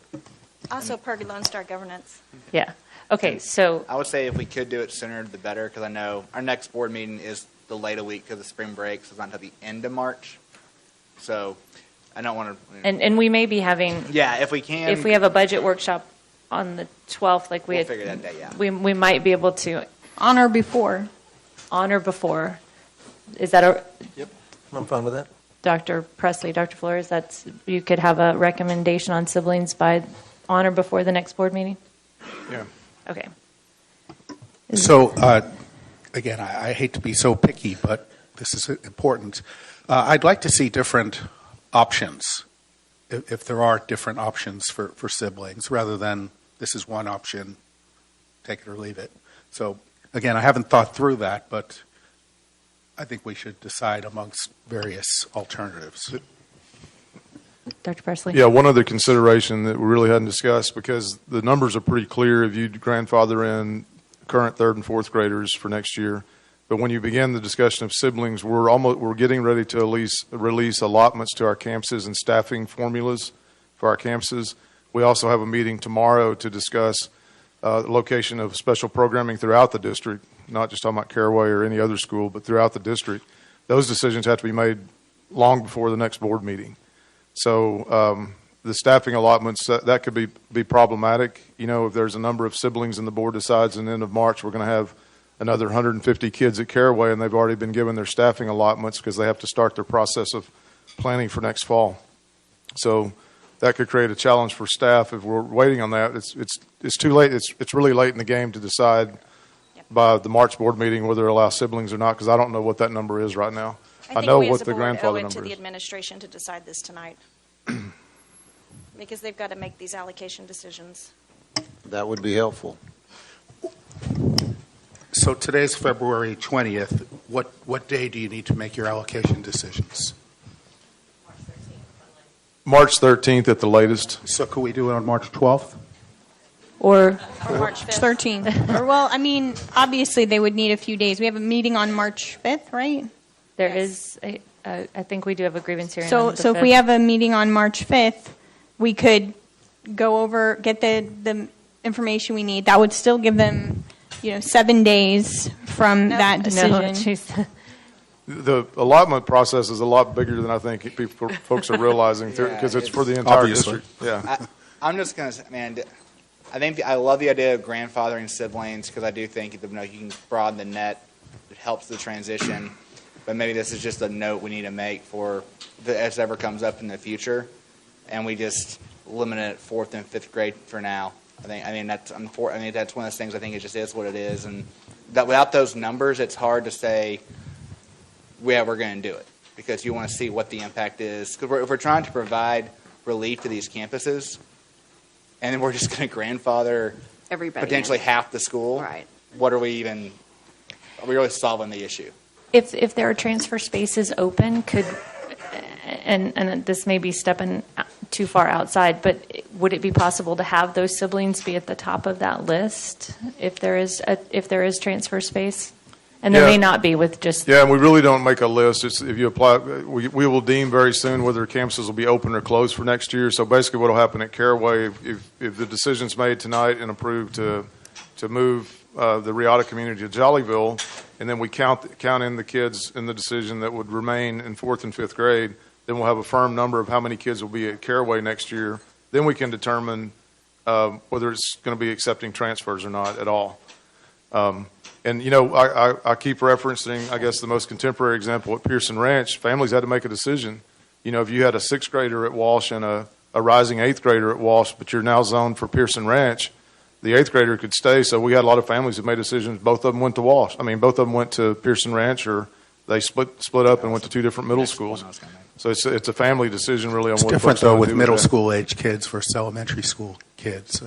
Also, per Lone Star governance. Yeah. Okay, so I would say if we could do it sooner, the better, because I know our next board meeting is delayed a week because of spring break, so it's not until the end of March. So I don't want to. and we may be having, Yeah, if we can. if we have a budget workshop on the 12th, like we We'll had, figure that day, yeah. we might be able to On or before. honor before. Is that a, Yep, I'm fine with that. Dr. Presley, Dr. Flores, that's, you could have a recommendation on siblings by on or before the next board meeting? Yeah. Okay. So, again, I hate to be so picky, but this is important. I'd like to see different options, if there are different options for siblings, rather than this is one option, take it or leave it. So, again, I haven't thought through that, but I think we should decide amongst various alternatives. Dr. Presley? Yeah, one other consideration that we really hadn't discussed, because the numbers are pretty clear if you grandfather in current third and fourth graders for next year. But when you begin the discussion of siblings, we're getting ready to at least release allotments to our campuses and staffing formulas for our campuses. We also have a meeting tomorrow to discuss location of special programming throughout the district, not just talking about Caraway or any other school, but throughout the district. Those decisions have to be made long before the next board meeting. So the staffing allotments, that could be problematic. You know, if there's a number of siblings and the board decides at the end of March we're going to have another 150 kids at Caraway and they've already been given their staffing allotments because they have to start their process of planning for next fall. So that could create a challenge for staff if we're waiting on that. It's too late. It's really late in the game to decide by the March board meeting whether to allow siblings or not, because I don't know what that number is right now. I think know we as what a the board grandfather owe it to number the is. administration to decide this tonight. Because they've got to make these allocation decisions. That would be helpful. So today's February 20th. What day do you need to make your allocation decisions? March 13th at the latest. So could we do it on March 12th? Or March 5th. 13th. Or, well, I mean, obviously they would need a few days. We have a meeting on March 5th, right? There is, I think we do have a grievance hearing So, on the so if we 5th. have a meeting on March 5th, we could go over, get the information we need. That would still give them, 7 days from that decision. The allotment process is a lot bigger than I think folks are realizing, because it's for the entire Obviously. district. Yeah. I'm just going to say, man, I think I love the idea of grandfathering siblings because I do think you can broaden the net. It helps the transition. But maybe this is just a note we need to make for if it ever comes up in the future, and we just limit it 4th and 5th grade for now. I mean that's one of those things. I think it just is what it is, and that without those numbers, it's hard to say, yeah, we're going to do it, because you want to see what the impact is. Because if we're trying to provide relief to these campuses, and then we're just going to grandfather Everybody potentially in. half the school, Right. What are we really solving the issue? If there are transfer spaces open, and this may be stepping too far outside, but would it be possible to have those siblings be at the top of that list if there is transfer space? And there Yeah. may not be with just Yeah, and we really don't make a list. It's, if you apply, we will deem very soon whether campuses will be open or closed for next year. So basically what will happen at Caraway, if the decision's made tonight and approved to move the Riata community of Jollyville, and then we count in the kids in the decision that would remain in 4th and 5th grade, then we'll have a firm number of how many kids will be at Caraway next year. Then we can determine whether it's going to be accepting transfers or not at all. And, you know, I keep referencing, I guess, the most contemporary example at Pearson Ranch. Families had to make a decision. You know, if you had a 6th grader at Walsh and a rising 8th grader at Walsh, but you're now zoned for Pearson Ranch, the 8th grader could stay. So we had a lot of families that made decisions. Both of them went to Walsh. I mean, both of them went to Pearson Ranch, or they split up and went to 2 different middle schools. So it's a family decision, really. It's different, though, with middle school age kids versus elementary school kids.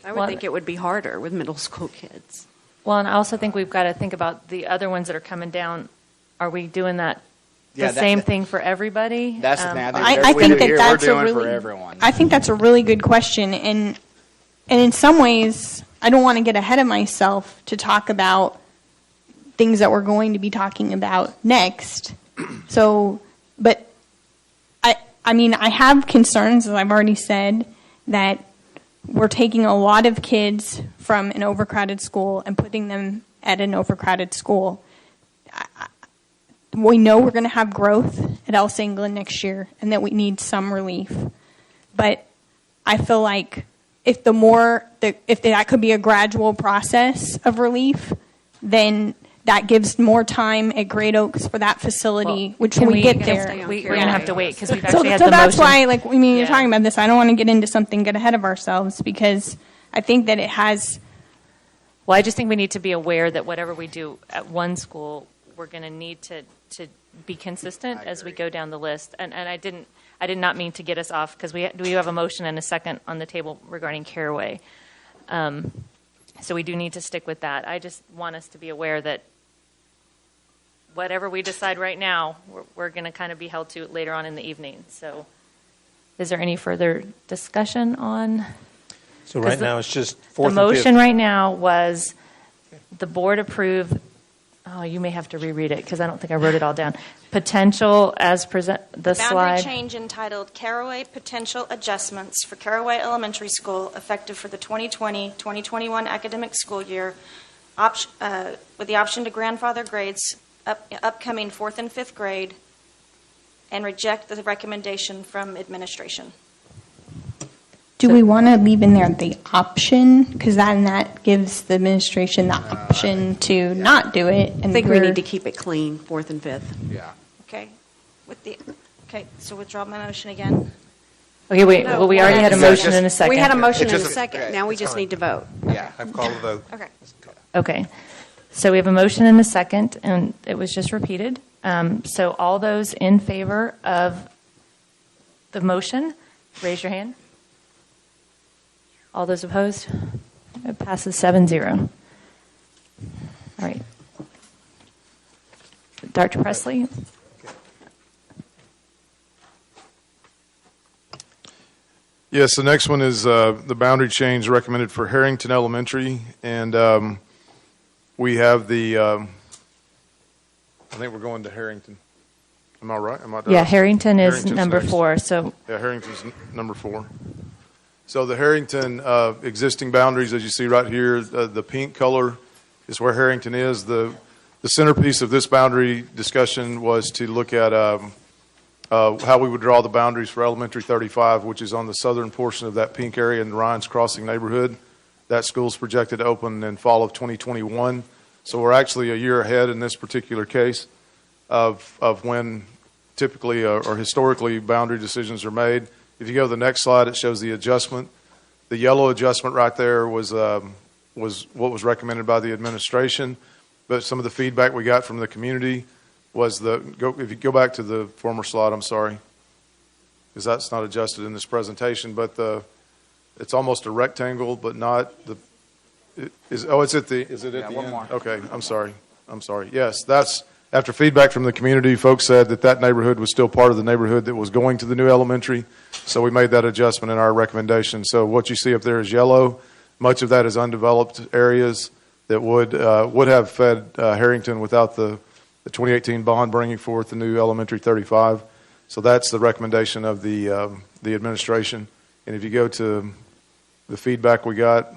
I would think it would be harder with middle school kids. Well, and I also think we've got to think about the other ones that are coming down. Are we doing the same thing for everybody? That's the thing. I think that's we're doing for everyone. I think that's a really good question, and in some ways, I don't want to get ahead of myself to talk about things that we're going to be talking about next. So, but I mean, I have concerns, as I've already said, that we're taking a lot of kids from an overcrowded school and putting them at an overcrowded school. We know we're going to have growth at Elsa England next year and that we need some relief. But I feel like if that could be a gradual process of relief, then that gives more time at Great Oaks for that facility, which when we get there. We're going to have to wait because we've So actually had the that's motion. why, you're talking about this. I don't want to get into something, get ahead of ourselves, because I think that it has. Well, I just think we need to be aware that whatever we do at one school, we're going to need to be consistent as we go down the list. And I did not mean to get us off, because we have a motion and a second on the table regarding Caraway. So we do need to stick with that. I just want us to be aware that whatever we decide right now, we're going to kind of be held to later on in the evening. So is there any further discussion on? So right now it's just 4th The and 5th. motion right now was the board approve. Oh, you may have to reread it because I don't think I wrote it all down. Potential as present, the Boundary slide. change entitled Caraway Potential Adjustments for Caraway Elementary School effective for the 2020-2021 academic school year, with the option to grandfather grades upcoming 4th and 5th grade, and reject the recommendation from administration. Do we want to leave in there the option? Because then that gives the administration the option to not do it. And I think we need to keep it clean, 4th and 5th. Yeah. Okay. So withdraw my motion again. Okay, wait. No, well, we already had a motion and a second. We had a motion and a second. Now we just need to vote. Yeah. I've called a vote. Okay. Okay. So we have a motion and a second, and it was just repeated. So all those in favor of the motion, raise your hand. All those opposed? It passes 7-0. All right. Dr. Presley? Yes, the next one is the boundary change recommended for Harrington Elementary, and we have the. I think we're going to Harrington. Am I right? Yeah, Harrington is number next. 4. So yeah, Harrington's number 4. So the Harrington existing boundaries, as you see right here, the pink color is where Harrington is. The centerpiece of this boundary discussion was to look at how we would draw the boundaries for Elementary 35, which is on the southern portion of that pink area in the Ryan's Crossing neighborhood. That school's projected to open in fall of 2021. So we're actually a year ahead in this particular case of when typically or historically boundary decisions are made. If you go to the next slide, it shows the adjustment. The yellow adjustment right there was what was recommended by the administration, but some of the feedback we got from the community was if you go back to the former slide, I'm sorry, because that's not adjusted in this presentation, but it's almost a rectangle, but not is it at the end? More. Okay, I'm sorry. Yes, that's after feedback from the community. Folks said that neighborhood was still part of the neighborhood that was going to the new elementary, so we made that adjustment in our recommendation. So what you see up there is yellow. Much of that is undeveloped areas that would have fed Harrington without the 2018 bond bringing forth the new Elementary 35. So that's the recommendation of the administration. And if you go to the feedback we got,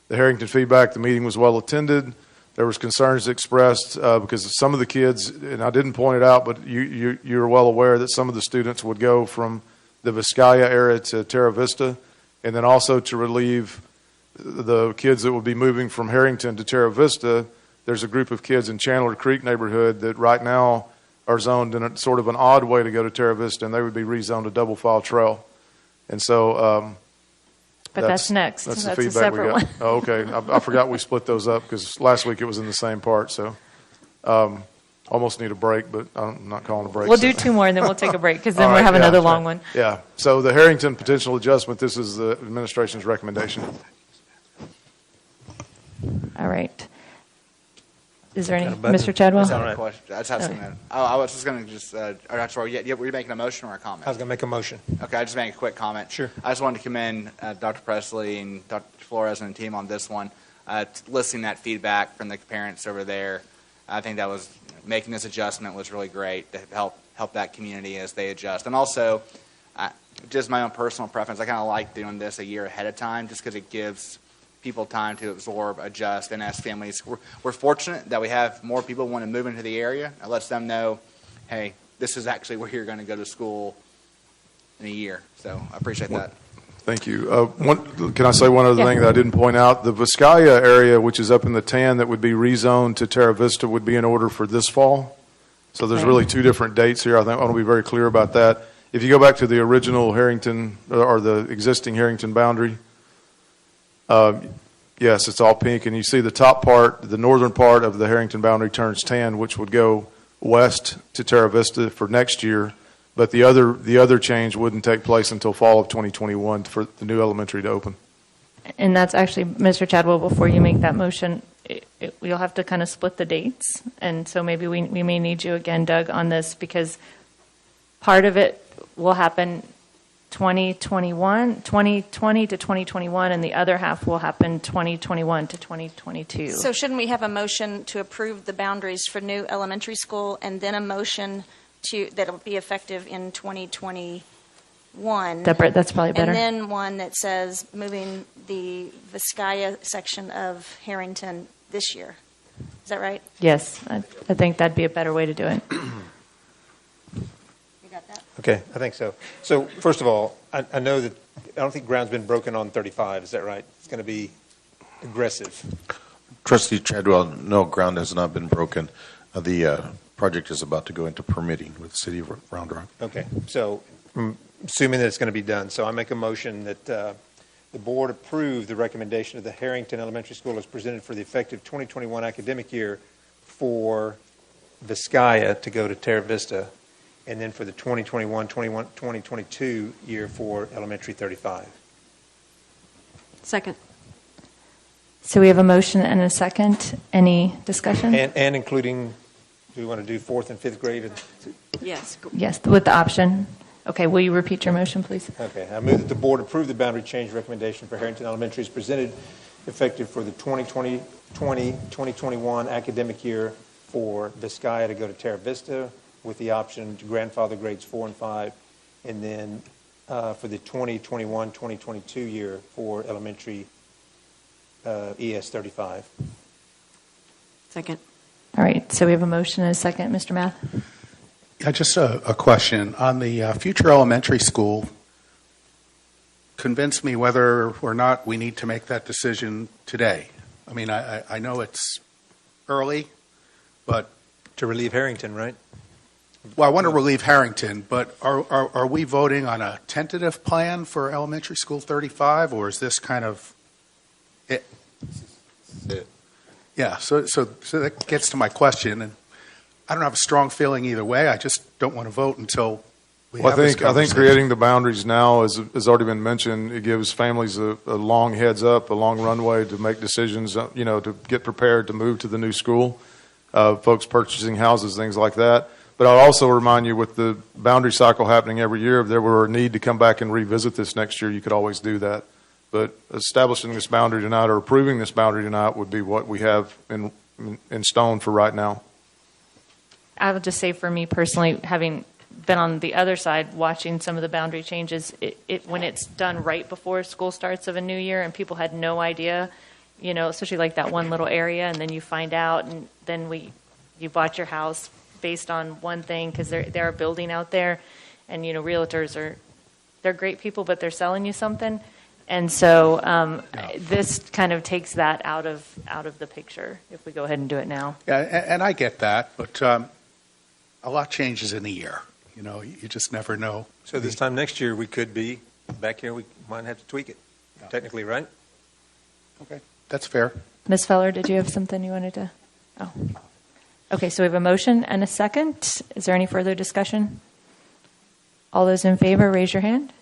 the Harrington feedback. The meeting was well attended. There was concerns expressed because some of the kids, and I didn't point it out, but you're well aware that some of the students would go from the Vizcaya area to Terra Vista, and then also to relieve the kids that would be moving from Harrington to Terra Vista. There's a group of kids in Chandler Creek neighborhood that right now are zoned in a sort of an odd way to go to Terra Vista, and they would be rezoned to double file trail. And so, but that's next. That's the That's a feedback we separate got. one. Oh, okay. I forgot we split those up because last week it was in the same part. So, almost need a break, but I'm not calling a break. We'll so. do two more, and then we'll take a break, because then All we'll right, have yeah, another that's long right. one. Yeah. So the Harrington potential adjustment. This is the administration's recommendation. All right. Is there any, Got a button. Mr. Chadwell? I just have a question. I just have something. I was just going to just. Were you making a motion or a comment? I was going to make a motion. Okay, I just make a quick comment. Sure. I just wanted to commend Dr. Presley and Dr. Flores and the team on this one, listening to that feedback from the parents over there. I think that was making this adjustment was really great to help that community as they adjust. And also, just my own personal preference, I kind of like doing this a year ahead of time, just because it gives people time to absorb, adjust, and as families, we're fortunate that we have more people want to move into the area. It lets them know, hey, this is actually where you're going to go to school in a year. So I appreciate that. Thank you. Can I say one other Yeah. thing that I didn't point out? The Vizcaya area, which is up in the tan, that would be rezoned to Terra Vista, would be in order for this fall. So there's really two different dates here. I think I want to be very clear about that. If you go back to the original Harrington or the existing Harrington boundary, yes, it's all pink, and you see the top part, the northern part of the Harrington boundary turns tan, which would go west to Terra Vista for next year. But the other change wouldn't take place until fall of 2021 for the new elementary to open. And that's actually, Mr. Chadwell, before you make that motion, you'll have to kind of split the dates. And so maybe we may need you again, Doug, on this, because part of it will happen 2020 to 2021, and the other half will happen 2021 to 2022. So shouldn't we have a motion to approve the boundaries for new elementary school, and then a motion that'll be effective in 2021? That's probably better. And then one that says moving the Vizcaya section of Harrington this year. Is that right? Yes, I think that'd be a better way to do it. Okay, I think so. So first of all, I know that I don't think ground's been broken on 35. Is that right? It's going to be aggressive. Trustee Chadwell, no, ground has not been broken. The project is about to go into permitting with the city of Round Rock. Okay, so assuming that it's going to be done, so I make a motion that the board approve the recommendation of the Harrington Elementary School as presented for the effective 2021 academic year for Vizcaya to go to Terra Vista, and then for the 2021-2022 year for Elementary 35. Second. So we have a motion and a second. Any discussion? And including, do we want to do 4th and 5th grade? Yes. Yes, with the option. Okay, will you repeat your motion, please? Okay, I move that the board approve the boundary change recommendation for Harrington Elementary as presented, effective for the 2020-2021 academic year for Vizcaya to go to Terra Vista, with the option to grandfather grades 4 and 5, and then for the 2021-2022 year for elementary ES 35. Second. All right, so we have a motion and a second. Mr. Math? Yeah, just a question. On the future elementary school, convince me whether or not we need to make that decision today. I mean, I know it's early, but... To relieve Harrington, right? Well, I want to relieve Harrington, but are we voting on a tentative plan for elementary school 35, or is this kind of it? Yeah, so that gets to my question, and I don't have a strong feeling either way. I just don't want to vote until we have this I think conversation. creating the boundaries now, as has already been mentioned, it gives families a long heads up, a long runway to make decisions, to get prepared to move to the new school, folks purchasing houses, things like that. But I'll also remind you, with the boundary cycle happening every year, if there were a need to come back and revisit this next year, you could always do that. But establishing this boundary tonight or approving this boundary tonight would be what we have in stone for right now. I would just say, for me personally, having been on the other side watching some of the boundary changes, when it's done right before school starts of a new year and people had no idea, especially like that one little area, and then you find out, and then you bought your house based on one thing because they're a building out there, and realtors they're great people, but they're selling you something, and so this kind of takes that out of the picture if we go ahead and do it now. Yeah, and I get that, but a lot changes in a year. You just never know. So this time next year, we could be back here. We might have to tweak it, technically, right? Okay, that's fair. Ms. Feller, did you have something you wanted to? Oh. Okay, so we have a motion and a second. Is there any further discussion? All those in favor, raise your hand.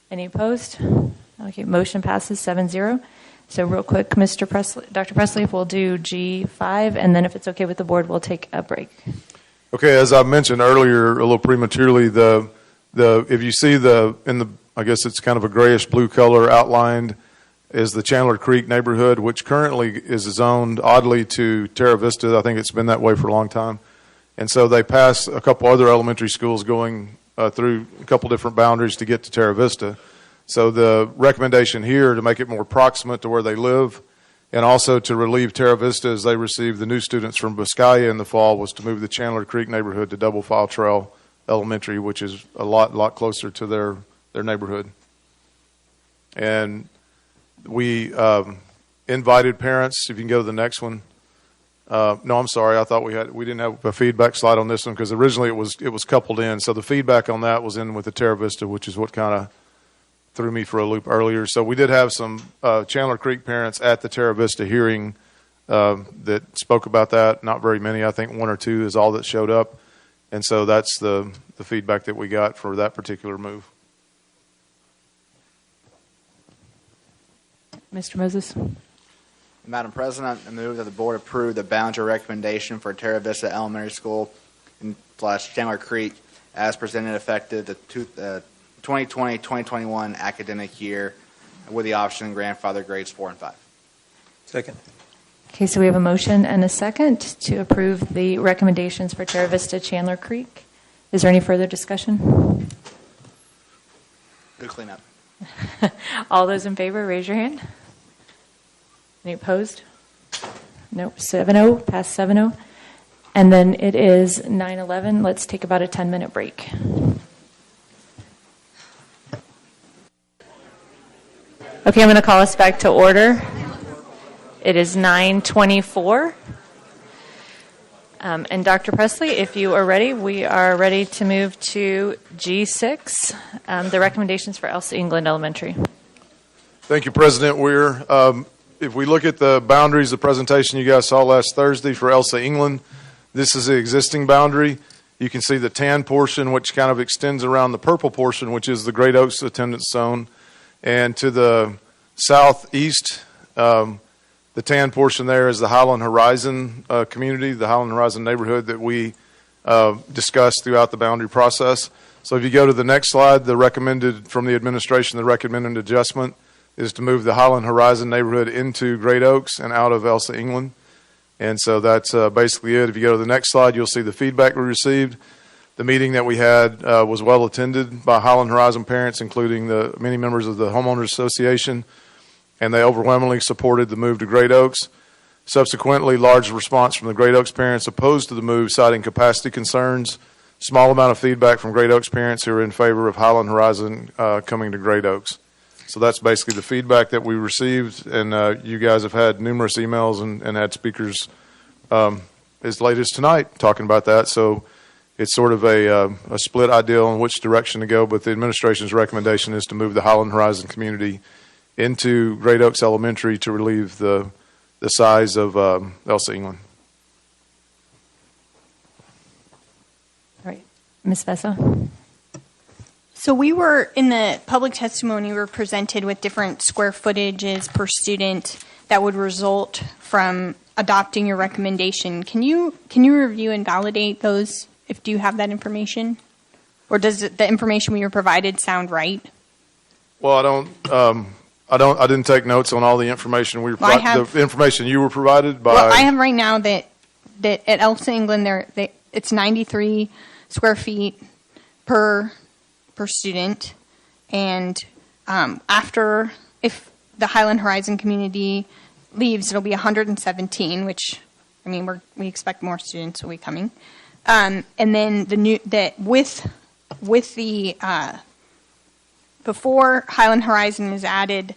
Any opposed? Okay, motion passes 7-0. So real quick, Dr. Presley, if we'll do G5, and then if it's okay with the board, we'll take a break. Okay, as I mentioned earlier, a little prematurely, if you see I guess it's kind of a grayish blue color outlined, is the Chandler Creek neighborhood, which currently is zoned oddly to Terra Vista. I think it's been that way for a long time. And so they pass a couple other elementary schools going through a couple different boundaries to get to Terra Vista. So the recommendation here to make it more proximate to where they live and also to relieve Terra Vista as they receive the new students from Biscaya in the fall was to move the Chandler Creek neighborhood to Double File Trail Elementary, which is a lot closer to their neighborhood. And we invited parents. If you can go to the next one. No, I'm sorry. I thought we didn't have a feedback slide on this one because originally it was coupled in. So the feedback on that was in with the Terra Vista, which is what kind of threw me for a loop earlier. So we did have some Chandler Creek parents at the Terra Vista hearing that spoke about that. Not very many. I think one or two is all that showed up. And so that's the feedback that we got for that particular move. Mr. Moses. Madam President, I move that the board approve the boundary recommendation for Terra Vista Elementary School / Chandler Creek as presented effective the 2020-2021 academic year with the option to grandfather grades 4 and 5. Second. Okay, so we have a motion and a second to approve the recommendations for Terra Vista Chandler Creek. Is there any further discussion? Good cleanup. All those in favor, raise your hand. Any opposed? Nope. 7-0, passed 7-0. And then it is 9:11. Let's take about a 10-minute break. Okay, I'm going to call us back to order. It is 9:24. And Dr. Presley, if you are ready, we are ready to move to G6, the recommendations for Elsa England Elementary. Thank you, President Weir. If we look at the boundaries, the presentation you guys saw last Thursday for Elsa England, this is the existing boundary. You can see the tan portion, which kind of extends around the purple portion, which is the Great Oaks attendance zone. And to the southeast, the tan portion there is the Highland Horizon community, the Highland Horizon neighborhood that we discussed throughout the boundary process. So if you go to the next slide, the recommended adjustment is to move the Highland Horizon neighborhood into Great Oaks and out of Elsa England. And so that's basically it. If you go to the next slide, you'll see the feedback we received. The meeting that we had was well attended by Highland Horizon parents, including the many members of the Homeowners Association, and they overwhelmingly supported the move to Great Oaks. Subsequently, large response from the Great Oaks parents opposed to the move, citing capacity concerns. Small amount of feedback from Great Oaks parents who are in favor of Highland Horizon coming to Great Oaks. So that's basically the feedback that we received, and you guys have had numerous emails and had speakers as late as tonight talking about that. So it's sort of a split idea on which direction to go, but the administration's recommendation is to move the Highland Horizon community into Great Oaks Elementary to relieve the size of Elsa England. All right. Ms. Vessa? So we were, in the public testimony, we were presented with different square footages per student that would result from adopting your recommendation. Can you review and validate those? Do you have that information? Or does the information we were provided sound right? Well, I didn't take notes on all the information we were the information you were provided by. Well, I have right now that at Elsa England it's 93 square feet per student, and if the Highland Horizon community leaves, it'll be 117, which, I mean, we expect more students will be coming. And then before Highland Horizon is added,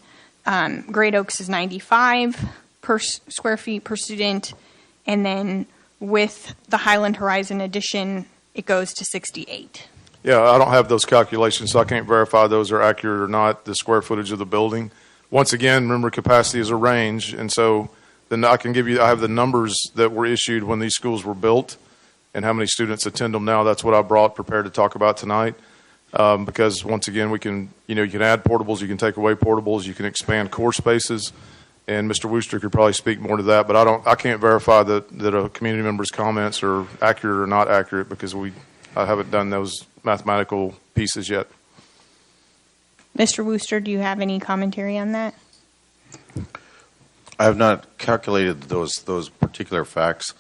Great Oaks is 95 square feet per student, and then with the Highland Horizon addition, it goes to 68. Yeah, I don't have those calculations, so I can't verify those are accurate or not, the square footage of the building. Once again, remember capacity is a range, and so then I have the numbers that were issued when these schools were built and how many students attend them now. That's what I brought prepared to talk about tonight. Because once again, you can add portables, you can take away portables, you can expand core spaces, and Mr. Wooster could probably speak more to that. But I can't verify that a community member's comments are accurate or not accurate because I haven't done those mathematical pieces yet. Mr. Wooster, do you have any commentary on that? I have not calculated those particular facts,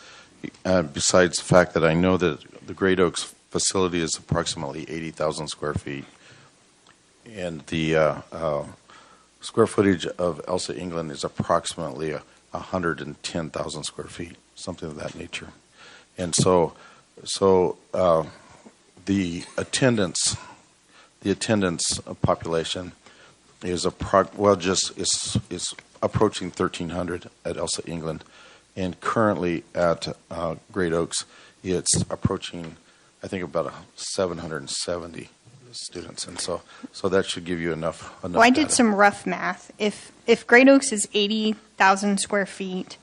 besides the fact that I know that the Great Oaks facility is approximately 80,000 square feet, and the square footage of Elsa England is approximately 110,000 square feet, something of that nature. And so the attendance population is approaching 1,300 at Elsa England, and currently at Great Oaks, it's approaching, I think, about 770 students, and so that should give you enough. Well, I did data. some rough math. If Great Oaks is 80,000 square feet,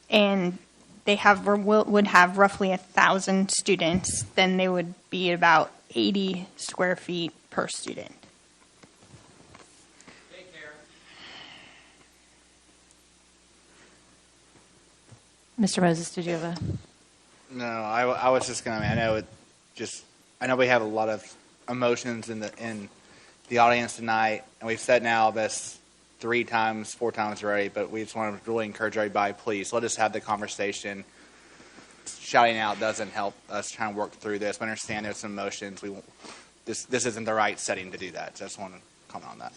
and they would have roughly 1,000 students, then they would be about 80 square feet per student. Mr. Moses, did you have a? No, I was just going to. I know we have a lot of emotions in the audience tonight, and we've said now this 4 times already. But we just want to really encourage everybody. Please let us have the conversation. Shouting out doesn't help us try and work through this. We understand there's some emotions. This isn't the right setting to do that. So I just want to comment on that.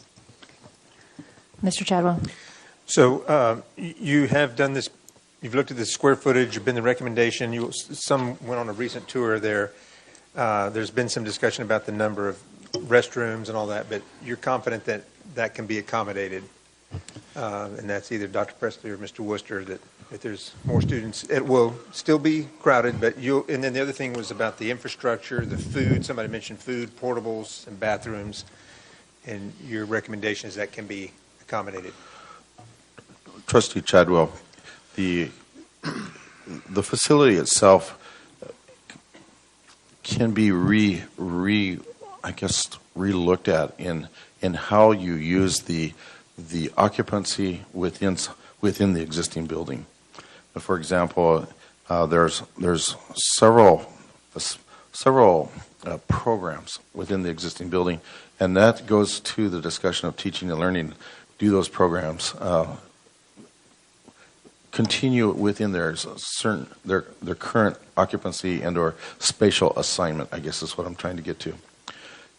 Mr. Chadwell. So you have done this. You've looked at the square footage. You've been the recommendation. Some went on a recent tour there. There's been some discussion about the number of restrooms and all that, but you're confident that that can be accommodated, and that's either Dr. Presley or Mr. Wooster. That if there's more students, it will still be crowded. But and then the other thing was about the infrastructure, the food. Somebody mentioned food, portables, and bathrooms, and your recommendation is that can be accommodated. Trustee Chadwell, the facility itself can be re-looked at in how you use the occupancy within the existing building. For example, there's several programs within the existing building, and that goes to the discussion of teaching and learning. Do those programs continue within their current occupancy and or spatial assignment, I guess is what I'm trying to get to.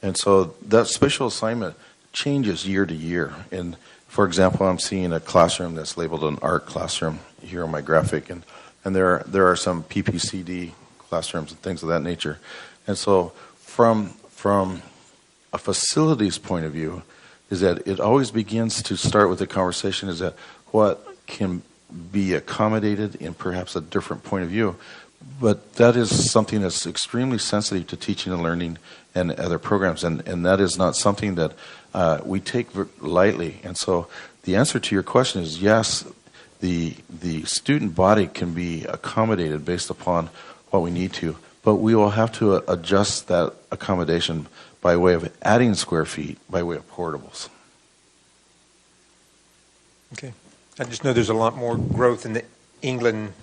And so that spatial assignment changes year to year. And for example, I'm seeing a classroom that's labeled an art classroom here on my graphic, and there are some PPCD classrooms and things of that nature. And so from a facilities point of view, is that it always begins to start with a conversation is that what can be accommodated in perhaps a different point of view. But that is something that's extremely sensitive to teaching and learning and other programs, and that is not something that we take lightly. And so the answer to your question is yes, the student body can be accommodated based upon what we need to, but we will have to adjust that accommodation by way of adding square feet, by way of portables. Okay. I just know there's a lot more growth in the England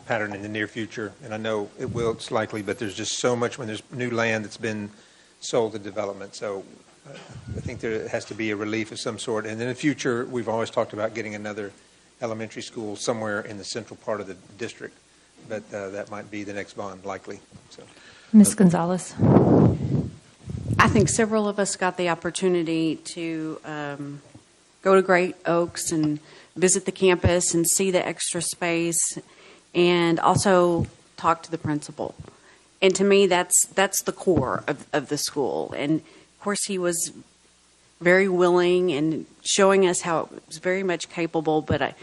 pattern in the near future, and I know it will, it's likely, but there's just so much when there's new land that's been sold to development. So I think there has to be a relief of some sort. And in the future, we've always talked about getting another elementary school somewhere in the central part of the district, but that might be the next bond, likely. So. Ms. Gonzalez. I think several of us got the opportunity to go to Great Oaks and visit the campus and see the extra space, and also talk to the principal. And to me, that's the core of the school. And of course, he was very willing and showing us how it was very much capable. But I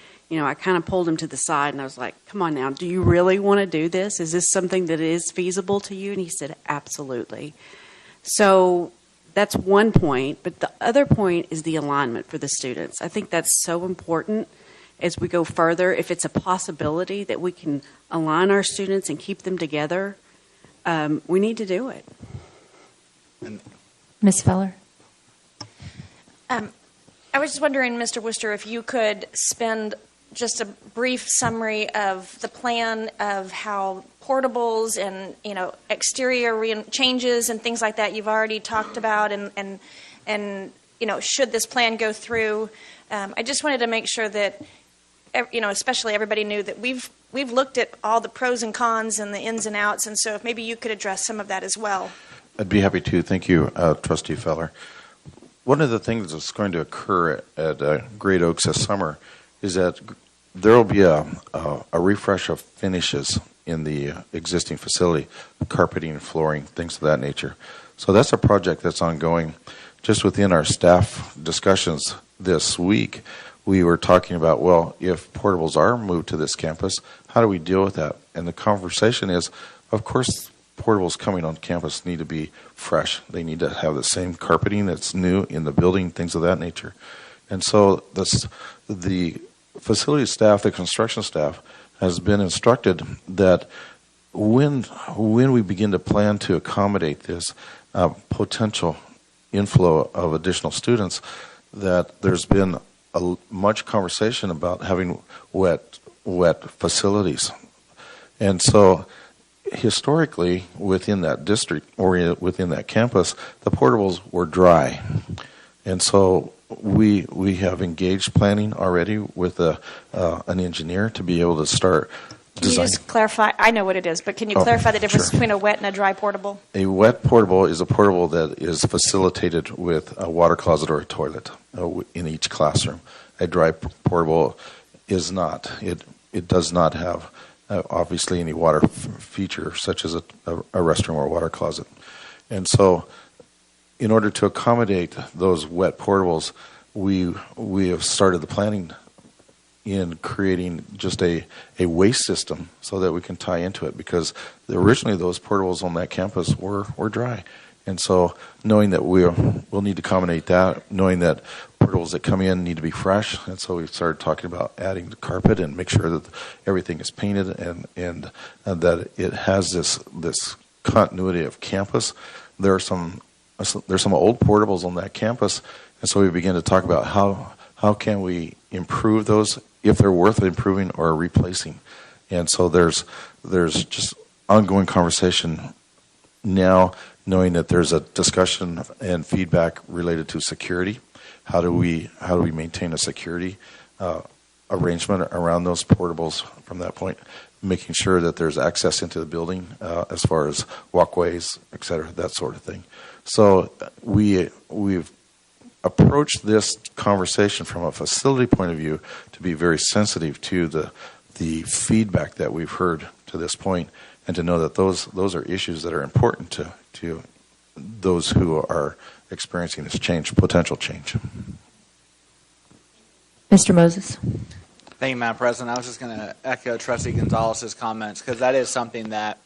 kind of pulled him to the side and I was like, "Come on now, do you really want to do this? Is this something that is feasible to you?" And he said, "Absolutely." So that's one point. But the other point is the alignment for the students. I think that's so important as we go further. If it's a possibility that we can align our students and keep them together, we need to do it. Ms. Feller? I was just wondering, Mr. Worcester, if you could spend just a brief summary of the plan of how portables and exterior changes and things like that you've already talked about, and should this plan go through. I just wanted to make sure that especially everybody knew that we've looked at all the pros and cons and the ins and outs, and so if maybe you could address some of that as well. I'd be happy to. Thank you, Trustee Feller. One of the things that's going to occur at Great Oaks this summer is that there will be a refresh of finishes in the existing facility, carpeting, flooring, things of that nature. So that's a project that's ongoing. Just within our staff discussions this week, we were talking about, well, if portables are moved to this campus, how do we deal with that? And the conversation is, of course, portables coming on campus need to be fresh. They need to have the same carpeting that's new in the building, things of that nature. And so the facility staff, the construction staff, has been instructed that when we begin to plan to accommodate this potential inflow of additional students, that there's been much conversation about having wet facilities. And so historically, within that district or within that campus, the portables were dry. And so we have engaged planning already with an engineer to be able to start Can you just clarify? I know what it is, but can you clarify the difference between a wet and a dry portable? A wet portable is a portable that is facilitated with a water closet or a toilet in each classroom. A dry portable is not. It does not have obviously any water feature such as a restroom or a water closet. And so in order to accommodate those wet portables, we have started the planning in creating just a waste system so that we can tie into it, because originally those portables on that campus were dry. And so knowing that we'll need to accommodate that, knowing that portables that come in need to be fresh, and so we started talking about adding the carpet and make sure that everything is painted and that it has this continuity of campus. There's some old portables on that campus, and so we began to talk about how can we improve those, if they're worth improving or replacing. And so there's just ongoing conversation now, knowing that there's a discussion and feedback related to security. How do we maintain a security arrangement around those portables from that point, making sure that there's access into the building as far as walkways, et cetera, that sort of thing. So we've approached this conversation from a facility point of view to be very sensitive to the feedback that we've heard to this point, and to know that those are issues that are important to those who are experiencing this potential change. Mr. Moses. Thank you, Madam President. I was just going to echo Trustee Gonzalez's comments, because that is something that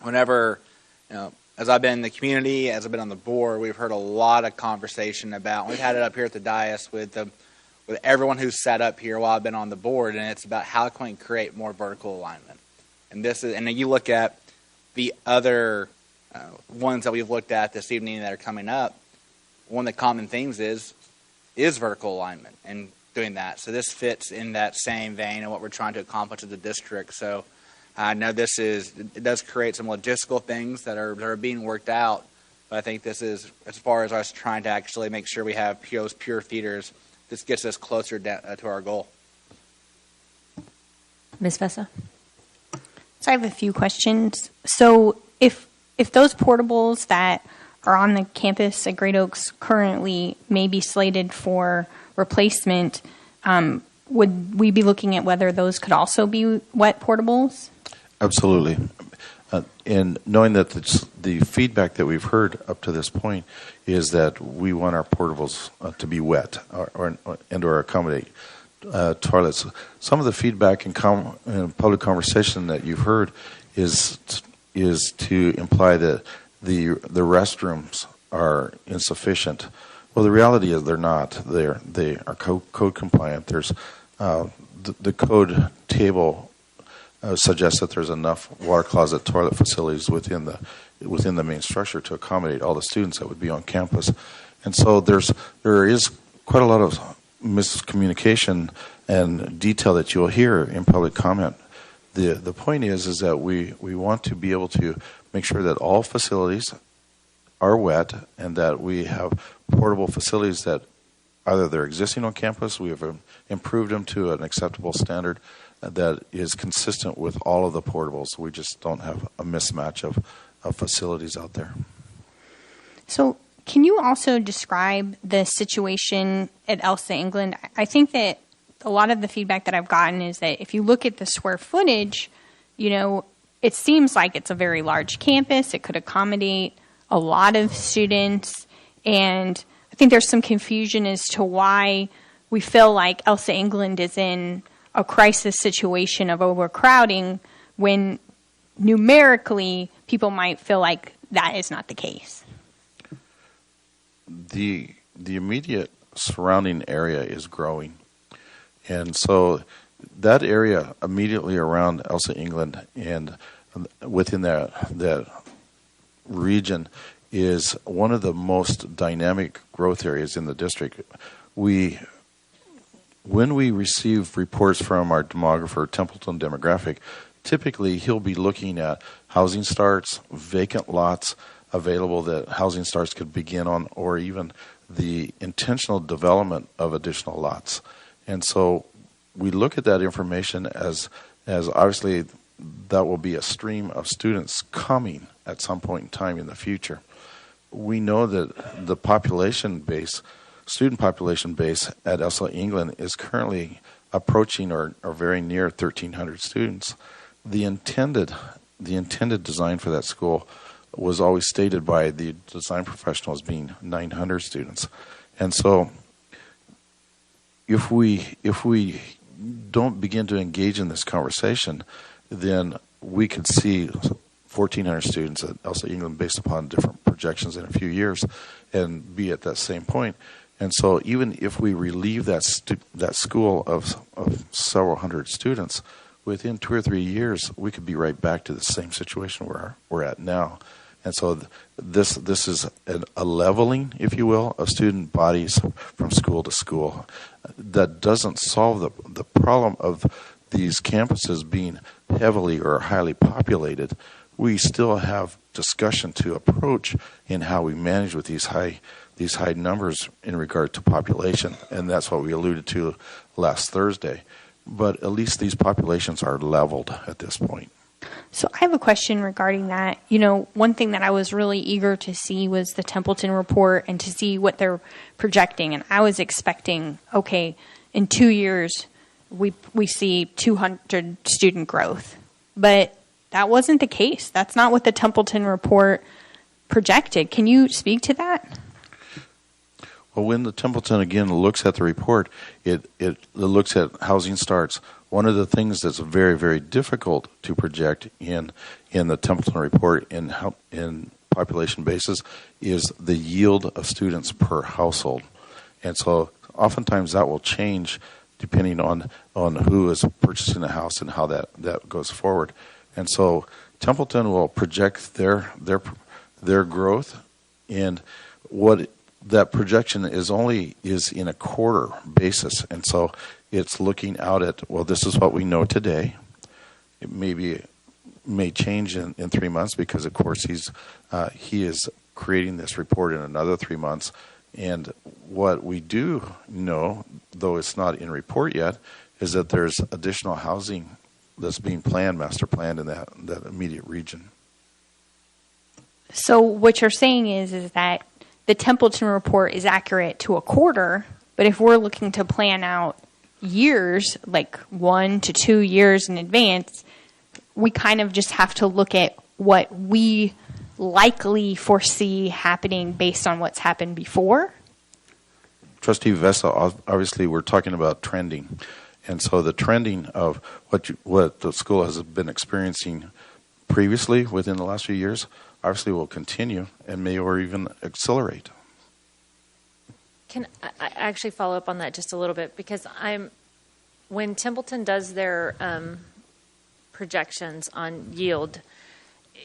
whenever, as I've been in the community, as I've been on the board, we've heard a lot of conversation about. We've had it up here at the dais with everyone who's sat up here while I've been on the board, and it's about how can we create more vertical alignment. And then you look at the other ones that we've looked at this evening that are coming up. One of the common themes is vertical alignment and doing that. So this fits in that same vein of what we're trying to accomplish as a district. So I know it does create some logistical things that are being worked out, but I think this is, as far as us trying to actually make sure we have pure feeders, this gets us closer to our goal. Ms. Vessa? So I have a few questions. So if those portables that are on the campus at Great Oaks currently may be slated for replacement, would we be looking at whether those could also be wet portables? Absolutely. And knowing that the feedback that we've heard up to this point is that we want our portables to be wet or accommodate toilets. Some of the feedback in public conversation that you've heard is to imply that the restrooms are insufficient. Well, the reality is they're not. They are code compliant. There's the code table suggests that there's enough water closet toilet facilities within the main structure to accommodate all the students that would be on campus. And so there is quite a lot of miscommunication and detail that you'll hear in public comment. The point is that we want to be able to make sure that all facilities are wet and that we have portable facilities that either they're existing on campus, we have improved them to an acceptable standard that is consistent with all of the portables. We just don't have a mismatch of facilities out there. So can you also describe the situation at Elsa England? I think that a lot of the feedback that I've gotten is that if you look at the square footage, it seems like it's a very large campus. It could accommodate a lot of students. And I think there's some confusion as to why we feel like Elsa England is in a crisis situation of overcrowding when numerically people might feel like that is not the case. The immediate surrounding area is growing. And so that area immediately around Elsa England and within that region is one of the most dynamic growth areas in the district. When we receive reports from our demographer, Templeton Demographic, typically he'll be looking at housing starts, vacant lots available that housing starts could begin on, or even the intentional development of additional lots. And so we look at that information as obviously that will be a stream of students coming at some point in time in the future. We know that the student population base at Elsa England is currently approaching or very near 1,300 students. The intended design for that school was always stated by the design professionals being 900 students. And so if we don't begin to engage in this conversation, then we could see 1,400 students at Elsa England based upon different projections in a few years and be at that same point. And so even if we relieve that school of several hundred students, within 2 or 3 years, we could be right back to the same situation we're at now. And so this is a leveling, if you will, of student bodies from school to school. That doesn't solve the problem of these campuses being heavily or highly populated. We still have discussion to approach in how we manage with these high numbers in regard to population, and that's what we alluded to last Thursday. But at least these populations are leveled at this point. So I have a question regarding that. One thing that I was really eager to see was the Templeton report and to see what they're projecting. And I was expecting, okay, in 2 years, we see 200 student growth. But that wasn't the case. That's not what the Templeton report projected. Can you speak to that? Well, when the Templeton, again, looks at the report, it looks at housing starts. One of the things that's very, very difficult to project in the Templeton report in population basis is the yield of students per household. And so oftentimes that will change depending on who is purchasing the house and how that goes forward. And so Templeton will project their growth, and what that projection is in a quarter basis. And so it's looking out at, well, this is what we know today. It may change in 3 months because, of course, he is creating this report in another 3 months. And what we do know, though it's not in report yet, is that there's additional housing that's being master planned in that immediate region. So what you're saying is that the Templeton report is accurate to a quarter, but if we're looking to plan out years, like 1 to 2 years in advance, we kind of just have to look at what we likely foresee happening based on what's happened before. Trustee Vessa, obviously we're talking about trending. And so the trending of what the school has been experiencing previously within the last few years obviously will continue and may or even accelerate. Can I actually follow up on that just a little bit? Because when Templeton does their projections on yield,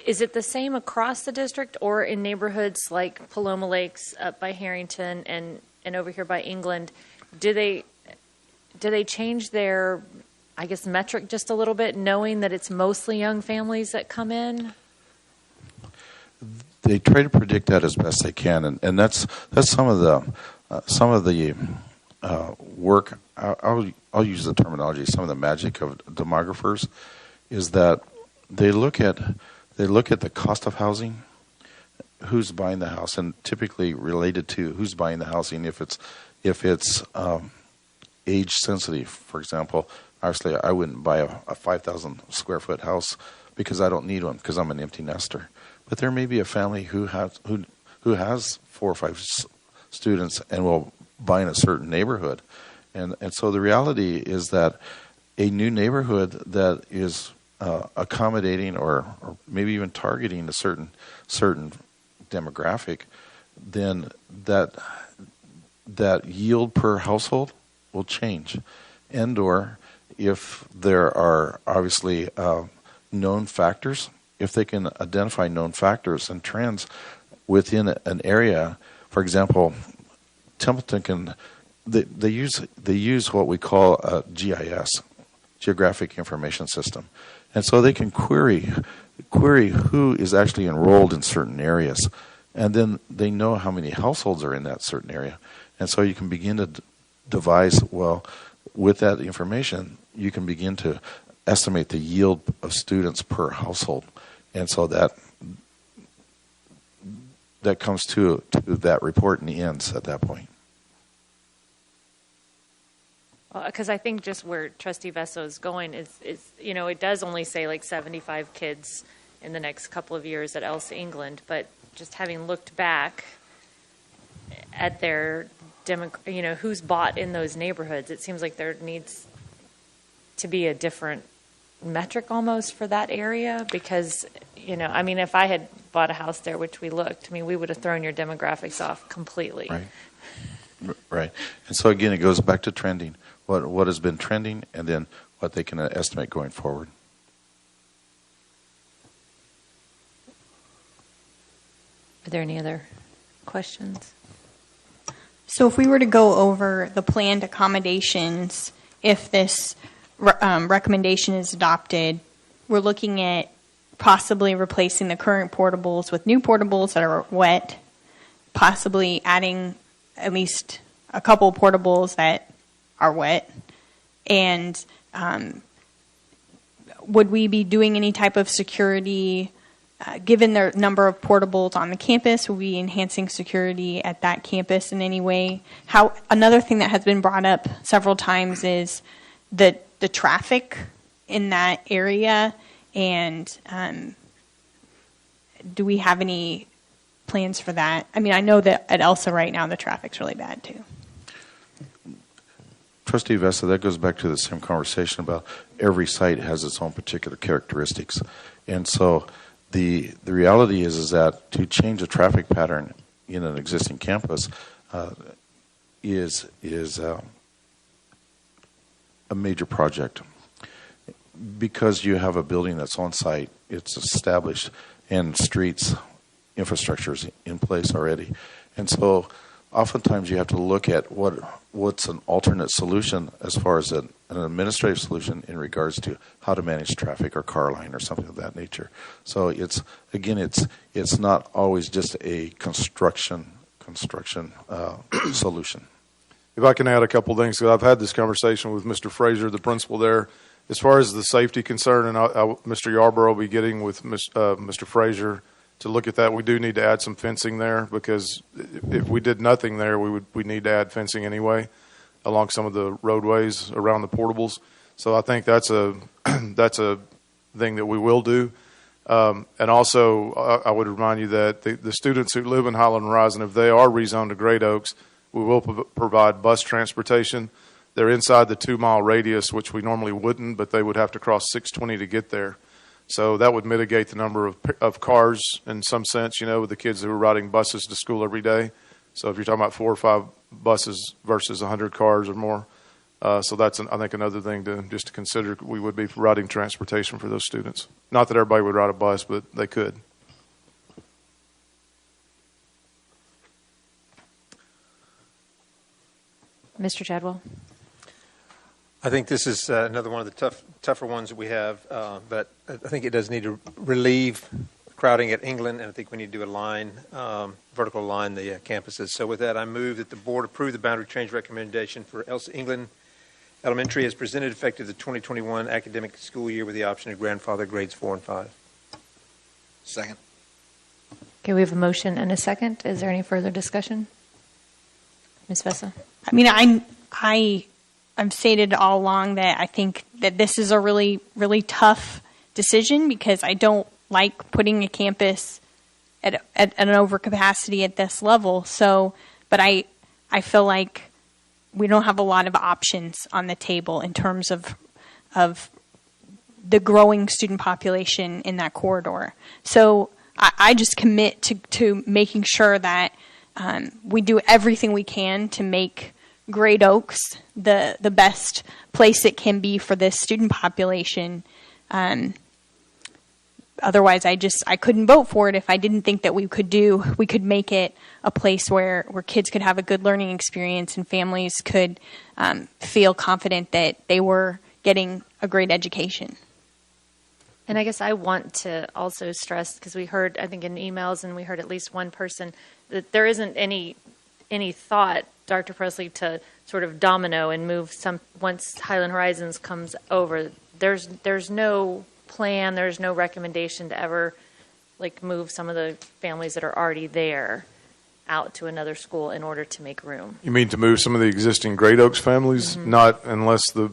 is it the same across the district or in neighborhoods like Paloma Lakes up by Harrington and over here by England? Do they change their, I guess, metric just a little bit, knowing that it's mostly young families that come in? They try to predict that as best they can, and that's some of the work. I'll use the terminology. Some of the magic of demographers is that they look at the cost of housing, who's buying the house, and typically related to who's buying the housing. If it's age sensitive, for example, obviously I wouldn't buy a 5,000 square foot house because I don't need one because I'm an empty nester. But there may be a family who has 4 or 5 students and will buy in a certain neighborhood, and so the reality is that a new neighborhood that is accommodating or maybe even targeting a certain demographic, then that yield per household will change, and or if there are obviously known factors. If they can identify known factors and trends within an area, for example, Templeton they use what we call a GIS, Geographic Information System, and so they can query who is actually enrolled in certain areas, and then they know how many households are in that certain area, and so you can begin to devise, well, with that information, you can begin to estimate the yield of students per household. And so that comes to that report and ends at that point. Because I think just where Trustee Vesso is going is it does only say like 75 kids in the next couple of years at Elsa England, but just having looked back at their who's bought in those neighborhoods, it seems like there needs to be a different metric almost for that area because, if I had bought a house there, which we looked, we would have thrown your demographics off completely. Right. And so again, it goes back to trending. What has been trending and then what they can estimate going forward. Are there any other questions? So if we were to go over the planned accommodations, if this recommendation is adopted, we're looking at possibly replacing the current portables with new portables that are wet, possibly adding at least a couple portables that are wet, and would we be doing any type of security, given the number of portables on the campus, will we be enhancing security at that campus in any way? Another thing that has been brought up several times is the traffic in that area, and do we have any plans for that? I know that at Elsa right now the traffic's really bad too. Trustee Vessa, that goes back to the same conversation about every site has its own particular characteristics, and so the reality is that to change a traffic pattern in an existing campus is a major project because you have a building that's on site, it's established, and streets, infrastructure's in place already. And so oftentimes you have to look at what's an alternate solution as far as an administrative solution in regards to how to manage traffic or car line or something of that nature. So it's not always just a construction solution. If I can add a couple things, because I've had this conversation with Mr. Frazier, the principal there. As far as the safety concern, and Mr. Yarborough will be getting with Mr. Frazier to look at that. We do need to add some fencing there because if we did nothing there, we need to add fencing anyway along some of the roadways around the portables. So I think that's a thing that we will do. And also, I would remind you that the students who live in Highland Horizon, if they are rezoned to Great Oaks, we will provide bus transportation. They're inside the 2-mile radius, which we normally wouldn't, but they would have to cross 620 to get there. So that would mitigate the number of cars in some sense, with the kids who are riding buses to school every day. So if you're talking about 4 or 5 buses versus 100 cars or more. So that's, I think, another thing to consider. We would be providing transportation for those students. Not that everybody would ride a bus, but they could. Mr. Chadwell. I think this is another one of the tougher ones that we have, but I think it does need to relieve crowding at England, and I think we need to do a vertical line the campuses. So with that, I move that the board approve the boundary change recommendation for Elsa England Elementary as presented effective the 2021 academic school year with the option of grandfather grades 4 and 5. Second. Okay, we have a motion and a second. Is there any further discussion? Ms. Vessa? I mean, I've stated all along that I think that this is a really, really tough decision because I don't like putting a campus at an overcapacity at this level. So, but I feel like we don't have a lot of options on the table in terms of the growing student population in that corridor. So I just commit to making sure that we do everything we can to make Great Oaks the best place it can be for this student population. Otherwise, I couldn't vote for it if I didn't think that we could make it a place where kids could have a good learning experience and families could feel confident that they were getting a great education. And I guess I want to also stress, because we heard, I think in emails, and we heard at least one person, that there isn't any thought, Dr. Presley, to sort of domino and move once Highland Horizons comes over. There's no plan, there's no recommendation to ever move some of the families that are already there out to another school in order to make room. You mean to move some of the existing Great Oaks families? Mm-hmm. Not unless the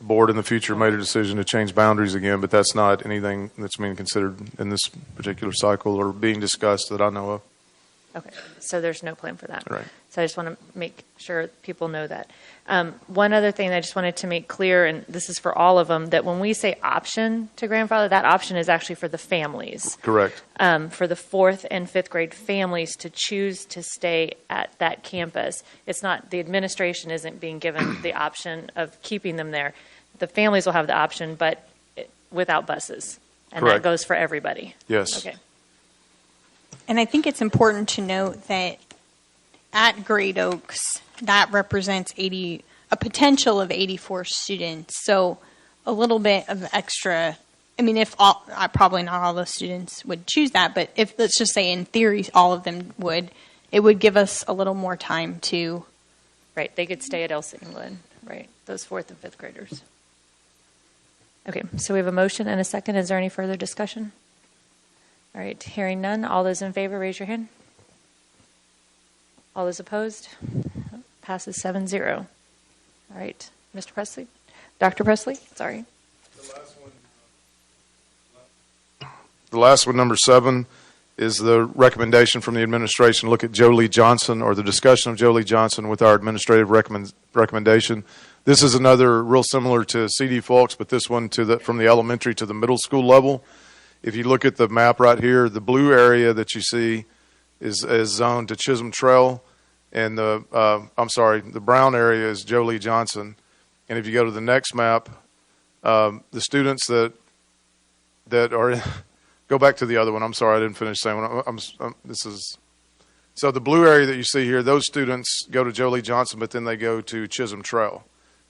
board in the future made a decision to change boundaries again, but that's not anything that's being considered in this particular cycle or being discussed that I know of. Okay, so there's no plan for that. Right. So I just want to make sure people know that. One other thing I just wanted to make clear, and this is for all of them, that when we say option to grandfather, that option is actually for the families. Correct. For the 4th and 5th grade families to choose to stay at that campus. It's not, the administration isn't being given the option of keeping them there. The families will have the option, but without buses. And Correct. That goes for everybody. Yes. Okay. And I think it's important to note that at Great Oaks, that represents a potential of 84 students. So a little bit of extra, I mean, probably not all the students would choose that, but if, let's just say in theory, all of them would, it would give us a little more time to. Right, they could stay at Elsa England, right, those 4th and 5th graders. Okay, so we have a motion and a second. Is there any further discussion? All right, hearing none. All those in favor, raise your hand. All those opposed? Passes 7-0. All right, Mr. Presley? Dr. Presley? Sorry. The last one, number 7, is the recommendation from the administration. Look at Jolie Johnson, or the discussion of Jolie Johnson with our administrative recommendation. This is another real similar to C.D. Fulks, but this one from the elementary to the middle school level. If you look at the map right here, the blue area that you see is zoned to Chisholm Trail, and the brown area is Jolie Johnson. And if you go to the next map, the students that are go back to the other one. I'm sorry, I didn't finish saying one. So the blue area that you see here, those students go to Jolie Johnson, but then they go to Chisholm Trail.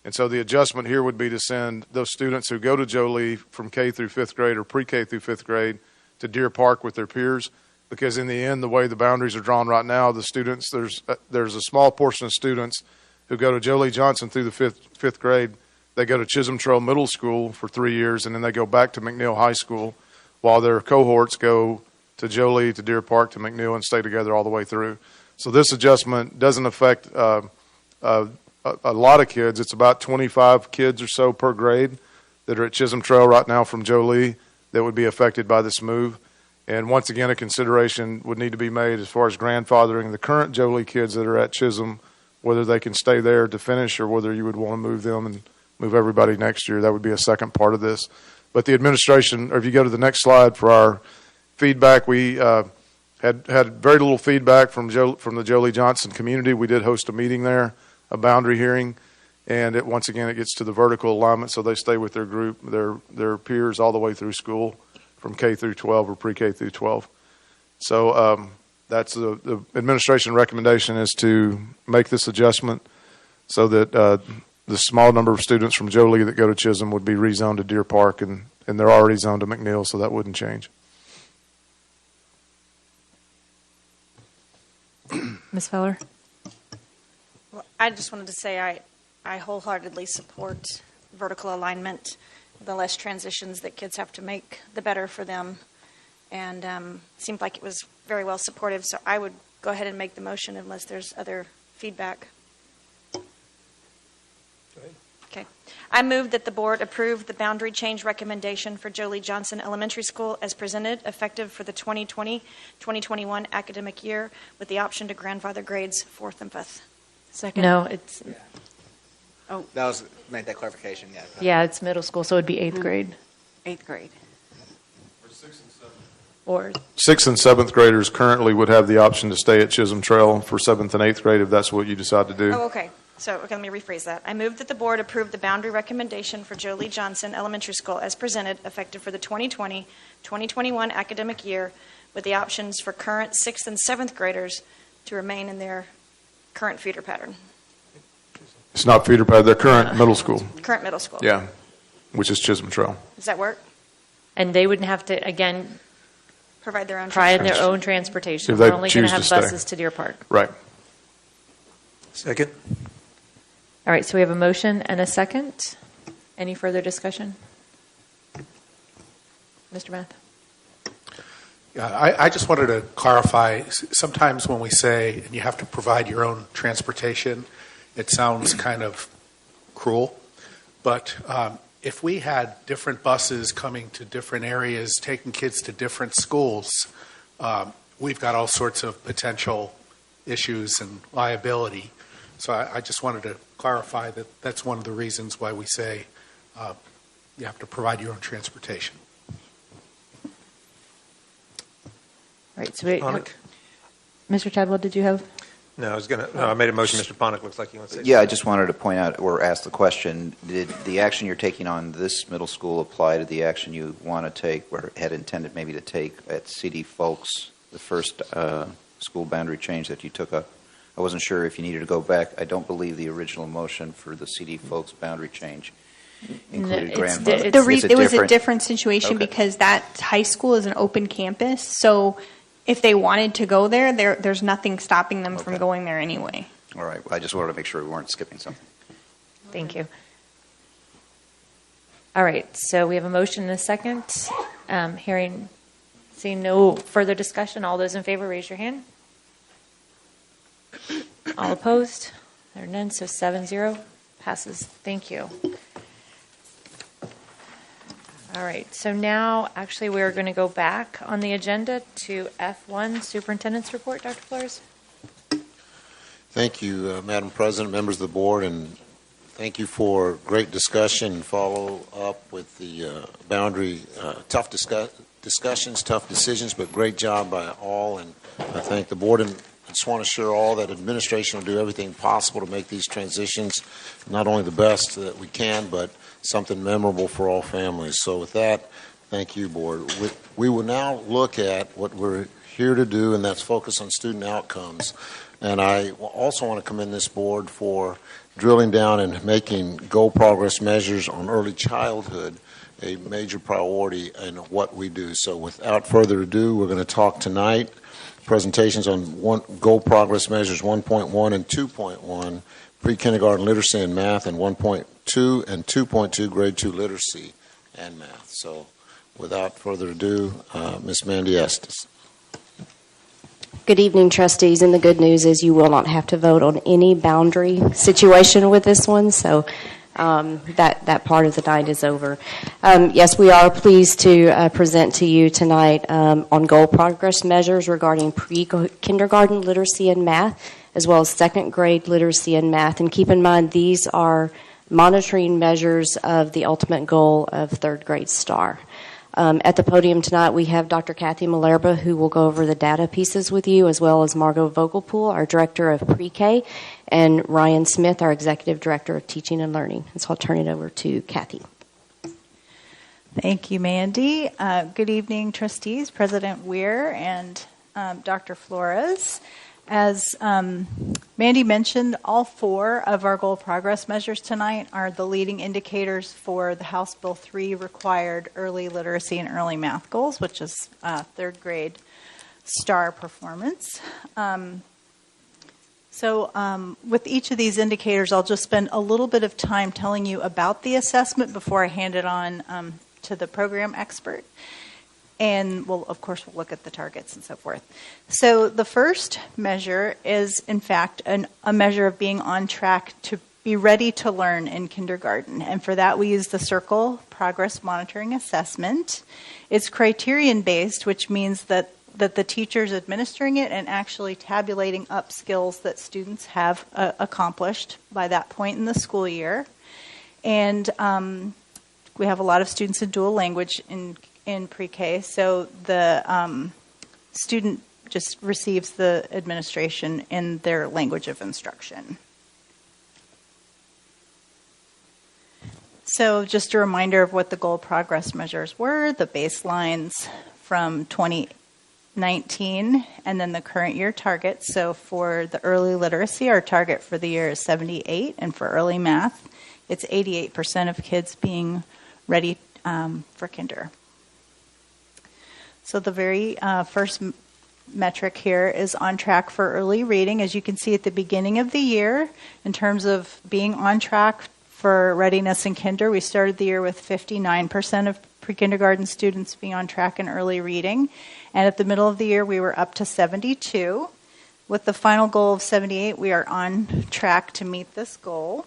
And so the adjustment here would be to send those students who go to Jolie from K through 5th grade or pre-K through 5th grade to Deer Park with their peers, because in the end, the way the boundaries are drawn right now, the students, there's a small portion of students who go to Jolie Johnson through the 5th grade. They go to Chisholm Trail Middle School for 3 years, and then they go back to McNeil High School, while their cohorts go to Jolie, to Deer Park, to McNeil, and stay together all the way through. So this adjustment doesn't affect a lot of kids. It's about 25 kids or so per grade that are at Chisholm Trail right now from Jolie that would be affected by this move. And once again, a consideration would need to be made as far as grandfathering the current Jolie kids that are at Chisholm, whether they can stay there to finish or whether you would want to move them and move everybody next year. That would be a second part of this. But the administration, or if you go to the next slide for our feedback, we had very little feedback from the Jolie Johnson community. We did host a meeting there, a boundary hearing, and once again, it gets to the vertical alignment, so they stay with their group, their peers all the way through school, from K through 12 or pre-K through 12. So that's the administration recommendation, is to make this adjustment so that the small number of students from Jolie that go to Chisholm would be rezoned to Deer Park, and they're already zoned to McNeil, so that wouldn't change. Ms. Feller? Well, I just wanted to say I wholeheartedly support vertical alignment. The less transitions that kids have to make, the better for them. And it seemed like it was very well supportive, so I would go ahead and make the motion unless there's other feedback. Okay. I move that the board approve the boundary change recommendation for Jolie Johnson Elementary School as presented, effective for the 2020-2021 academic year, with the option to grandfather grades 4th and 5th. Second. No, it's... Oh, That was made that clarification. Yeah. Yeah, it's middle school, so it'd be 8th grade. 8th grade. Or 6th and 7th graders currently would have the option to stay at Chisholm Trail for 7th and 8th grade if that's what you decide to do. Oh, okay. So, let me rephrase that. I move that the board approve the boundary recommendation for Jolie Johnson Elementary School as presented, effective for the 2020-2021 academic year, with the options for current 6th and 7th graders to remain in their current feeder pattern. It's not feeder pad, they're current middle school. Current middle school. Yeah, which is Chisholm Trail. Does that work? And they wouldn't have to, again, Provide their own transportation. If they We're only going choose to have to stay. buses to Deer Park. Right. Second. All right, so we have a motion and a second. Any further discussion? Mr. Math? Yeah, I just wanted to clarify, sometimes when we say you have to provide your own transportation, it sounds kind of cruel. But if we had different buses coming to different areas, taking kids to different schools, we've got all sorts of potential issues and liability. So I just wanted to clarify that that's one of the reasons why we say you have to provide your own transportation. Right. So Mr. Tadwell, did you have? No, I made a motion. Mr. Ponick looks like he wants to say Yeah, I something. just wanted to point out or ask the question, did the action you're taking on this middle school apply to the action you want to take or had intended maybe to take at CD Folks, the first school boundary change that you took up? I wasn't sure if you needed to go back. I don't believe the original motion for the CD Folks boundary change included grandfather. There was a different situation Okay. because that high school is an open campus. So if they wanted to go there, there's nothing stopping them from going there anyway. All right. I just wanted to make sure we weren't skipping something. Thank you. All right, so we have a motion and a second. Seeing no further discussion, all those in favor, raise your hand. All opposed? There are none, so 7-0 passes. Thank you. All right, so now actually we're going to go back on the agenda to F1, Superintendent's Report. Dr. Flores? Thank you, Madam President, members of the board, and thank you for great discussion and follow up with the boundary. Tough discussions, tough decisions, but great job by all. And I thank the board, and I just want to assure all that administration will do everything possible to make these transitions not only the best that we can, but something memorable for all families. So with that, thank you, board. We will now look at what we're here to do, and that's focus on student outcomes. And I also want to commend this board for drilling down and making goal progress measures on early childhood a major priority in what we do. So without further ado, we're going to talk tonight presentations on goal progress measures 1.1 and 2.1, pre-kindergarten literacy and math, and 1.2 and 2.2 grade 2 literacy and math. So without further ado, Ms. Mandy Estes. Good evening, trustees, and the good news is you will not have to vote on any boundary situation with this one, so that part of the night is over. Yes, we are pleased to present to you tonight on goal progress measures regarding pre-kindergarten literacy and math, as well as second grade literacy and math. And keep in mind, these are monitoring measures of the ultimate goal of third grade STAR. At the podium tonight, we have Dr. Kathy Malerba, who will go over the data pieces with you, as well as Margot Vogelpool, our Director of Pre-K, and Ryan Smith, our Executive Director of Teaching and Learning. And so I'll turn it over to Kathy. Thank you, Mandy. Good evening, trustees, President Weir, and Dr. Flores. As Mandy mentioned, all 4 of our goal progress measures tonight are the leading indicators for the House Bill 3 required early literacy and early math goals, which is third grade STAR performance. So with each of these indicators, I'll just spend a little bit of time telling you about the assessment before I hand it on to the program expert. And we'll look at the targets and so forth. So the first measure is, in fact, a measure of being on track to be ready to learn in kindergarten. And for that, we use the CIRCLE Progress Monitoring Assessment. It's criterion-based, which means that the teacher's administering it and actually tabulating up skills that students have accomplished by that point in the school year. And we have a lot of students in dual language in pre-K, so the student just receives the administration in their language of instruction. So just a reminder of what the goal progress measures were, the baselines from 2019, and then the current year targets. So for the early literacy, our target for the year is 78, and for early math, it's 88% of kids being ready for kinder. So the very first metric here is on track for early reading. As you can see at the beginning of the year, in terms of being on track for readiness in kinder, we started the year with 59% of pre-kindergarten students being on track in early reading. And at the middle of the year, we were up to 72. With the final goal of 78, we are on track to meet this goal.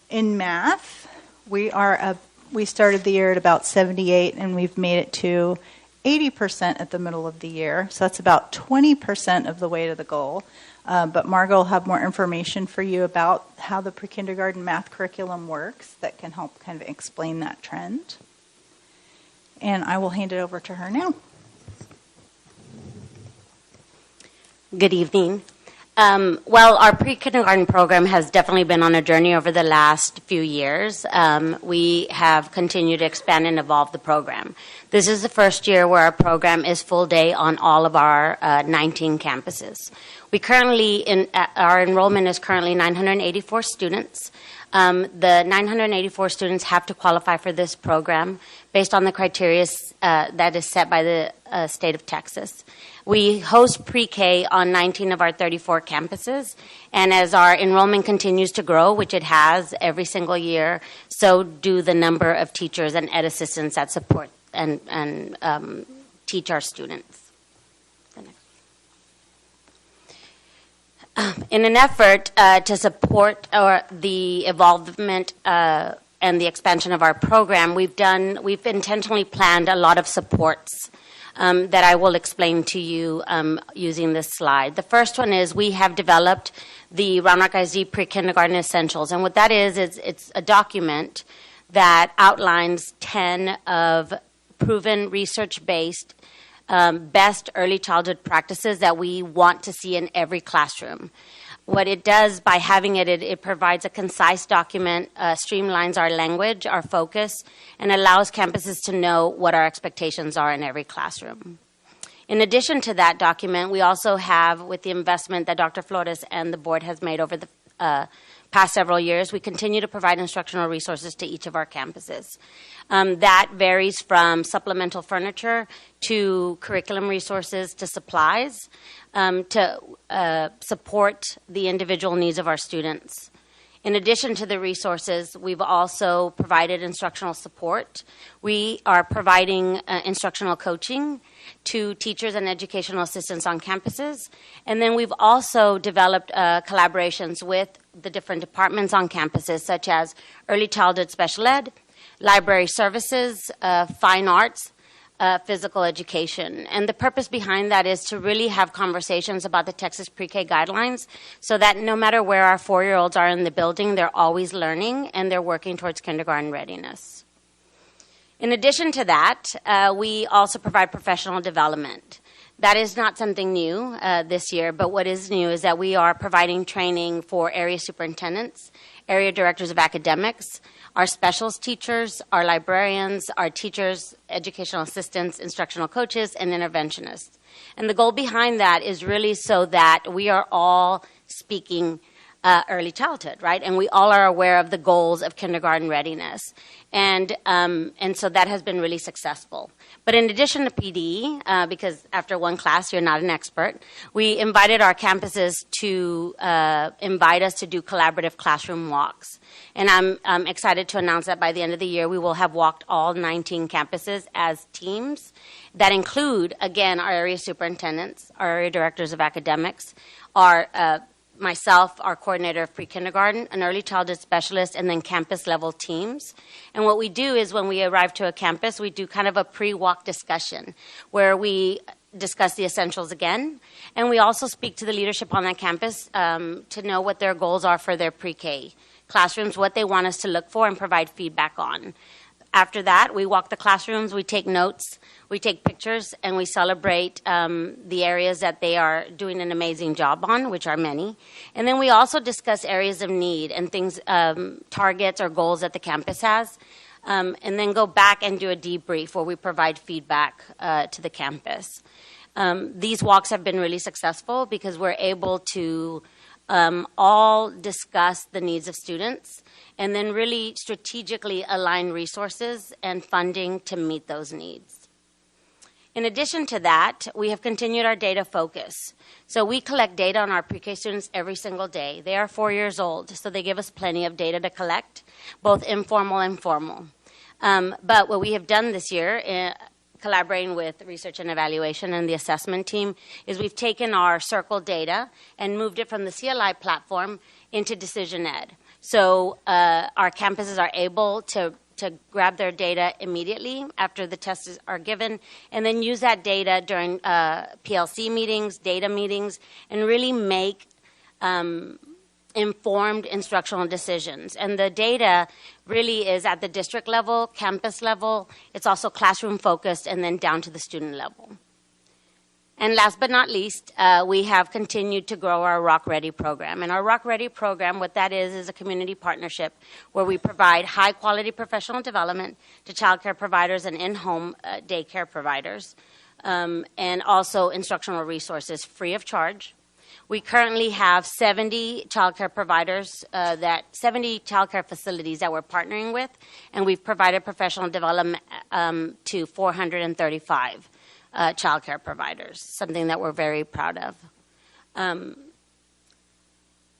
In math, we started the year at about 78, and we've made it to 80% at the middle of the year. So that's about 20% of the way to the goal. But Margot will have more information for you about how the pre-kindergarten math curriculum works that can help kind of explain that trend. And I will hand it over to her now. Good evening. Well, our pre-kindergarten program has definitely been on a journey over the last few years. We have continued to expand and evolve the program. This is the first year where our program is full day on all of our 19 campuses. We currently, our enrollment is currently 984 students. The 984 students have to qualify for this program based on the criteria that is set by the state of Texas. We host pre-K on 19 of our 34 campuses, and as our enrollment continues to grow, which it has every single year, so do the number of teachers and ed assistants that support and teach our students. In an effort to support the evolvement and the expansion of our program, we've intentionally planned a lot of supports that I will explain to you using this slide. The first one is we have developed the Round Rock ISD Pre-Kindergarten Essentials, and what that is it's a document that outlines 10 of proven research-based best early childhood practices that we want to see in every classroom. What it does by having it provides a concise document, streamlines our language, our focus, and allows campuses to know what our expectations are in every classroom. In addition to that document, we also have, with the investment that Dr. Flores and the board has made over the past several years, we continue to provide instructional resources to each of our campuses. That varies from supplemental furniture to curriculum resources to supplies to support the individual needs of our students. In addition to the resources, we've also provided instructional support. We are providing instructional coaching to teachers and educational assistants on campuses. And then we've also developed collaborations with the different departments on campuses, such as early childhood special ed, library services, fine arts, physical education. And the purpose behind that is to really have conversations about the Texas Pre-K guidelines so that no matter where our 4-year-olds are in the building, they're always learning and they're working towards kindergarten readiness. In addition to that, we also provide professional development. That is not something new this year, but what is new is that we are providing training for area superintendents, area directors of academics, our specials teachers, our librarians, our teachers, educational assistants, instructional coaches, and interventionists. And the goal behind that is really so that we are all speaking early childhood, right? And we all are aware of the goals of kindergarten readiness. And so that has been really successful. But in addition to PD, because after one class you're not an expert, we invited our campuses to invite us to do collaborative classroom walks. And I'm excited to announce that by the end of the year we will have walked all 19 campuses as teams that include, again, our area superintendents, our area directors of academics, our myself, our coordinator of pre-kindergarten, an early childhood specialist, and then campus-level teams. And what we do is when we arrive to a campus, we do kind of a pre-walk discussion where we discuss the essentials again, and we also speak to the leadership on that campus to know what their goals are for their pre-K classrooms, what they want us to look for, and provide feedback on. After that, we walk the classrooms, we take notes, we take pictures, and we celebrate the areas that they are doing an amazing job on, which are many. And then we also discuss areas of need and things, targets or goals that the campus has, and then go back and do a debrief where we provide feedback to the campus. These walks have been really successful because we're able to all discuss the needs of students and then really strategically align resources and funding to meet those needs. In addition to that, we have continued our data focus. So we collect data on our pre-K students every single day. They are 4 years old, so they give us plenty of data to collect, both informal and formal. But what we have done this year, collaborating with research and evaluation and the assessment team, is we've taken our Circle data and moved it from the CLI platform into Decision Ed. So our campuses are able to grab their data immediately after the tests are given and then use that data during PLC meetings, data meetings, and really make informed instructional decisions. And the data really is at the district level, campus level. It's also classroom focused and then down to the student level. And last but not least, we have continued to grow our Rock Ready program. And our Rock Ready program, what that is a community partnership where we provide high-quality professional development to child care providers and in-home daycare providers, and also instructional resources free of charge. We currently have 70 child care providers, 70 child care facilities that we're partnering with, and we've provided professional development to 435 child care providers, something that we're very proud of.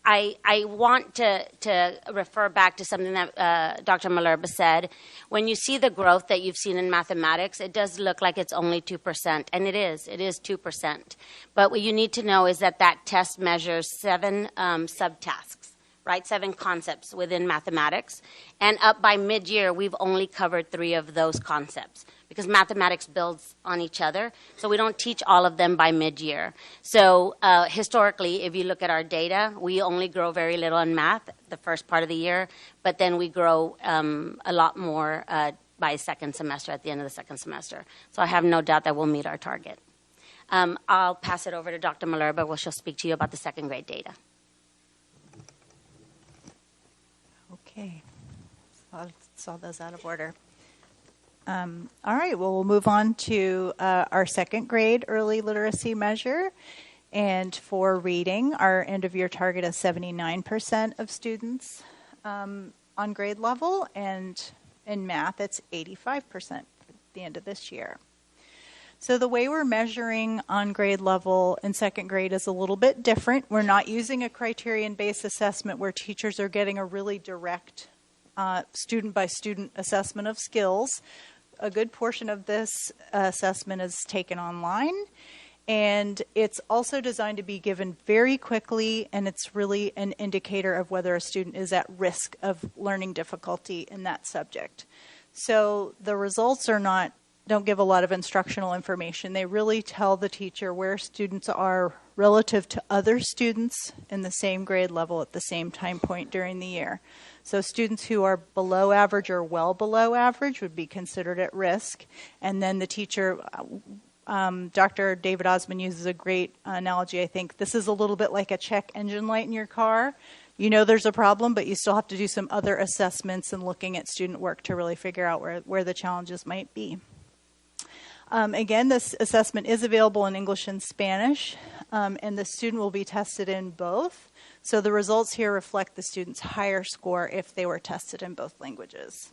I want to refer back to something that Dr. Malerba said. When you see the growth that you've seen in mathematics, it does look like it's only 2%, and it is 2%. But what you need to know is that that test measures 7 subtasks, right? 7 concepts within mathematics. And up by mid-year, we've only covered 3 of those concepts because mathematics builds on each other. So we don't teach all of them by mid-year. So historically, if you look at our data, we only grow very little in math the first part of the year, but then we grow a lot more by second semester, at the end of the second semester. So I have no doubt that we'll meet our target. I'll pass it over to Dr. Malerba, where she'll speak to you about the second grade data. Okay. I saw those out of order. All right, well, we'll move on to our second grade early literacy measure. And for reading, our end-of-year target is 79% of students on grade level. And in math, it's 85% at the end of this year. So the way we're measuring on grade level in second grade is a little bit different. We're not using a criterion-based assessment where teachers are getting a really direct student-by-student assessment of skills. A good portion of this assessment is taken online, and it's also designed to be given very quickly, and it's really an indicator of whether a student is at risk of learning difficulty in that subject. So the results don't give a lot of instructional information. They really tell the teacher where students are relative to other students in the same grade level at the same time point during the year. So students who are below average or well below average would be considered at risk. And then the teacher, Dr. David Osmond uses a great analogy, I think. This is a little bit like a check engine light in your car. You know there's a problem, but you still have to do some other assessments and looking at student work to really figure out where the challenges might be. Again, this assessment is available in English and Spanish, and the student will be tested in both. So the results here reflect the student's higher score if they were tested in both languages.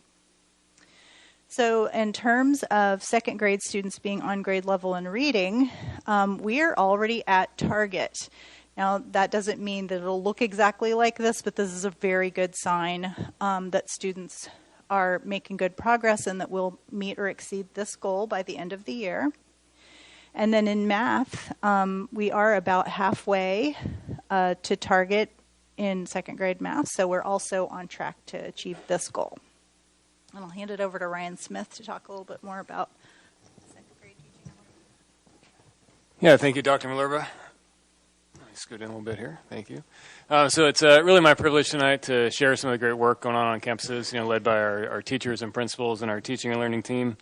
So in terms of second grade students being on grade level in reading, we are already at target. Now, that doesn't mean that it'll look exactly like this, but this is a very good sign that students are making good progress and that we'll meet or exceed this goal by the end of the year. And then in math, we are about halfway to target in second grade math, so we're also on track to achieve this goal. And I'll hand it over to Ryan Smith to talk a little bit more about second grade teaching. Yeah, thank you, Dr. Malerba. Let me scoot in a little bit here. Thank you. So it's really my privilege tonight to share some of the great work going on campuses, led by our teachers and principals and our teaching and learning team.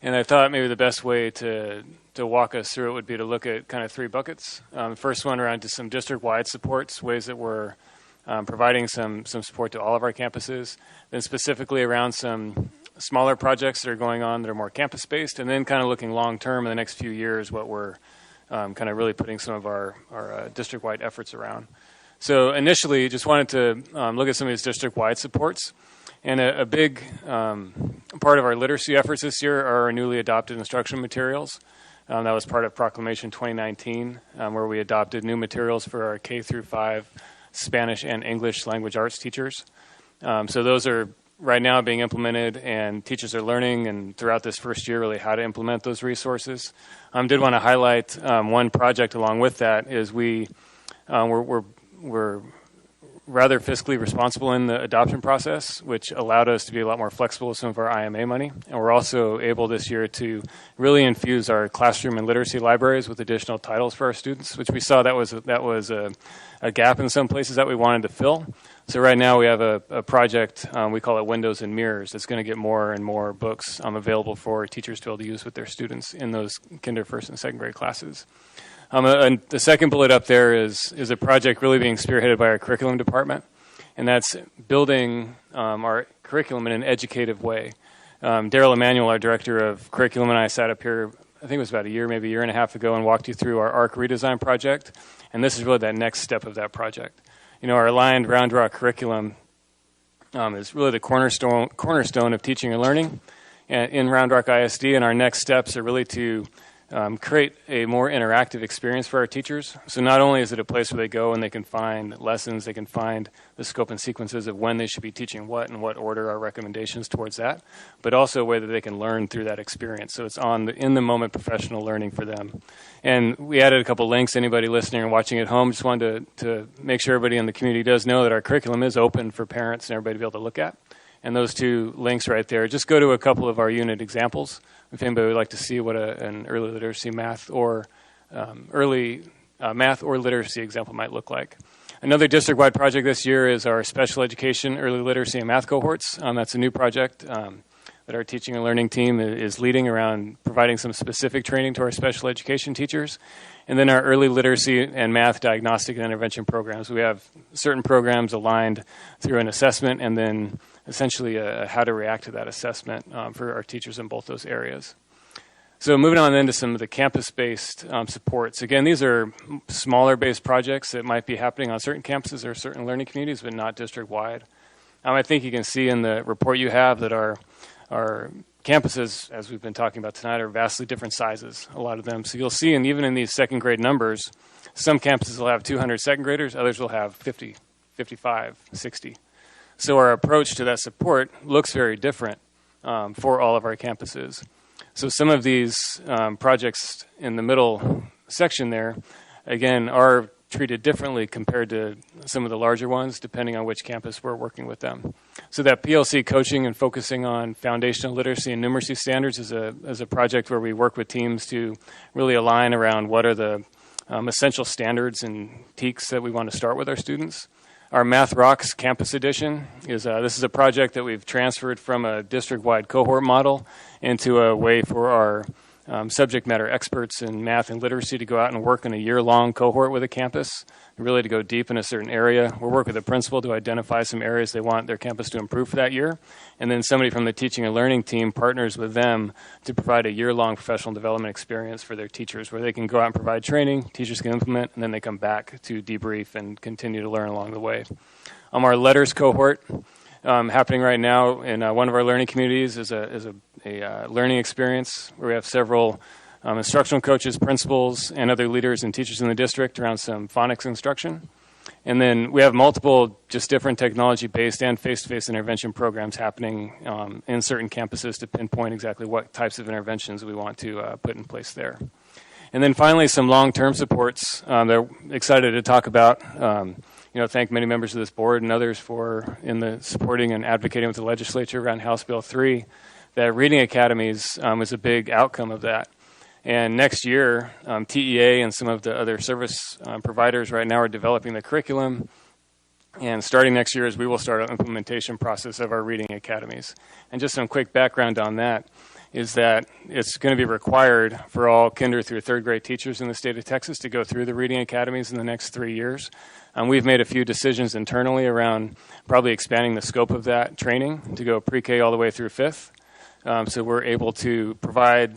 And I thought maybe the best way to walk us through it would be to look at kind of three buckets. The first one around just some district-wide supports, ways that we're providing some support to all of our campuses. Then specifically around some smaller projects that are going on that are more campus-based. And then kind of looking long-term in the next few years, what we're kind of really putting some of our district-wide efforts around. So initially, just wanted to look at some of these district-wide supports. And a big part of our literacy efforts this year are our newly adopted instructional materials. That was part of Proclamation 2019, where we adopted new materials for our K through 5 Spanish and English language arts teachers. So those are right now being implemented, and teachers are learning, and throughout this first year, really how to implement those resources. Did want to highlight one project along with that is we're rather fiscally responsible in the adoption process, which allowed us to be a lot more flexible with some of our IMA money. And we're also able this year to really infuse our classroom and literacy libraries with additional titles for our students, which we saw that was a gap in some places that we wanted to fill. So right now we have a project, we call it Windows and Mirrors, that's going to get more and more books available for teachers to be able to use with their students in those kinder, first, and second grade classes. And the second bullet up there is a project really being spearheaded by our curriculum department, and that's building our curriculum in an educative way. Daryl Emanuel, our director of curriculum, and I sat up here, I think it was about a year, maybe a year and a half ago, and walked you through our ARC redesign project, and this is really that next step of that project. Our aligned Round Rock curriculum is really the cornerstone of teaching and learning in Round Rock ISD, and our next steps are really to create a more interactive experience for our teachers. So not only is it a place where they go and they can find lessons, they can find the scope and sequences of when they should be teaching what and what order, our recommendations towards that, but also a way that they can learn through that experience. So it's in the moment professional learning for them. And we added a couple links. Anybody listening or watching at home, just wanted to make sure everybody in the community does know that our curriculum is open for parents and everybody to be able to look at. And those two links right there, just go to a couple of our unit examples. If anybody would like to see what an early literacy math or math or literacy example might look like. Another district-wide project this year is our special education early literacy and math cohorts. That's a new project that our teaching and learning team is leading around providing some specific training to our special education teachers. And then our early literacy and math diagnostic and intervention programs. We have certain programs aligned through an assessment and then essentially how to react to that assessment for our teachers in both those areas. So moving on then to some of the campus-based supports. Again, these are smaller-based projects that might be happening on certain campuses or certain learning communities, but not district-wide. I think you can see in the report you have that our our campuses, as we've been talking about tonight, are vastly different sizes, a lot of them. So you'll see, and even in these second grade numbers, some campuses will have 200 second graders, others will have 50, 55, 60. So our approach to that support looks very different for all of our campuses. So some of these projects in the middle section there, again, are treated differently compared to some of the larger ones, depending on which campus we're working with them. So that PLC coaching and focusing on foundational literacy and numeracy standards is a project where we work with teams to really align around what are the essential standards and TEKS that we want to start with our students. Our Math Rocks Campus Edition is this is a project that we've transferred from a district-wide cohort model into a way for our subject matter experts in math and literacy to go out and work in a year-long cohort with a campus, really to go deep in a certain area. We'll work with the principal to identify some areas they want their campus to improve for that year, and then somebody from the teaching and learning team partners with them to provide a year-long professional development experience for their teachers where they can go out and provide training, teachers can implement, and then they come back to debrief and continue to learn along the way. Our letters cohort, happening right now in one of our learning communities is a learning experience where we have several instructional coaches, principals, and other leaders and teachers in the district around some phonics instruction. And then we have multiple just different technology-based and face-to-face intervention programs happening in certain campuses to pinpoint exactly what types of interventions we want to put in place there. And then finally, some long-term supports that we're excited to talk about. Thank many members of this board and others for supporting and advocating with the legislature around House Bill 3, that reading academies is a big outcome of that. And next year, TEA and some of the other service providers right now are developing the curriculum. And starting next year, we will start an implementation process of our reading academies. And just some quick background on that is that it's going to be required for all kinder through third grade teachers in the state of Texas to go through the reading academies in the next 3 years. We've made a few decisions internally around probably expanding the scope of that training to go pre-K all the way through fifth. So we're able to provide,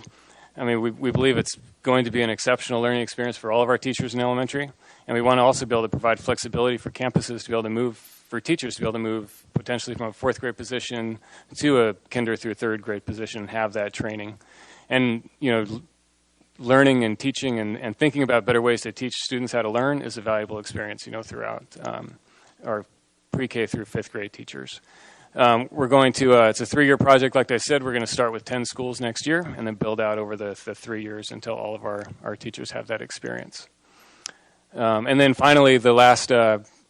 we believe it's going to be an exceptional learning experience for all of our teachers in elementary. And we want to also be able to provide flexibility for campuses to be able to move, for teachers to be able to move potentially from a fourth grade position to a kinder through third grade position and have that training. And, learning and teaching and thinking about better ways to teach students how to learn is a valuable experience, throughout our pre-K through fifth grade teachers. We're going to, it's a 3-year project, like I said. We're going to start with 10 schools next year and then build out over the 3 years until all of our teachers have that experience. And then finally, the last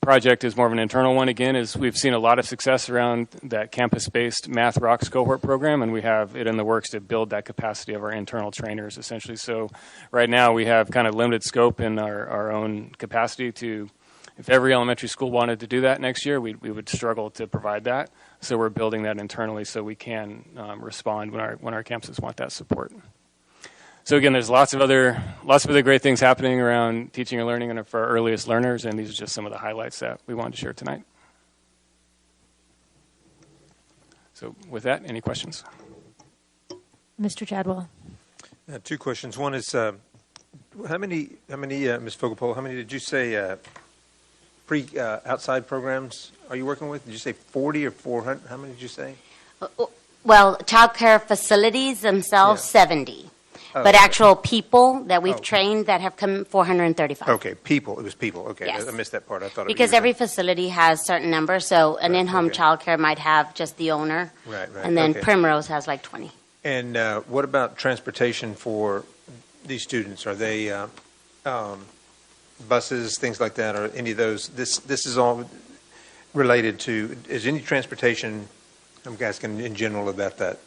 project is more of an internal one again, is we've seen a lot of success around that campus-based Math Rocks cohort program, and we have it in the works to build that capacity of our internal trainers, essentially. So right now we have kind of limited scope in our own capacity to, if every elementary school wanted to do that next year, we would struggle to provide that. So we're building that internally so we can respond when our campuses want that support. So again, there's lots of other great things happening around teaching and learning and for our earliest learners, and these are just some of the highlights that we wanted to share tonight. So with that, any questions? Mr. Chadwell. 2 questions. One is, how many, Ms. Fogelpole, how many did you say outside programs are you working with? Did you say 40 or 400? How many did you say? Well, child care facilities themselves, 70. Oh, but okay. Actual people that we've trained that have come 435. Okay, people. It was people. Okay, Yes. I missed that part. I thought Because every facility has certain numbers. So an in-home child care might have just the owner. Right. And then okay. Primrose has like 20. And what about transportation for these students? Are they buses, things like that, or any of those? This is all related to. Is any transportation? I'm asking in general about that.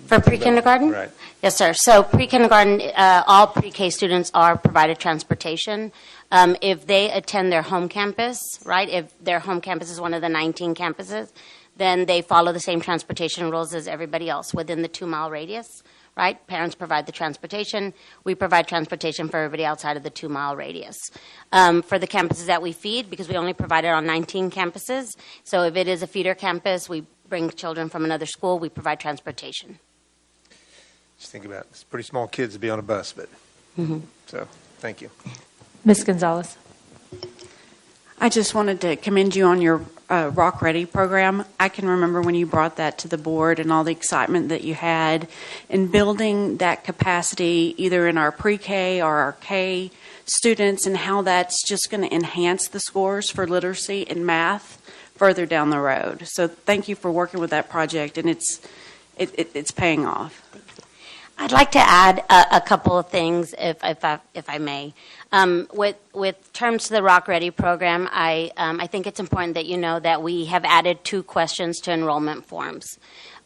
For pre-kindergarten? Right. Yes, sir. So pre-kindergarten, all pre-K students are provided transportation. If they attend their home campus, right, if their home campus is one of the 19 campuses, then they follow the same transportation rules as everybody else within the 2-mile radius, right? Parents provide the transportation. We provide transportation for everybody outside of the 2-mile radius. For the campuses that we feed, because we only provide it on 19 campuses, so if it is a feeder campus, we bring children from another school, we provide transportation. Just think about it. It's pretty small kids to be on a bus, but so thank you. Ms. Gonzalez. I just wanted to commend you on your Rock Ready program. I can remember when you brought that to the board and all the excitement that you had in building that capacity either in our pre-K or our K students, and how that's just going to enhance the scores for literacy and math further down the road. So thank you for working with that project, and it's paying off. I'd like to add a couple of things, if I may. With terms to the Rock Ready program, I think it's important that you know that we have added 2 questions to enrollment forms.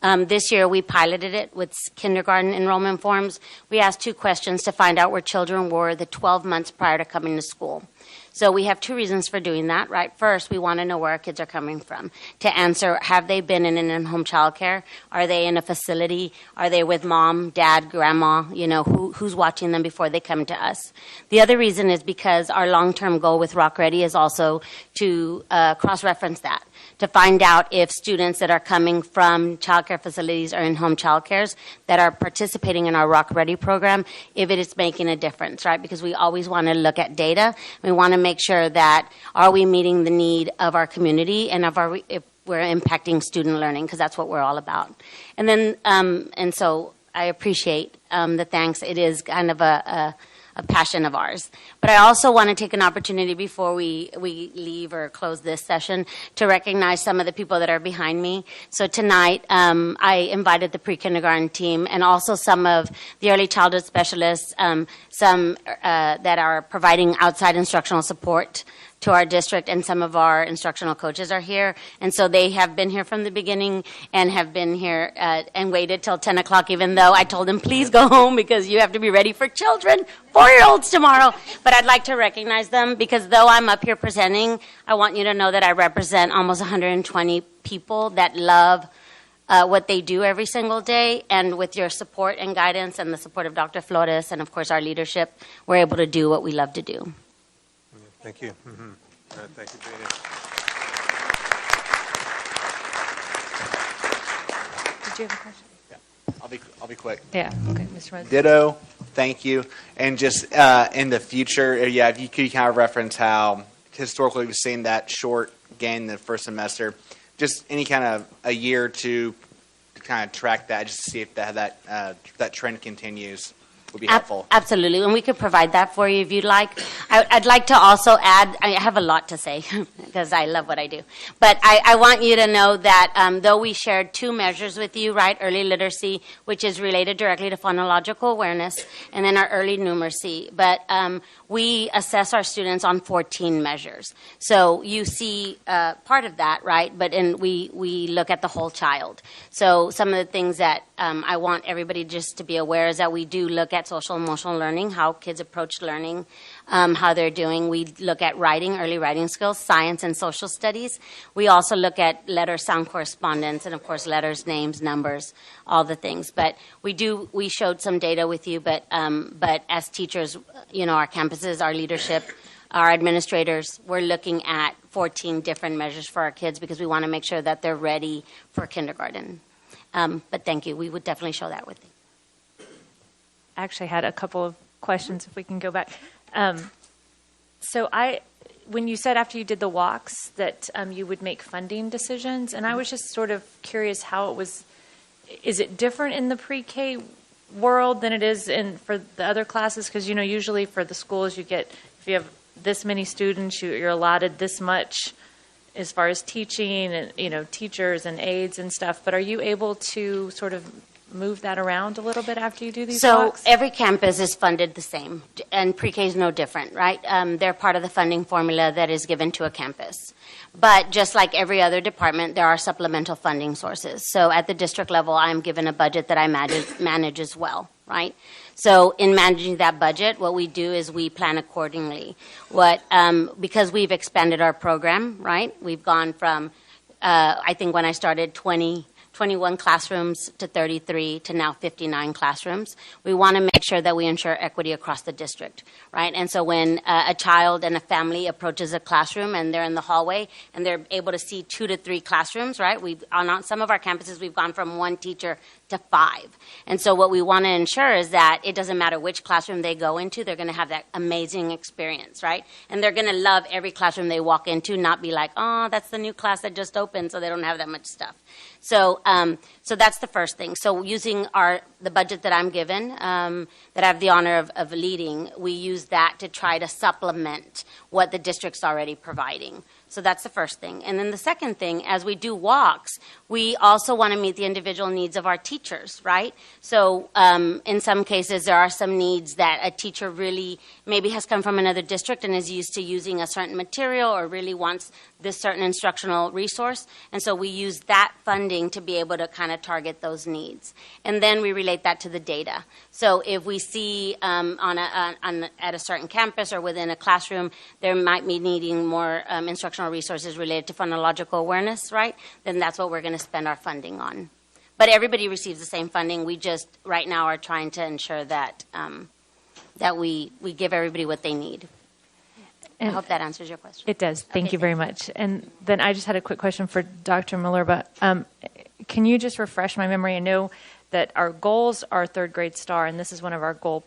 This year, we piloted it with kindergarten enrollment forms. We asked 2 questions to find out where children were the 12 months prior to coming to school. So we have 2 reasons for doing that, right? First, we want to know where our kids are coming from. To answer, have they been in an in-home childcare? Are they in a facility? Are they with mom, dad, grandma? You know, who's watching them before they come to us? The other reason is because our long-term goal with Rock Ready is also to cross-reference that, to find out if students that are coming from childcare facilities or in-home childcares that are participating in our Rock Ready program, if it is making a difference, right? Because we always want to look at data. We want to make sure that are we meeting the need of our community and if we're impacting student learning, because that's what we're all about. And then, and so I appreciate the thanks. It is kind of a passion of ours. But I also want to take an opportunity before we leave or close this session to recognize some of the people that are behind me. So tonight, I invited the pre-kindergarten team and also some of the early childhood specialists, some that are providing outside instructional support to our district, and some of our instructional coaches are here. And so they have been here from the beginning and have been here and waited till 10 o'clock, even though I told them, please go home because you have to be ready for children, 4-year-olds tomorrow. But I'd like to recognize them because though I'm up here presenting, I want you to know that I represent almost 120 people that love what they do every single day. And with your support and guidance and the support of Dr. Flores and, of course, our leadership, we're able to do what we love to do. Thank you. Mm-hmm. Thank you, Jane. Did you have a question? Yeah, I'll be quick. Yeah. Okay, Mr. Rose. Ditto. Thank you. And just in the future, if you could kind of reference how historically we've seen that short gain in the first semester, just any kind of a year or two to kind of track that, just to see if that trend continues. Would be helpful. Absolutely, and we could provide that for you if you'd like. I'd like to also add, I have a lot to say because I love what I do, but I want you to know that though we shared 2 measures with you, right, early literacy, which is related directly to phonological awareness, and then our early numeracy, but we assess our students on 14 measures. So you see part of that, right, but we look at the whole child. So some of the things that I want everybody just to be aware is that we do look at social emotional learning, how kids approach learning, how they're doing. We look at writing, early writing skills, science and social studies. We also look at letter sound correspondence and, of course, letters, names, numbers, all the things. But we showed some data with you, but as teachers, you know, our campuses, our leadership, our administrators, we're looking at 14 different measures for our kids because we want to make sure that they're ready for kindergarten. But thank you. We would definitely show that with you. I actually had a couple of questions if we can go back. So when you said after you did the walks that you would make funding decisions, and I was just sort of curious how it was, is it different in the pre-K world than it is for the other classes? Because, you know, usually for the schools you get, if you have this many students, you're allotted this much as far as teaching and, you know, teachers and aides and stuff. But are you able to sort of move that around a little bit after you do these walks? So every campus is funded the same, and pre-K is no different, right? They're part of the funding formula that is given to a campus. But just like every other department, there are supplemental funding sources. So at the district level, I'm given a budget that I manage as well, right? So in managing that budget, what we do is we plan accordingly. Because we've expanded our program, right? We've gone from, I think when I started, 21 classrooms to 33 to now 59 classrooms. We want to make sure that we ensure equity across the district, right? And so when a child and a family approaches a classroom and they're in the hallway and they're able to see 2 to 3 classrooms, right? On some of our campuses, we've gone from 1 teacher to 5. And so what we want to ensure is that it doesn't matter which classroom they go into, they're going to have that amazing experience, right? And they're going to love every classroom they walk into, not be like, oh, that's the new class that just opened, so they don't have that much stuff. So so that's the first thing. So using the budget that I'm given, that I have the honor of leading, we use that to try to supplement what the district's already providing. So that's the first thing. And then the second thing, as we do walks, we also want to meet the individual needs of our teachers, right? So in some cases, there are some needs that a teacher really maybe has come from another district and is used to using a certain material or really wants this certain instructional resource. And so we use that funding to be able to kind of target those needs. And then we relate that to the data. So if we see at a certain campus or within a classroom, there might be needing more instructional resources related to phonological awareness, right? Then that's what we're going to spend our funding on. But everybody receives the same funding. We just right now are trying to ensure that that we give everybody what they need. And I hope that answers your question. It does. Thank you very much. And then I just had a quick question for Dr. Malerba. Can you just refresh my memory? I know that our goals are third grade STAR, and this is one of our goal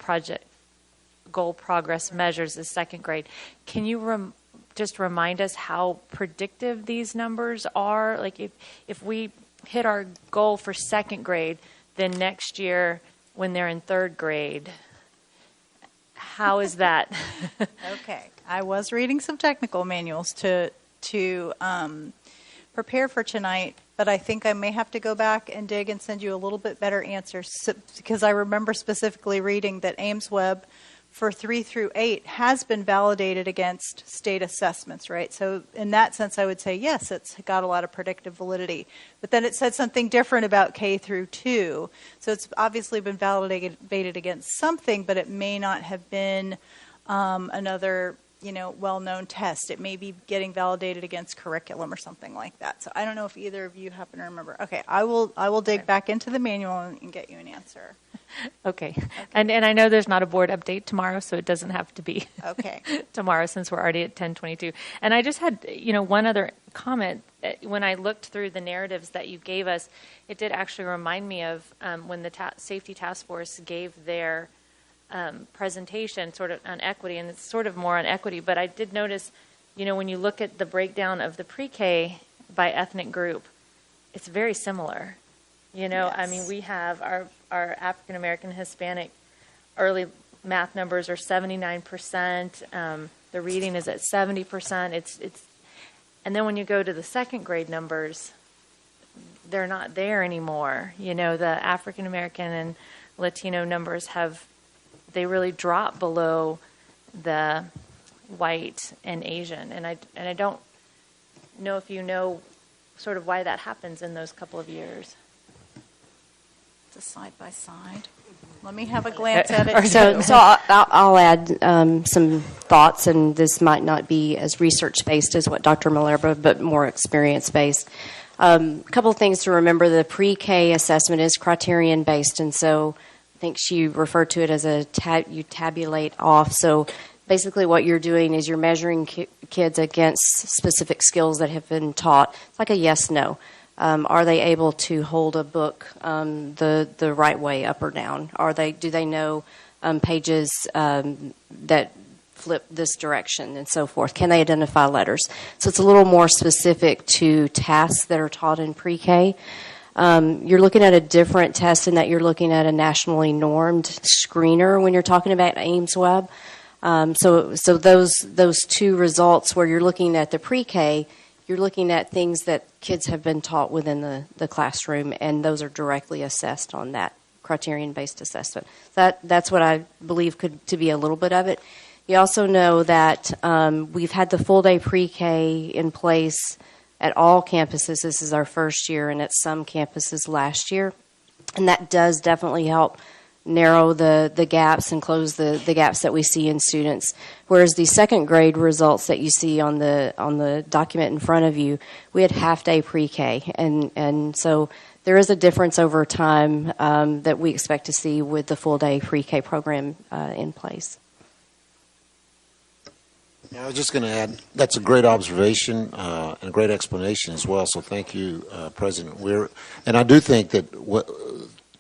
progress measures is second grade. Can you just remind us how predictive these numbers are? Like if we hit our goal for second grade, then next year when they're in third grade, how is that? Okay. I was reading some technical manuals to prepare for tonight, but I think I may have to go back and dig and send you a little bit better answers because I remember specifically reading that Ames Web for 3 through 8 has been validated against state assessments, right? So in that sense, I would say, yes, it's got a lot of predictive validity. But then it said something different about K through 2. So it's obviously been validated against something, but it may not have been another well-known test. It may be getting validated against curriculum or something like that. So I don't know if either of you happen to remember. Okay, I will dig back into the manual and get you an answer. Okay. And I know there's not a board update tomorrow, so it doesn't have to be okay tomorrow since we're already at 10:22. And I just had, one other comment. When I looked through the narratives that you gave us, it did actually remind me of when the Safety Task Force gave their presentation sort of on equity, and it's sort of more on equity, but I did notice, when you look at the breakdown of the pre-K by ethnic group, it's very similar. Yes. I mean, we have our African American Hispanic early math numbers are 79%. The reading is at 70%. It's and then when you go to the second grade numbers, they're not there anymore. The African American and Latino numbers they really drop below the white and Asian. And I don't know if you know sort of why that happens in those couple of years. It's a side-by-side. Let me have a glance at it. So I'll add some thoughts, and this might not be as research-based as what Dr. Malerba, but more experience-based. A couple of things to remember. The pre-K assessment is criterion-based, and so I think she referred to it as you tabulate off. So basically what you're doing is you're measuring kids against specific skills that have been taught. It's like a yes-no. Are they able to hold a book the right way, up or down? Do they know pages that flip this direction and so forth? Can they identify letters? So it's a little more specific to tasks that are taught in pre-K. You're looking at a different test in that you're looking at a nationally normed screener when you're talking about Ames Web. So those two results where you're looking at the pre-K, you're looking at things that kids have been taught within the classroom, and those are directly assessed on that criterion-based assessment. That's what I believe to be a little bit of it. You also know that we've had the full-day pre-K in place at all campuses. This is our first year, and at some campuses last year. And that does definitely help narrow the gaps and close the gaps that we see in students. Whereas the second grade results that you see on the document in front of you, we had half-day pre-K. And so there is a difference over time that we expect to see with the full-day pre-K program in place. Yeah, I was just going to add, that's a great observation and a great explanation as well. So thank you, President Weir. And I do think that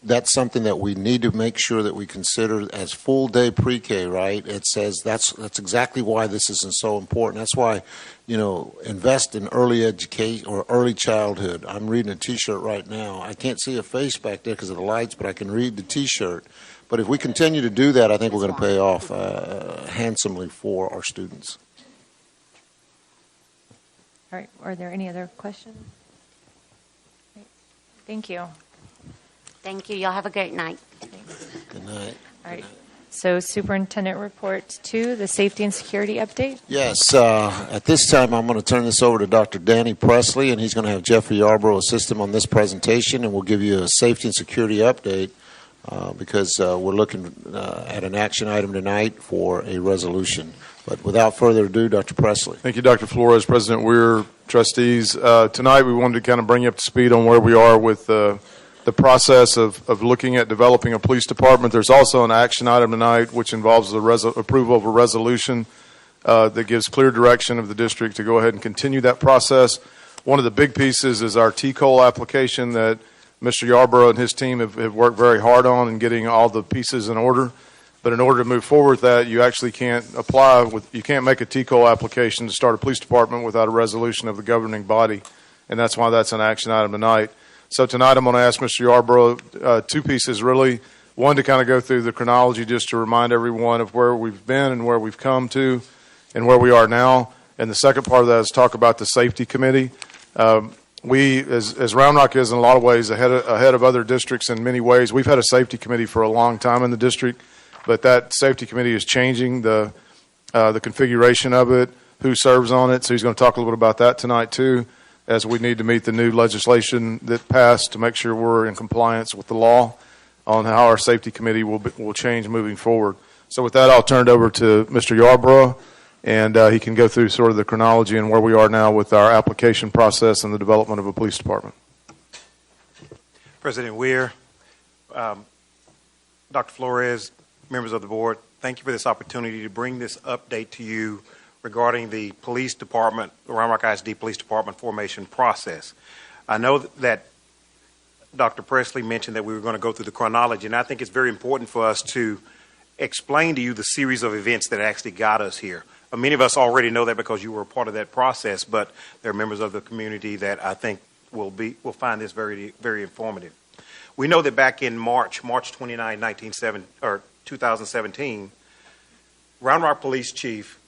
that's something that we need to make sure that we consider as full day pre-K, right? It says that's exactly why this is so important. That's why, invest in early education or early childhood. I'm reading a T-shirt right now. I can't see a face back there because of the lights, but I can read the T-shirt. But if we continue to do that, I think we're going to pay off handsomely for our students. All right. Are there any other questions? Great. Thank you. Thank you. Y'all have a great night. Good night. All right. So Superintendent Report 2, the safety and security update. Yes. At this time, I'm going to turn this over to Dr. Danny Presley, and he's going to have Jeffrey Yarbrough assist him on this presentation, and we'll give you a safety and security update because we're looking at an action item tonight for a resolution. But without further ado, Dr. Presley. Thank you, Dr. Flores, President Weir, trustees. Tonight we wanted to kind of bring you up to speed on where we are with the process of looking at developing a police department. There's also an action item tonight which involves the approval of a resolution that gives clear direction of the district to go ahead and continue that process. One of the big pieces is our TCOL application that Mr. Yarbrough and his team have worked very hard on in getting all the pieces in order. But in order to move forward with that, you actually can't you can't make a TCOL application to start a police department without a resolution of the governing body. And that's why that's an action item tonight. So tonight I'm going to ask Mr. Yarbrough two pieces really. One, to kind of go through the chronology just to remind everyone of where we've been and where we've come to and where we are now. And the second part of that is talk about the safety committee. We, as Round Rock is in a lot of ways ahead of other districts in many ways, we've had a safety committee for a long time in the district. But that safety committee is changing the configuration of it, who serves on it. So he's going to talk a little bit about that tonight too, as we need to meet the new legislation that passed to make sure we're in compliance with the law on how our safety committee will change moving forward. So with that, I'll turn it over to Mr. Yarbrough, and he can go through sort of the chronology and where we are now with our application process and the development of a police department. President Weir, Dr. Flores, members of the board, thank you for this opportunity to bring this update to you regarding the police department, the Round Rock ISD Police Department formation process. I know that Dr. Presley mentioned that we were going to go through the chronology, and I think it's very important for us to explain to you the series of events that actually got us here. Many of us already know that because you were a part of that process, but there are members of the community that I think will find this very, very informative. We know that back in March 29, 2017, Round Rock Police Chief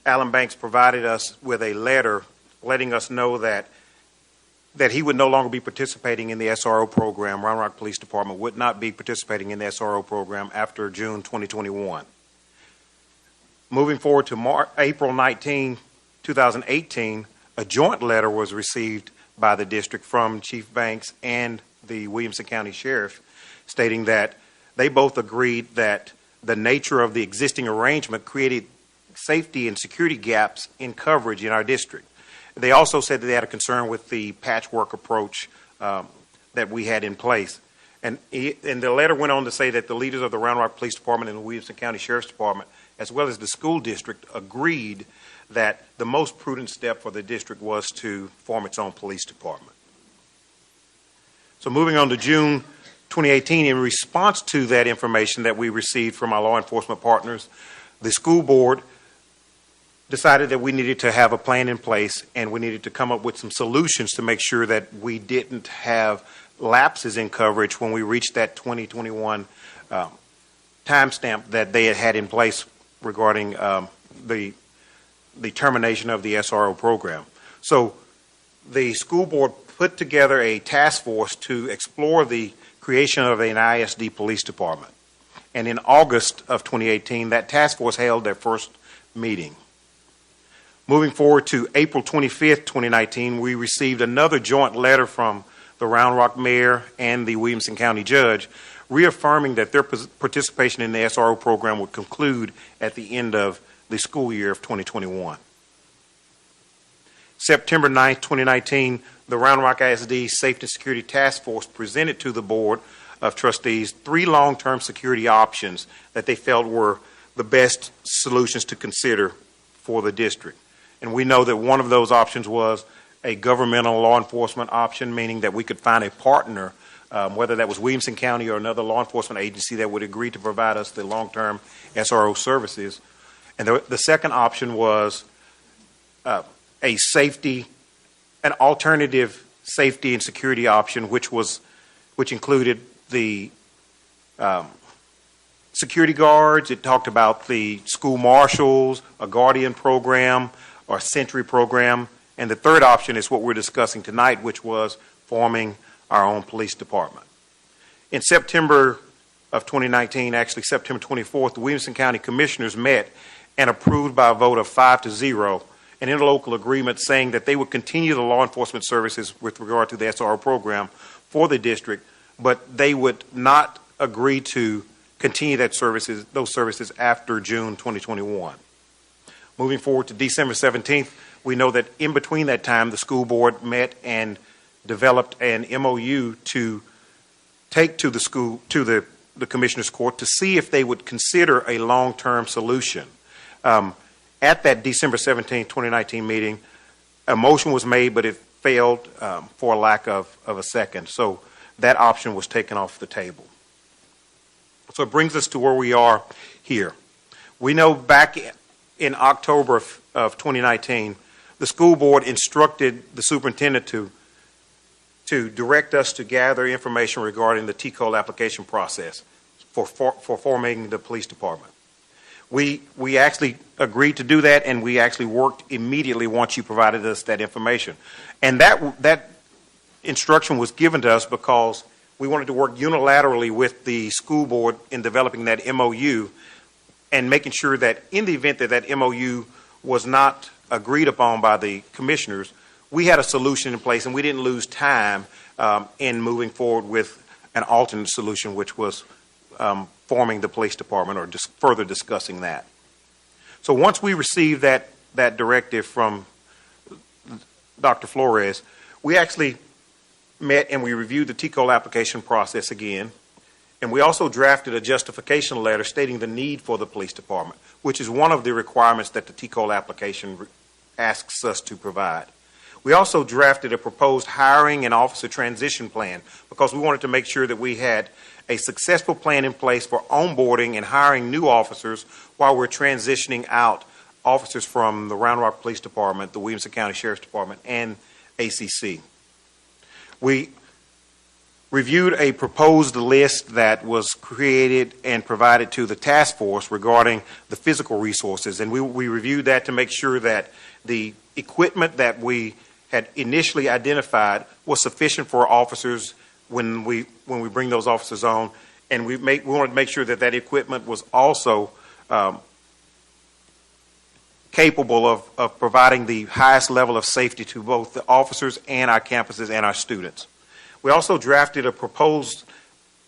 Alan Banks provided us with a letter letting us know that he would no longer be participating in the SRO program. Round Rock Police Department would not be participating in the SRO program after June 2021. Moving forward to April 19, 2018, a joint letter was received by the district from Chief Banks and the Williamson County Sheriff stating that they both agreed that the nature of the existing arrangement created safety and security gaps in coverage in our district. They also said that they had a concern with the patchwork approach that we had in place. And the letter went on to say that the leaders of the Round Rock Police Department and the Williamson County Sheriff's Department, as well as the school district, agreed that the most prudent step for the district was to form its own police department. So moving on to June 2018, in response to that information that we received from our law enforcement partners, the school board decided that we needed to have a plan in place and we needed to come up with some solutions to make sure that we didn't have lapses in coverage when we reached that 2021 timestamp that they had in place regarding the termination of the SRO program. So the school board put together a task force to explore the creation of an ISD police department. And in August of 2018, that task force held their first meeting. Moving forward to April 25th, 2019, we received another joint letter from the Round Rock mayor and the Williamson County judge reaffirming that their participation in the SRO program would conclude at the end of the school year of 2021. September 9th, 2019, the Round Rock ISD Safety and Security Task Force presented to the Board of Trustees 3 long-term security options that they felt were the best solutions to consider for the district. And we know that one of those options was a governmental law enforcement option, meaning that we could find a partner whether that was Williamson County or another law enforcement agency that would agree to provide us the long-term SRO services. And the second option was an alternative safety and security option, which included the security guards. It talked about the school marshals, a guardian program, or Sentry program. And the third option is what we're discussing tonight, which was forming our own police department. In September of 2019, actually September 24th, the Williamson County Commissioners met and approved by a vote of 5-0 an interlocal agreement saying that they would continue the law enforcement services with regard to the SRO program for the district, but they would not agree to continue those services after June 2021. Moving forward to December 17th, we know that in between that time, the school board met and developed an MOU to take to the Commissioners Court to see if they would consider a long-term solution. At that December 17, 2019 meeting, a motion was made, but it failed for lack of a second. So that option was taken off the table. So it brings us to where we are here. We know back in October of 2019, the school board instructed the superintendent to direct us to gather information regarding the TCOL application process for forming the police department. We actually agreed to do that, and we actually worked immediately once you provided us that information. And that instruction was given to us because we wanted to work unilaterally with the school board in developing that MOU and making sure that in the event that MOU was not agreed upon by the commissioners, we had a solution in place and we didn't lose time in moving forward with an alternate solution, which was forming the police department or just further discussing that. So once we received that directive from Dr. Flores, we actually met and we reviewed the TCOL application process again, and we also drafted a justification letter stating the need for the police department, which is one of the requirements that the TCOL application asks us to provide. We also drafted a proposed hiring and officer transition plan because we wanted to make sure that we had a successful plan in place for onboarding and hiring new officers while we're transitioning out officers from the Round Rock Police Department, the Williamson County Sheriff's Department, and ACC. We reviewed a proposed list that was created and provided to the task force regarding the physical resources, and we reviewed that to make sure that the equipment that we had initially identified was sufficient for officers when we bring those officers on, and we wanted to make sure that equipment was also capable of providing the highest level of safety to both the officers and our campuses and our students. We also drafted a proposed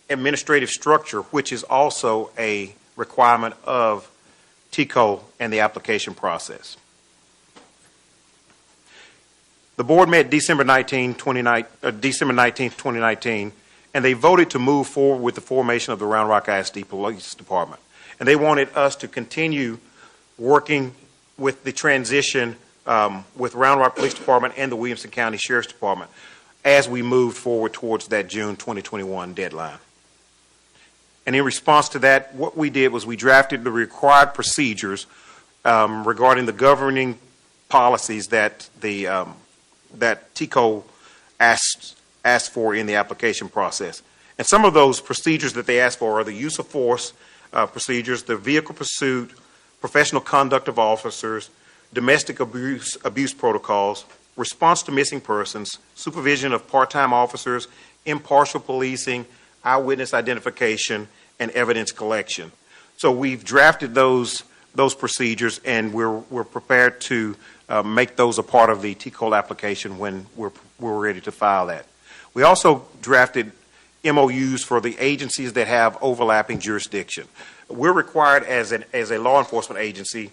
administrative structure, which is also a requirement of TCOL and the application process. The board met December 19, 2019, and they voted to move forward with the formation of the Round Rock ISD Police Department. And they wanted us to continue working with the transition with Round Rock Police Department and the Williamson County Sheriff's Department as we moved forward towards that June 2021 deadline. And in response to that, what we did was we drafted the required procedures regarding the governing policies that that TCOL asked for in the application process. And some of those procedures that they asked for are the use of force procedures, the vehicle pursuit, professional conduct of officers, domestic abuse protocols, response to missing persons, supervision of part-time officers, impartial policing, eyewitness identification, and evidence collection. So we've drafted those procedures, and we're prepared to make those a part of the TCOL application when we're ready to file that. We also drafted MOUs for the agencies that have overlapping jurisdiction. We're required as a law enforcement agency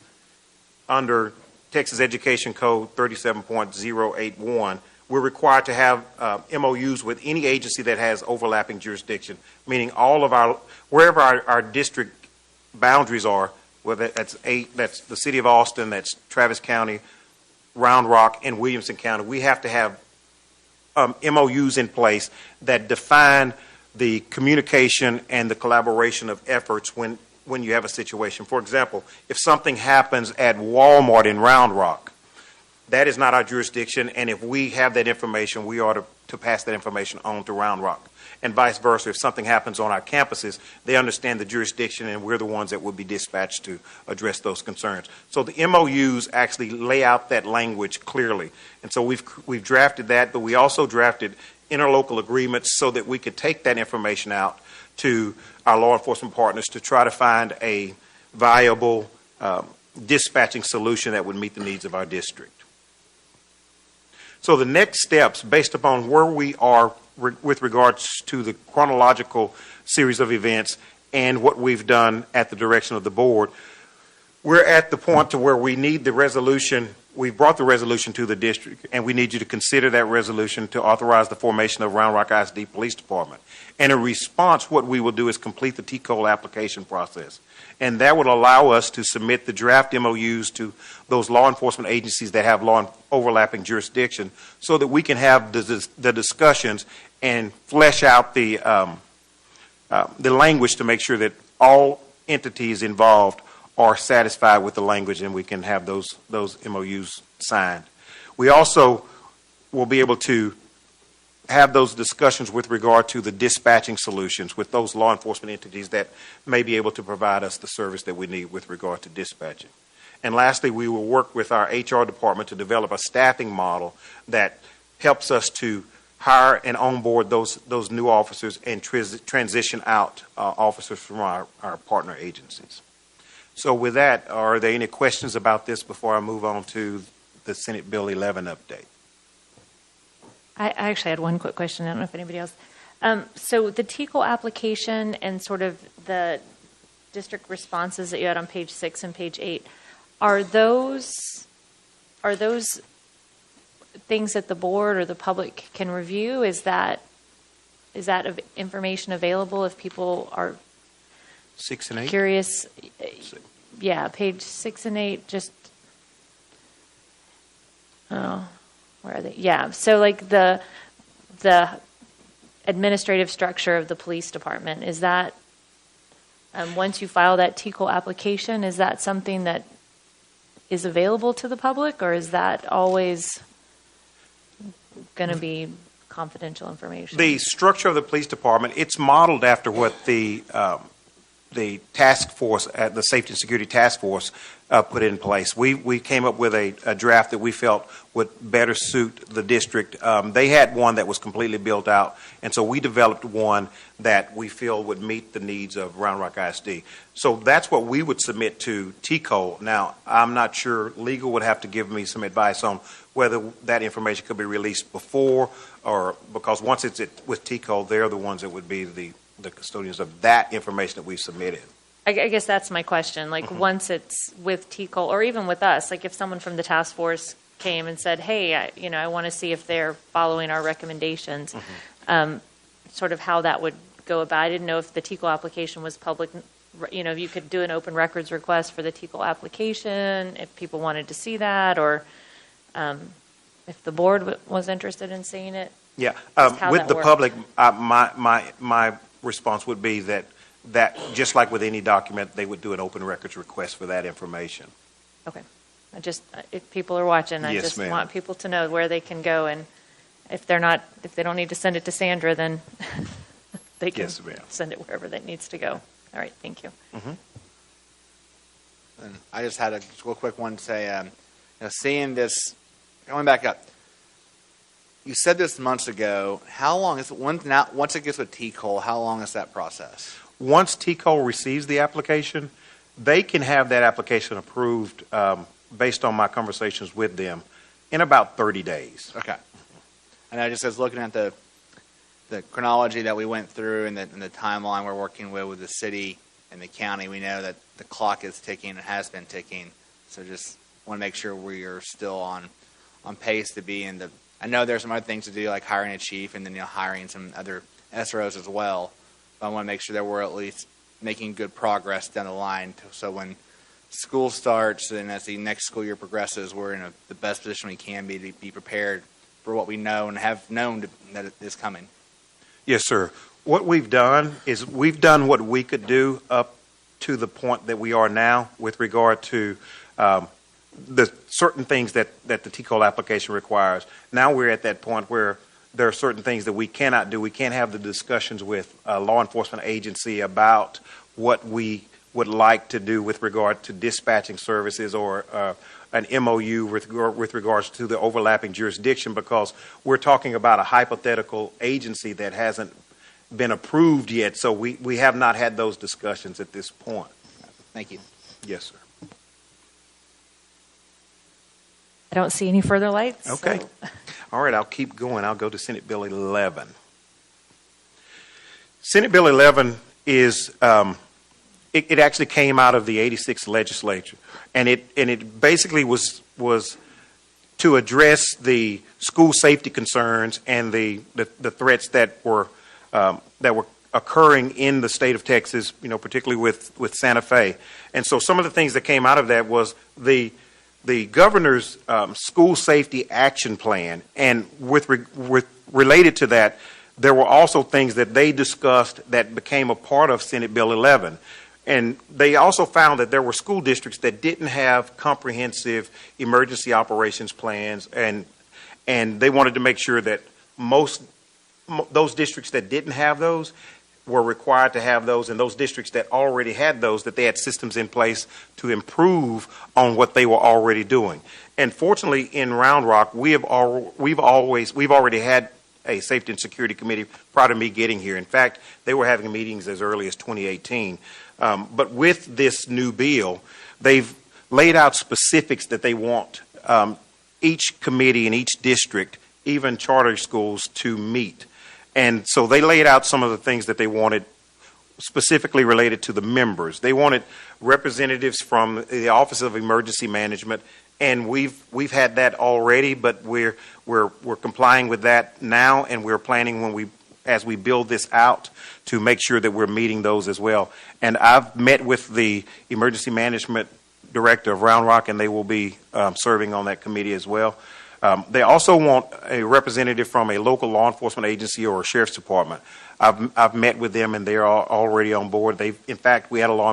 under Texas Education Code 37.081, we're required to have MOUs with any agency that has overlapping jurisdiction, meaning wherever our district boundaries are, whether that's the city of Austin, that's Travis County, Round Rock, and Williamson County, we have to have MOUs in place that define the communication and the collaboration of efforts when you have a situation. For example, if something happens at Walmart in Round Rock, that is not our jurisdiction, and if we have that information, we ought to pass that information on to Round Rock. And vice versa, if something happens on our campuses, they understand the jurisdiction, and we're the ones that would be dispatched to address those concerns. So the MOUs actually lay out that language clearly. And so we've drafted that, but we also drafted interlocal agreements so that we could take that information out to our law enforcement partners to try to find a viable dispatching solution that would meet the needs of our district. So the next steps, based upon where we are with regards to the chronological series of events and what we've done at the direction of the board, we're at the point to where we need the resolution. We've brought the resolution to the district, and we need you to consider that resolution to authorize the formation of Round Rock ISD Police Department. And in response, what we will do is complete the TCOLE application process. And that will allow us to submit the draft MOUs to those law enforcement agencies that have law overlapping jurisdiction so that we can have the discussions and flesh out the language to make sure that all entities involved are satisfied with the language, and we can have those MOUs signed. We also will be able to have those discussions with regard to the dispatching solutions with those law enforcement entities that may be able to provide us the service that we need with regard to dispatching. And lastly, we will work with our HR department to develop a staffing model that helps us to hire and onboard those new officers and transition out officers from our partner agencies. So with that, are there any questions about this before I move on to the Senate Bill 11 update? I actually had one quick question. I don't know if anybody else. So the TCOLE application and sort of the district responses that you had on page 6 and page 8, are those things that the board or the public can review? Is that information available if people are 6 and 8? Curious? Yeah, page 6 and 8. Just where are they? Yeah, so like the administrative structure of the police department, is that once you file that TCOLE application, is that something that is available to the public, or is that always going to be confidential information? The structure of the police department, it's modeled after what the task force, the Safety and Security Task Force, put in place. We came up with a draft that we felt would better suit the district. They had one that was completely built out, and so we developed one that we feel would meet the needs of Round Rock ISD. So that's what we would submit to TCOLE. Now, I'm not sure, legal would have to give me some advice on whether that information could be released before, or because once it's with TCOLE, they're the ones that would be the custodians of that information that we've submitted. I guess that's my question. Like, once it's with TCOLE, or even with us, like if someone from the task force came and said, hey, I want to see if they're following our recommendations, sort of how that would go about. I didn't know if the TCOLE application was public, if you could do an open records request for the TCOLE application, if people wanted to see that, or if the board was interested in seeing it. Yeah, with the public, my response would be that just like with any document, they would do an open records request for that information. Okay. If people are watching, I Yes, just ma'am. want people to know where they can go, and if they don't need to send it to Sandra, then they can Yes, ma'am. send it wherever that needs to go. All right, thank you. And I just had a real quick one to say, seeing this, going back up, you said this months ago. How long is it once it gets with TCOLE? How long is that process? Once TCOLE receives the application, they can have that application approved based on my conversations with them in about 30 days. Okay. And I just was looking at the chronology that we went through and the timeline we're working with the city and the county. We know that the clock is ticking and has been ticking. So just want to make sure we are still on pace to be in the. I know there's some other things to do, like hiring a chief and then hiring some other SROs as well. But I want to make sure that we're at least making good progress down the line. So when school starts and as the next school year progresses, we're in the best position we can be to be prepared for what we know and have known that it is coming. Yes, sir. What we've done is we've done what we could do up to the point that we are now with regard to the certain things that the TCOL application requires. Now we're at that point where there are certain things that we cannot do. We can't have the discussions with a law enforcement agency about what we would like to do with regard to dispatching services or an MOU with regards to the overlapping jurisdiction, because we're talking about a hypothetical agency that hasn't been approved yet. So we have not had those discussions at this point. Thank you. Yes, sir. I don't see any further lights. Okay. So. All right, I'll keep going. I'll go to Senate Bill 11. Senate Bill 11 is, it actually came out of the 86th legislature, and it basically was to address the school safety concerns and the threats that were occurring in the state of Texas, particularly with Santa Fe. And so some of the things that came out of that was the governor's school safety action plan, and with related to that, there were also things that they discussed that became a part of Senate Bill 11. And they also found that there were school districts that didn't have comprehensive emergency operations plans, and they wanted to make sure that those districts that didn't have those were required to have those, and those districts that already had those, that they had systems in place to improve on what they were already doing. And fortunately, in Round Rock, we've already had a safety and security committee prior to me getting here. In fact, they were having meetings as early as 2018. But with this new bill, they've laid out specifics that they want each committee in each district, even charter schools, to meet. And so they laid out some of the things that they wanted specifically related to the members. They wanted representatives from the Office of Emergency Management, and we've had that already, but we're complying with that now, and we're planning as we build this out to make sure that we're meeting those as well. And I've met with the Emergency Management Director of Round Rock, and they will be serving on that committee as well. They also want a representative from a local law enforcement agency or a sheriff's department. I've met with them, and they are already on board. In fact, we had two law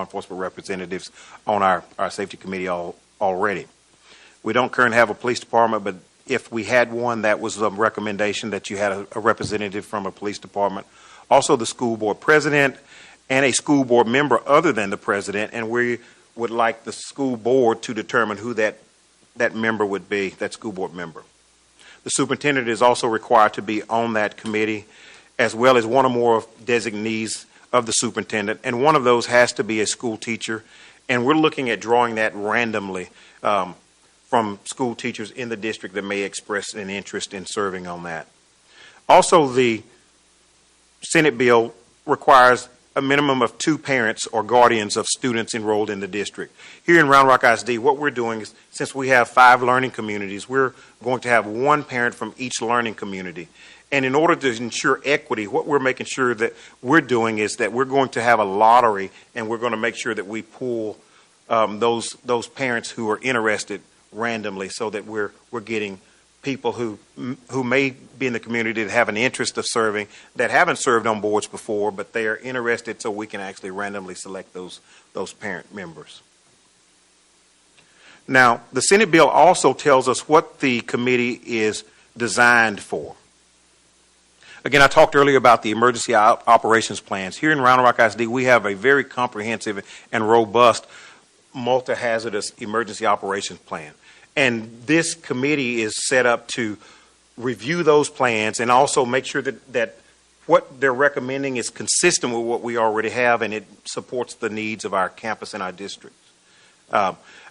enforcement representatives on our safety committee already. We don't currently have a police department, but if we had one, that was a recommendation that you had a representative from a police department. Also, the school board president and a school board member other than the president, and we would like the school board to determine who that member would be, that school board member. The superintendent is also required to be on that committee, as well as one or more designees of the superintendent, and one of those has to be a school teacher, and we're looking at drawing that randomly from school teachers in the district that may express an interest in serving on that. Also, the Senate bill requires a minimum of 2 parents or guardians of students enrolled in the district. Here in Round Rock ISD, what we're doing is, since we have 5 learning communities, we're going to have 1 parent from each learning community. And in order to ensure equity, what we're making sure that we're doing is that we're going to have a lottery, and we're going to make sure that we pool those parents who are interested randomly, so that we're getting people who may be in the community that have an interest of serving, that haven't served on boards before, but they are interested, so we can actually randomly select those parent members. Now, the Senate bill also tells us what the committee is designed for. Again, I talked earlier about the emergency operations plans. Here in Round Rock ISD, we have a very comprehensive and robust multi-hazardous emergency operations plan. And this committee is set up to review those plans and also make sure that what they're recommending is consistent with what we already have, and it supports the needs of our campus and our districts.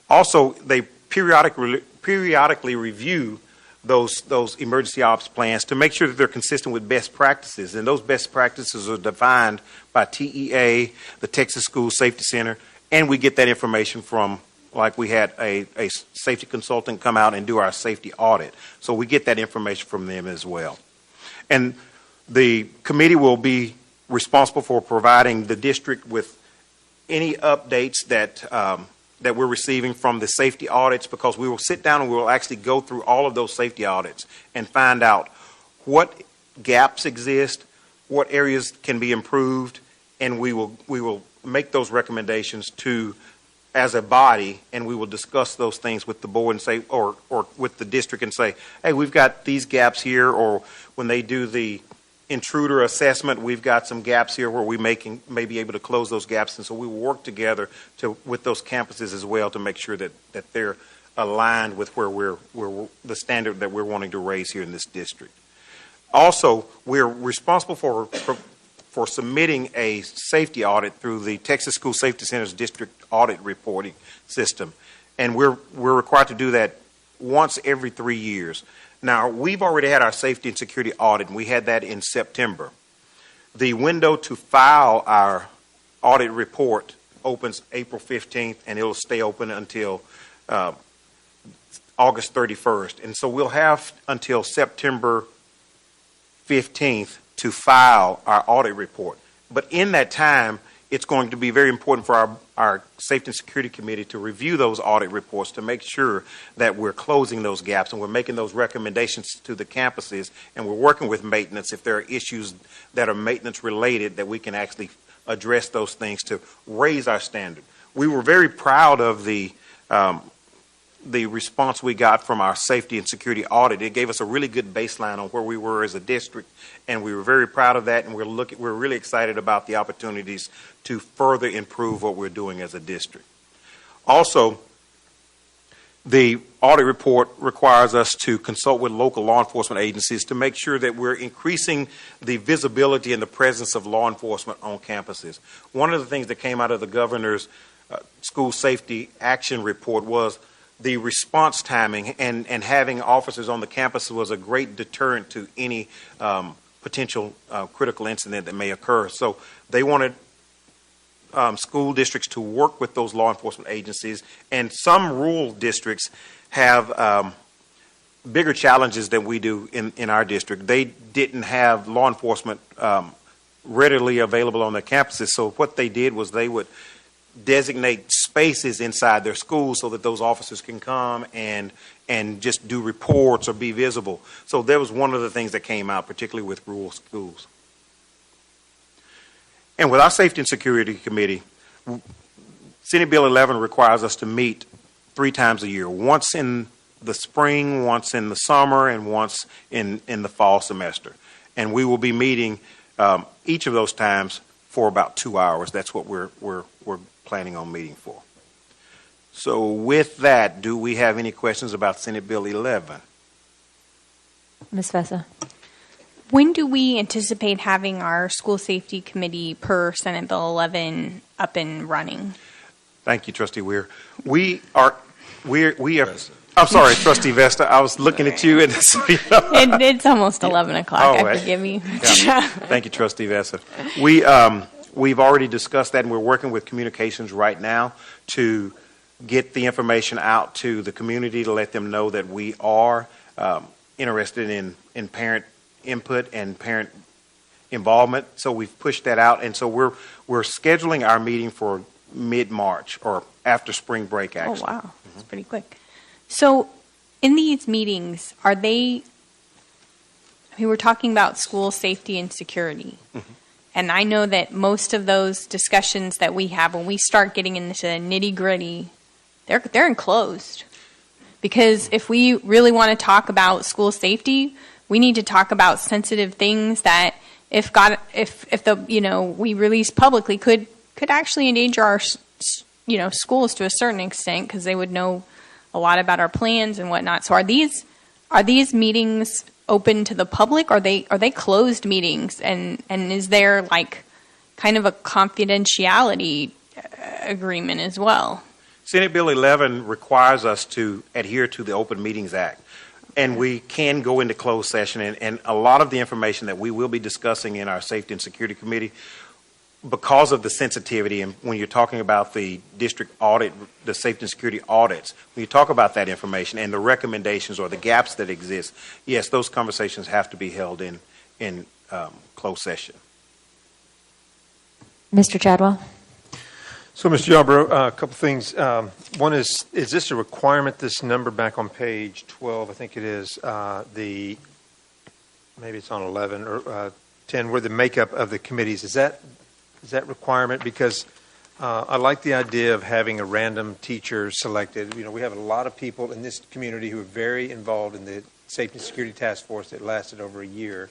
Also, they periodically review those emergency ops plans to make sure that they're consistent with best practices. And those best practices are defined by TEA, the Texas School Safety Center, and we get that information from, like we had a safety consultant come out and do our safety audit. So we get that information from them as well. And the committee will be responsible for providing the district with any updates that that we're receiving from the safety audits, because we will sit down and we will actually go through all of those safety audits and find out what gaps exist, what areas can be improved, and we will make those recommendations to as a body, and we will discuss those things with the board and say, or with the district and say, hey, we've got these gaps here, or when they do the intruder assessment, we've got some gaps here where we may be able to close those gaps. And so we will work together with those campuses as well to make sure that they're aligned with where the standard that we're wanting to raise here in this district. Also, we're responsible for submitting a safety audit through the Texas School Safety Center's district audit reporting system. And we're required to do that once every 3 years. Now, we've already had our safety and security audit, and we had that in September. The window to file our audit report opens April 15th, and it'll stay open until August 31st. And so we'll have until September 15th to file our audit report. But in that time, it's going to be very important for our Safety and Security Committee to review those audit reports to make sure that we're closing those gaps and we're making those recommendations to the campuses, and we're working with maintenance if there are issues that are maintenance related, that we can actually address those things to raise our standard. We were very proud of the response we got from our safety and security audit. It gave us a really good baseline on where we were as a district, and we were very proud of that, and we're really excited about the opportunities to further improve what we're doing as a district. Also, the audit report requires us to consult with local law enforcement agencies to make sure that we're increasing the visibility and the presence of law enforcement on campuses. One of the things that came out of the governor's school safety action report was the response timing, and having officers on the campus was a great deterrent to any potential critical incident that may occur. So they wanted school districts to work with those law enforcement agencies, and some rural districts have bigger challenges than we do in our district. They didn't have law enforcement readily available on their campuses, so what they did was they would designate spaces inside their schools so that those officers can come and just do reports or be visible. So that was one of the things that came out, particularly with rural schools. And with our Safety and Security Committee, Senate Bill 11 requires us to meet 3 times a year, once in the spring, once in the summer, and once in the fall semester. And we will be meeting each of those times for about 2 hours. That's what we're planning on meeting for. So with that, do we have any questions about Senate Bill 11? Ms. Vessa. When do we anticipate having our school safety committee per Senate Bill 11 up and running? Thank you, Trustee Weir. We are. I'm sorry, Trustee Vesta. I was looking at you, and It's almost 11 o'clock. Oh, Forgive me. Yeah. Thank you, Trustee Vesta. We've already discussed that, and we're working with communications right now to get the information out to the community to let them know that we are interested in parent input and parent involvement. So we've pushed that out, and so we're scheduling our meeting for mid-March, or after spring break, actually. Oh, wow. That's pretty quick. So in these meetings, we're talking about school safety and security. Mm-hmm. And I know that most of those discussions that we have, when we start getting into the nitty-gritty, they're enclosed. Because if we really want to talk about school safety, we need to talk about sensitive things that if we release publicly could actually endanger our schools to a certain extent, because they would know a lot about our plans and whatnot. So are these meetings open to the public? Are they closed meetings? And is there like kind of a confidentiality agreement as well? Senate Bill 11 requires us to adhere to the Open Meetings Act, and we can go into closed session, and a lot of the information that we will be discussing in our Safety and Security Committee, because of the sensitivity, and when you're talking about the district audit, the safety and security audits, when you talk about that information and the recommendations or the gaps that exist, yes, those conversations have to be held in closed session. Mr. Chadwell. So, Mr. Yarborough, a couple things. One is this a requirement, this number back on page 12, I think it is, maybe it's on 11 or 10, where the makeup of the committees, is that requirement? Because I like the idea of having a random teacher selected. You know, we have a lot of people in this community who are very involved in the Safety and Security Task Force that lasted over a year.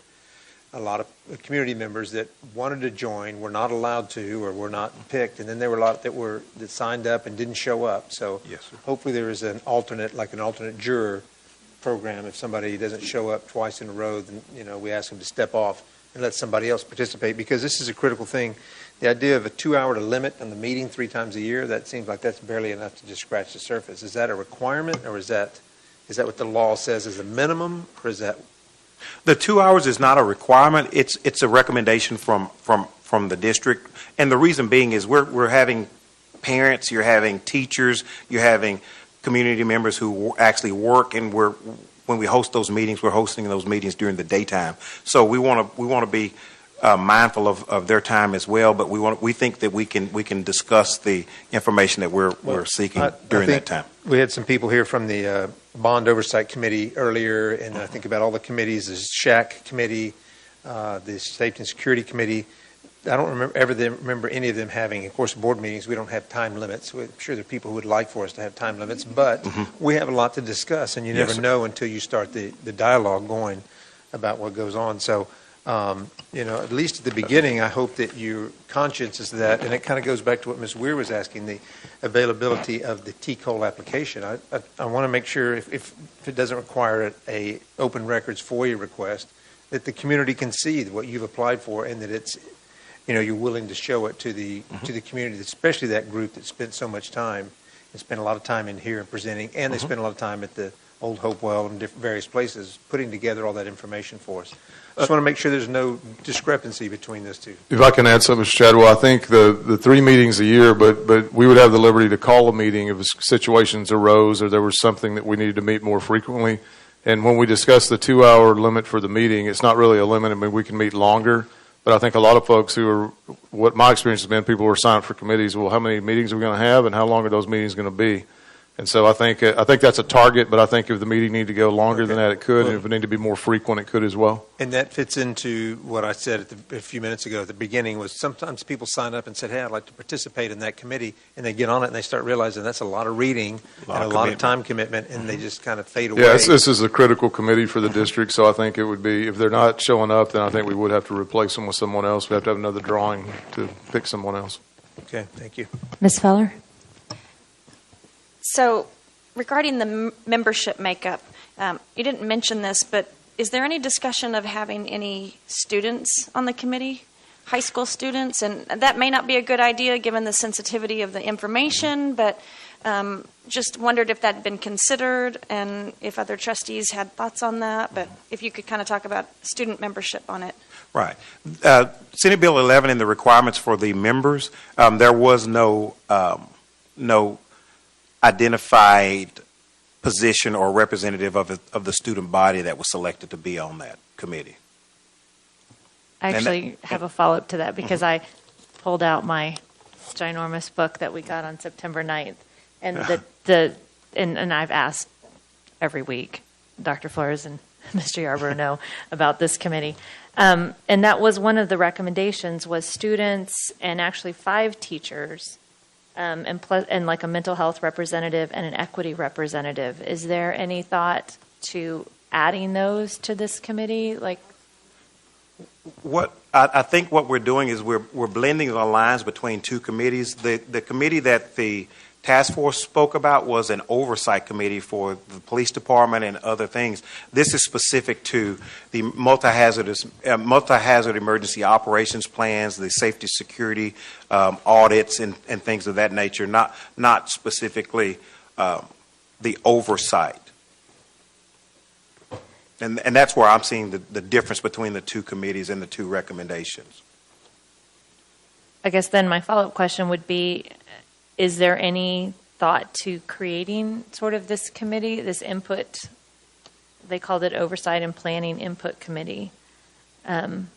A lot of community members that wanted to join were not allowed to or were not picked, and then there were a lot that signed up and didn't show up. So Yes, sir. hopefully there is an alternate juror program. If somebody doesn't show up twice in a row, then we ask them to step off and let somebody else participate, because this is a critical thing. The idea of a 2-hour limit on the meeting 3 times a year, that seems like that's barely enough to just scratch the surface. Is that a requirement, or is that what the law says is a minimum, or is that? The 2 hours is not a requirement. It's a recommendation from the district, and the reason being is we're having parents, you're having teachers, you're having community members who actually work, and when we host those meetings, we're hosting those meetings during the daytime. So we want to be mindful of their time as well, but we think that we can discuss the information that we're seeking during that time. We had some people here from the Bond Oversight Committee earlier, and I think about all the committees, the SHAC Committee, the Safety and Security Committee. I don't remember any of them having, of course, board meetings. We don't have time limits. I'm sure there are people who would like for us to have time limits, but we have a lot to discuss, and you never know until you start the dialogue going about what goes on. So, at least at the beginning, I hope that your conscience is that, and it kind of goes back to what Ms. Weir was asking, the availability of the TCOL application. I want to make sure if it doesn't require a open records FOIA request, that the community can see what you've applied for, and that it's, you're willing to show it to the community, especially that group that spent so much time and spent a lot of time in here and presenting, and they spent a lot of time at the Old Hopewell and various places putting together all that information for us. I just want to make sure there's no discrepancy between those two. If I can add something, Mr. Chadwell, I think the 3 meetings a year, but we would have the liberty to call a meeting if situations arose or there was something that we needed to meet more frequently. And when we discuss the 2-hour limit for the meeting, it's not really a limit. I mean, we can meet longer. But I think a lot of folks what my experience has been, people who are signed up for committees, well, how many meetings are we going to have and how long are those meetings going to be? And so I think that's a target, but I think if the meeting needed to go longer than that, it could, and if it needed to be more frequent, it could as well. And that fits into what I said a few minutes ago at the beginning, was sometimes people sign up and said, hey, I'd like to participate in that committee, and they get on it and they start realizing that's a lot of reading and a lot of time commitment, and they just kind of fade away. Yeah, this is a critical committee for the district, so I think it would be, if they're not showing up, then I think we would have to replace them with someone else. We have to have another drawing to pick someone else. Okay, thank you. Ms. Feller? So, regarding the membership makeup, you didn't mention this, but is there any discussion of having any students on the committee, high school students? And that may not be a good idea given the sensitivity of the information, but just wondered if that had been considered and if other trustees had thoughts on that. But if you could kind of talk about student membership on it. Right. Senate Bill 11 and the requirements for the members, there was no identified position or representative of the student body that was selected to be on that committee. I actually have a follow-up to that because I pulled out my ginormous book that we got on September 9th, and and I've asked every week. Dr. Flores and Mr. Yarborough know about this committee. And that was one of the recommendations, was students and actually 5 teachers and like a mental health representative and an equity representative. Is there any thought to adding those to this committee? Like, what I think what we're doing is we're blending the lines between 2 committees. The committee that the task force spoke about was an oversight committee for the police department and other things. This is specific to the multi-hazard emergency operations plans, the safety security audits and things of that nature, not specifically the oversight. And that's where I'm seeing the difference between the 2 committees and the 2 recommendations. I guess then my follow-up question would be, is there any thought to creating sort of this committee, this input, they called it Oversight and Planning Input Committee, in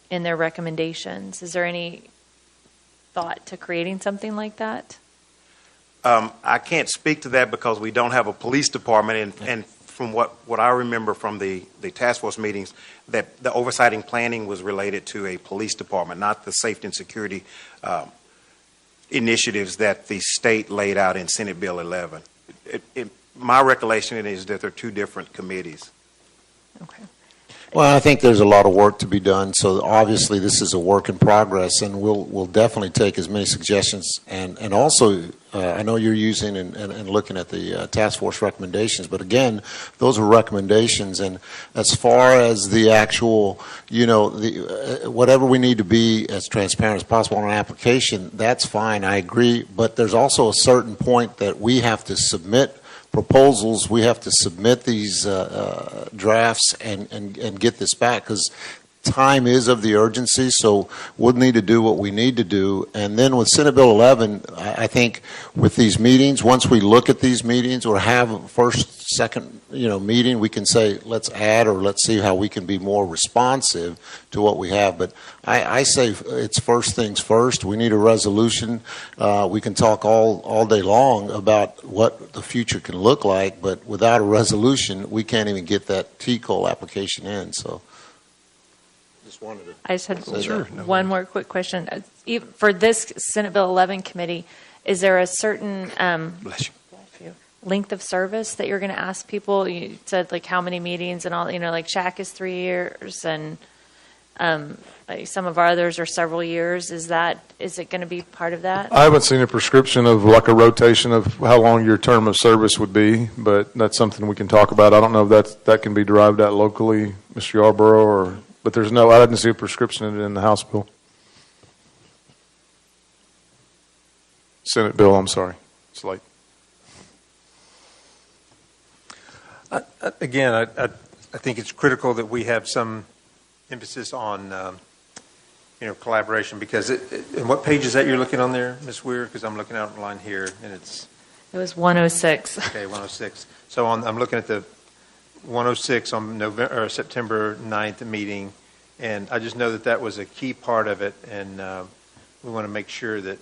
their recommendations? Is there any thought to creating something like that? I can't speak to that because we don't have a police department, and from what I remember from the task force meetings, that the oversight and planning was related to a police department, not the safety and security initiatives that the state laid out in Senate Bill 11. My recollection is that they're two different committees. Okay. Well, I think there's a lot of work to be done. So obviously, this is a work in progress, and we'll definitely take as many suggestions. And also, I know you're using and looking at the task force recommendations, but again, those are recommendations. And as far as the actual, whatever we need to be as transparent as possible on an application, that's fine. I agree. But there's also a certain point that we have to submit proposals, we have to submit these drafts and get this back, because time is of the urgency, so we'll need to do what we need to do. And then with Senate Bill 11, I think with these meetings, once we look at these meetings or have a first, second, meeting, we can say, let's add or let's see how we can be more responsive to what we have. But I say it's first things first. We need a resolution. We can talk all day long about what the future can look like, but without a resolution, we can't even get that TCOL application in. So I just had one more quick question. For this Senate Bill 11 committee, is there a certain length of service that you're going to ask people? You said like how many meetings and all, like Shaq is 3 years and like some of our others are several years. Is it going to be part of that? I haven't seen a prescription of like a rotation of how long your term of service would be, but that's something we can talk about. I don't know if that can be derived out locally, Mr. Yarborough, but I didn't see a prescription in the House bill. Senate bill, I'm sorry. It's late. Again, I think it's critical that we have some emphasis on collaboration, because and what page is that you're looking on there, Ms. Weir? Because I'm looking out line here, and it was 106. Okay, 106. So I'm looking at the 106 on September 9th meeting, and I just know that was a key part of it, and we want to make sure that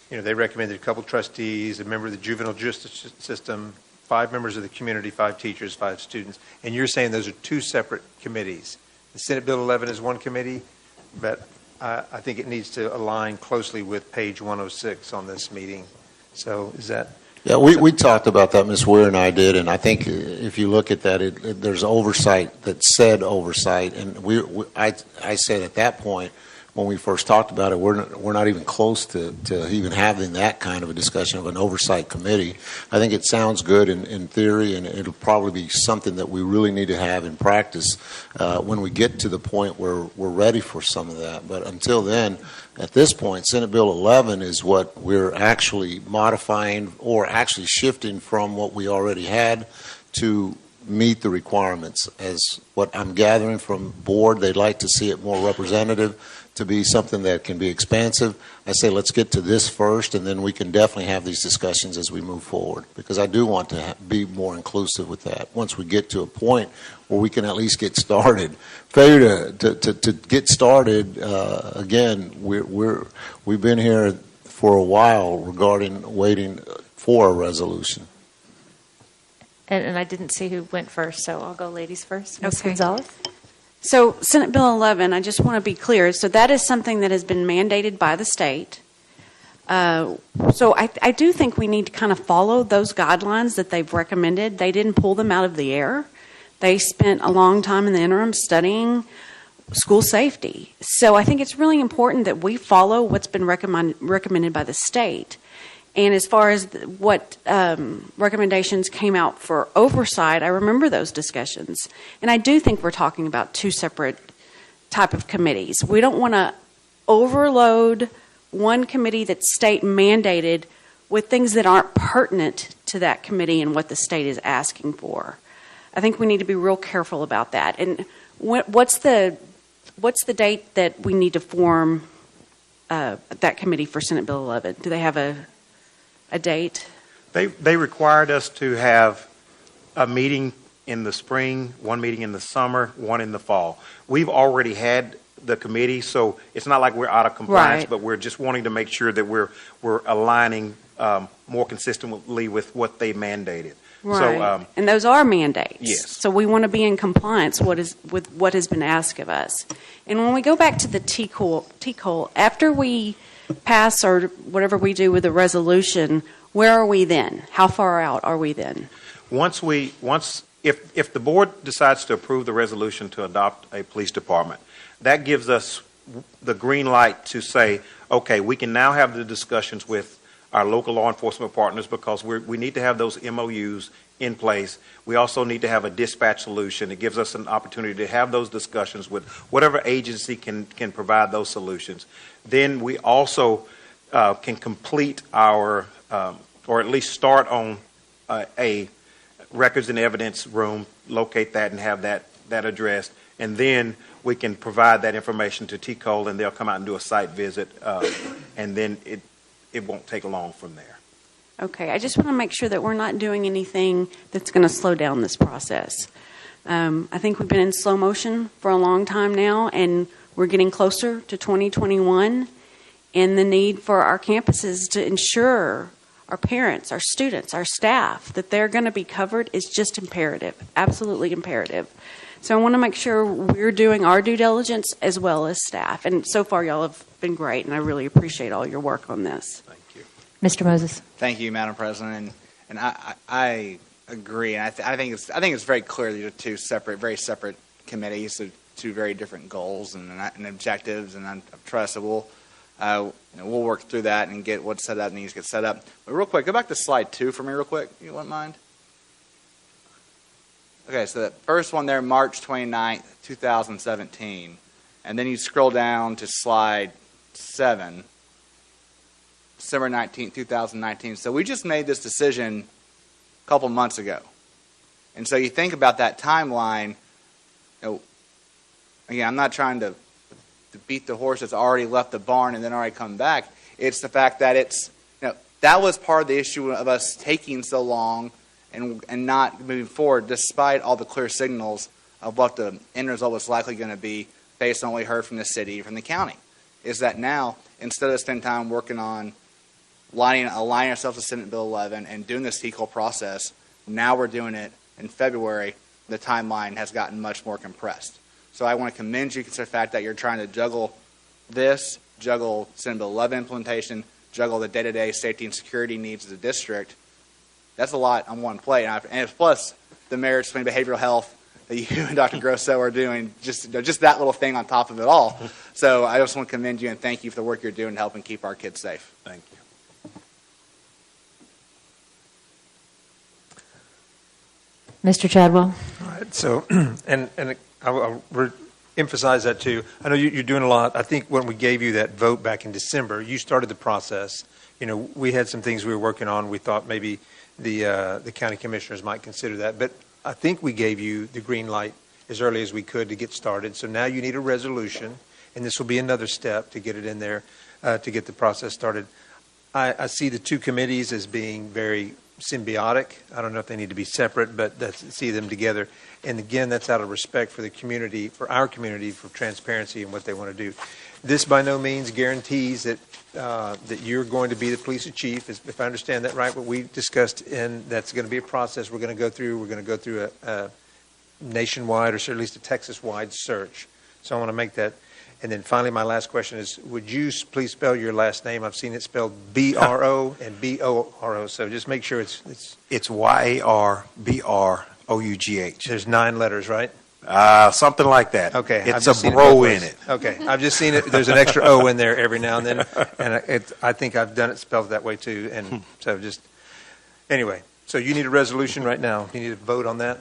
they recommended a couple trustees, a member of the juvenile justice system, 5 members of the community, 5 teachers, 5 students, and you're saying those are 2 separate committees. The Senate Bill 11 is one committee, but I think it needs to align closely with page 106 on this meeting. So is that? Yeah, we talked about that, Ms. Weir and I did, and I think if you look at that, there's oversight that said oversight, and I said at that point when we first talked about it, we're not even close to even having that kind of a discussion of an oversight committee. I think it sounds good in theory, and it'll probably be something that we really need to have in practice when we get to the point where we're ready for some of that. But until then, at this point, Senate Bill 11 is what we're actually modifying or actually shifting from what we already had to meet the requirements. As what I'm gathering from board, they'd like to see it more representative, to be something that can be expansive. I say let's get to this first, and then we can definitely have these discussions as we move forward, because I do want to be more inclusive with that. Once we get to a point where we can at least get started. Failure to get started, again, we've been here for a while regarding waiting for a resolution. And I didn't see who went first, so I'll go ladies first. Ms. Okay. Gonzalez? So Senate Bill 11, I just want to be clear. So that is something that has been mandated by the state. So I do think we need to kind of follow those guidelines that they've recommended. They didn't pull them out of the air. They spent a long time in the interim studying school safety. So I think it's really important that we follow what's been recommended by the state. And as far as what recommendations came out for oversight, I remember those discussions. And I do think we're talking about 2 separate type of committees. We don't want to overload one committee that's state mandated with things that aren't pertinent to that committee and what the state is asking for. I think we need to be real careful about that. And what's the date that we need to form that committee for Senate Bill 11? Do they have a date? They required us to have a meeting in the spring, one meeting in the summer, one in the fall. We've already had the committee, so it's not like we're out of compliance, Right. but we're just wanting to make sure that we're aligning more consistently with what they mandated. Right. So, and those are mandates. Yes. So we want to be in compliance with what has been asked of us. And when we go back to the TCOL, after we pass or whatever we do with the resolution, where are we then? How far out are we then? If the board decides to approve the resolution to adopt a police department, that gives us the green light to say, okay, we can now have the discussions with our local law enforcement partners because we need to have those MOUs in place. We also need to have a dispatch solution. It gives us an opportunity to have those discussions with whatever agency can provide those solutions. Then we also can complete our, or at least start on a records and evidence room, locate that and have that addressed, and then we can provide that information to TCOL and they'll come out and do a site visit, and then it won't take long from there. Okay, I just want to make sure that we're not doing anything that's going to slow down this process. I think we've been in slow motion for a long time now, and we're getting closer to 2021, and the need for our campuses to ensure our parents, our students, our staff, that they're going to be covered is just imperative, absolutely imperative. So I want to make sure we're doing our due diligence as well as staff. And so far, y'all have been great, and I really appreciate all your work on this. Mr. Moses. Thank you, Madam President. And I agree. And I think it's very clear these are very separate committees, so two very different goals and objectives. And I trust that we'll work through that and get what's set up needs to get set up. But real quick, go back to slide 2 for me real quick, if you wouldn't mind. Okay, so the first one there, March 29th, 2017. And then you scroll down to slide 7, December 19th, 2019. So we just made this decision a couple months ago. And so you think about that timeline. Again, I'm not trying to beat the horse that's already left the barn and then already come back. It's the fact that that was part of the issue of us taking so long and not moving forward, despite all the clear signals of what the end result was likely going to be based on what we heard from the city, from the county, is that now, instead of spending time working on aligning ourselves to Senate Bill 11 and doing this TCOL process, now we're doing it in February. The timeline has gotten much more compressed. So I want to commend you for the fact that you're trying to juggle Senate Bill 11 implementation, juggle the day-to-day safety and security needs of the district. That's a lot on one plate. And plus the marriage between behavioral health that you and Dr. Grosso are doing, just that little thing on top of it all. So I just want to commend you and thank you for the work you're doing to helping keep our kids safe. Thank you. Mr. Chadwell. All right. So, and I'll emphasize that too. I know you're doing a lot. I think when we gave you that vote back in December, you started the process. We had some things we were working on. We thought maybe the county commissioners might consider that, but I think we gave you the green light as early as we could to get started. So now you need a resolution, and this will be another step to get it in there to get the process started. I see the two committees as being very symbiotic. I don't know if they need to be separate, but see them together. And again, that's out of respect for the community, for our community, for transparency and what they want to do. This by no means guarantees that you're going to be the police chief, if I understand that right. What we discussed, and that's going to be a process we're going to go through. We're going to go through a nationwide, or at least a Texas-wide search. So I want to make that. And then finally, my last question is, would you please spell your last name? I've seen it spelled B-R-O and B-O-R-O, so just make sure it's Y-A-R-B-R-O-U-G-H. There's 9 letters, right? Something like that. Okay. It's a bro in it. Okay. I've just seen it. There's an extra O in there every now and then, and I think I've done it spelled that way too. And so anyway, so you need a resolution right now. You need a vote on that?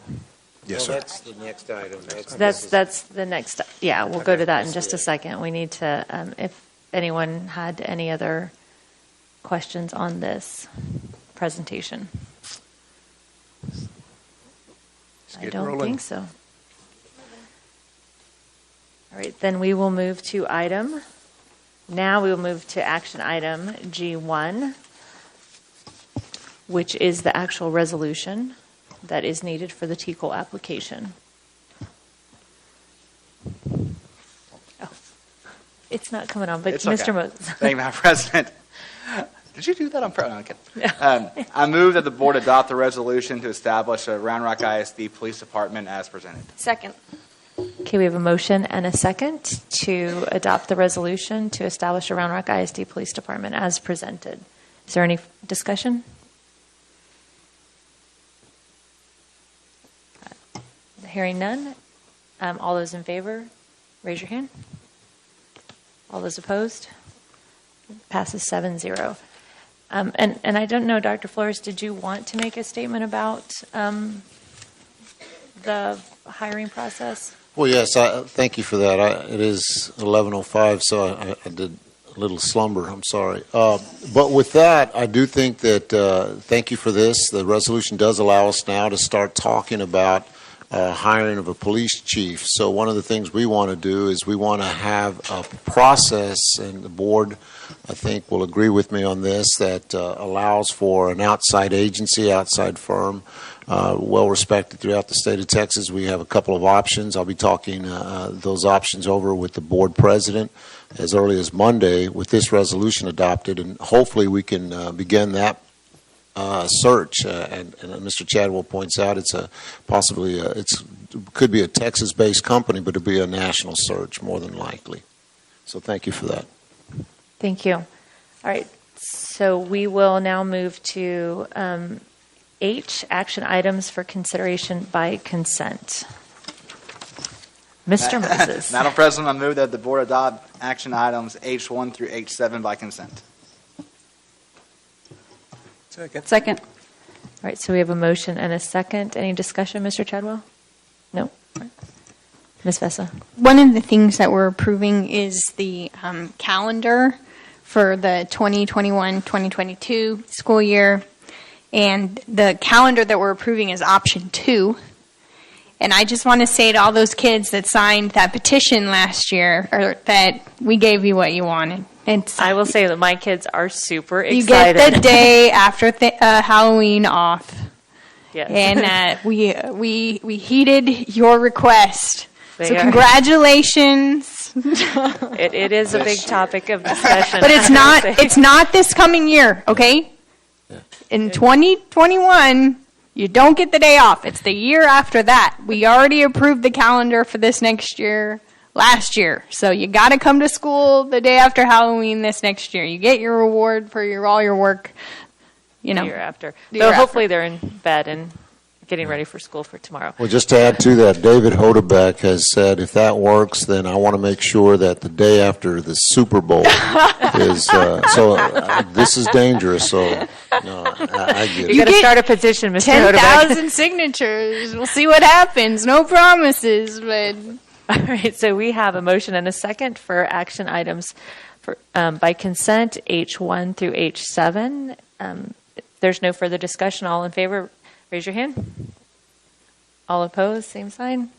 Yes, sir. That's the next item. That's the next. Yeah, we'll go to that in just a second. We need to, if anyone had any other questions on this presentation. I don't think so. All right, then we will move to action item G1, which is the actual resolution that is needed for the TCOL application. Oh, It's not coming on, but It's Mr. okay. Moses. Thank you, Madam President. Did you do that on purpose? No, I'm kidding. I move that the board adopt the resolution to establish a Round Rock ISD Police Department as presented. Second. Okay, we have a motion and a second to adopt the resolution to establish a Round Rock ISD Police Department as presented. Is there any discussion? Hearing none. All those in favor, raise your hand. All those opposed? Passes 7-0. And I don't know, Dr. Flores, did you want to make a statement about the hiring process? Well, yes, thank you for that. It is 11:05, so I did a little slumber. I'm sorry. But with that, I do think that, thank you for this. The resolution does allow us now to start talking about hiring of a police chief. So one of the things we want to do is we want to have a process, and the board, I think, will agree with me on this, that allows for an outside agency, outside firm, well-respected throughout the state of Texas. We have a couple of options. I'll be talking those options over with the board president as early as Monday with this resolution adopted, and hopefully we can begin that search. And Mr. Chadwell points out it's could be a Texas-based company, but it'll be a national search more than likely. So thank you for that. Thank you. All right, so we will now move to H, action items for consideration by consent. Mr. Moses. Madam President, I move that the board adopt action items H1 through H7 by consent. Second. All right, so we have a motion and a second. Any discussion, Mr. Chadwell? No? All right. Ms. Vessa. One of the things that we're approving is the calendar for the 2021-2022 school year. And the calendar that we're approving is option 2. And I just want to say to all those kids that signed that petition last year, or that we gave you what you wanted. I will say that my kids are super excited. You get the day after Halloween off. Yes. And we heeded your request. So are. congratulations. It is a big topic of discussion. But it's not this coming year, okay? In 2021, you don't get the day off. It's the year after that. We already approved the calendar for this next year last year. So you got to come to school the day after Halloween this next year. You get your reward for all your work, The year after. So hopefully they're in bed and getting ready for school for tomorrow. Well, just to add to that, David Hodebeck has said if that works, then I want to make sure that the day after the Super Bowl is. This is dangerous. So I get it. You got to start a petition, Mr. 10,000 signatures. We'll see what happens. No promises, but. All right, so we have a motion and a second for action items for, by consent, H1 through H7. If there's no further discussion, all in favor, raise your hand. All opposed, same sign.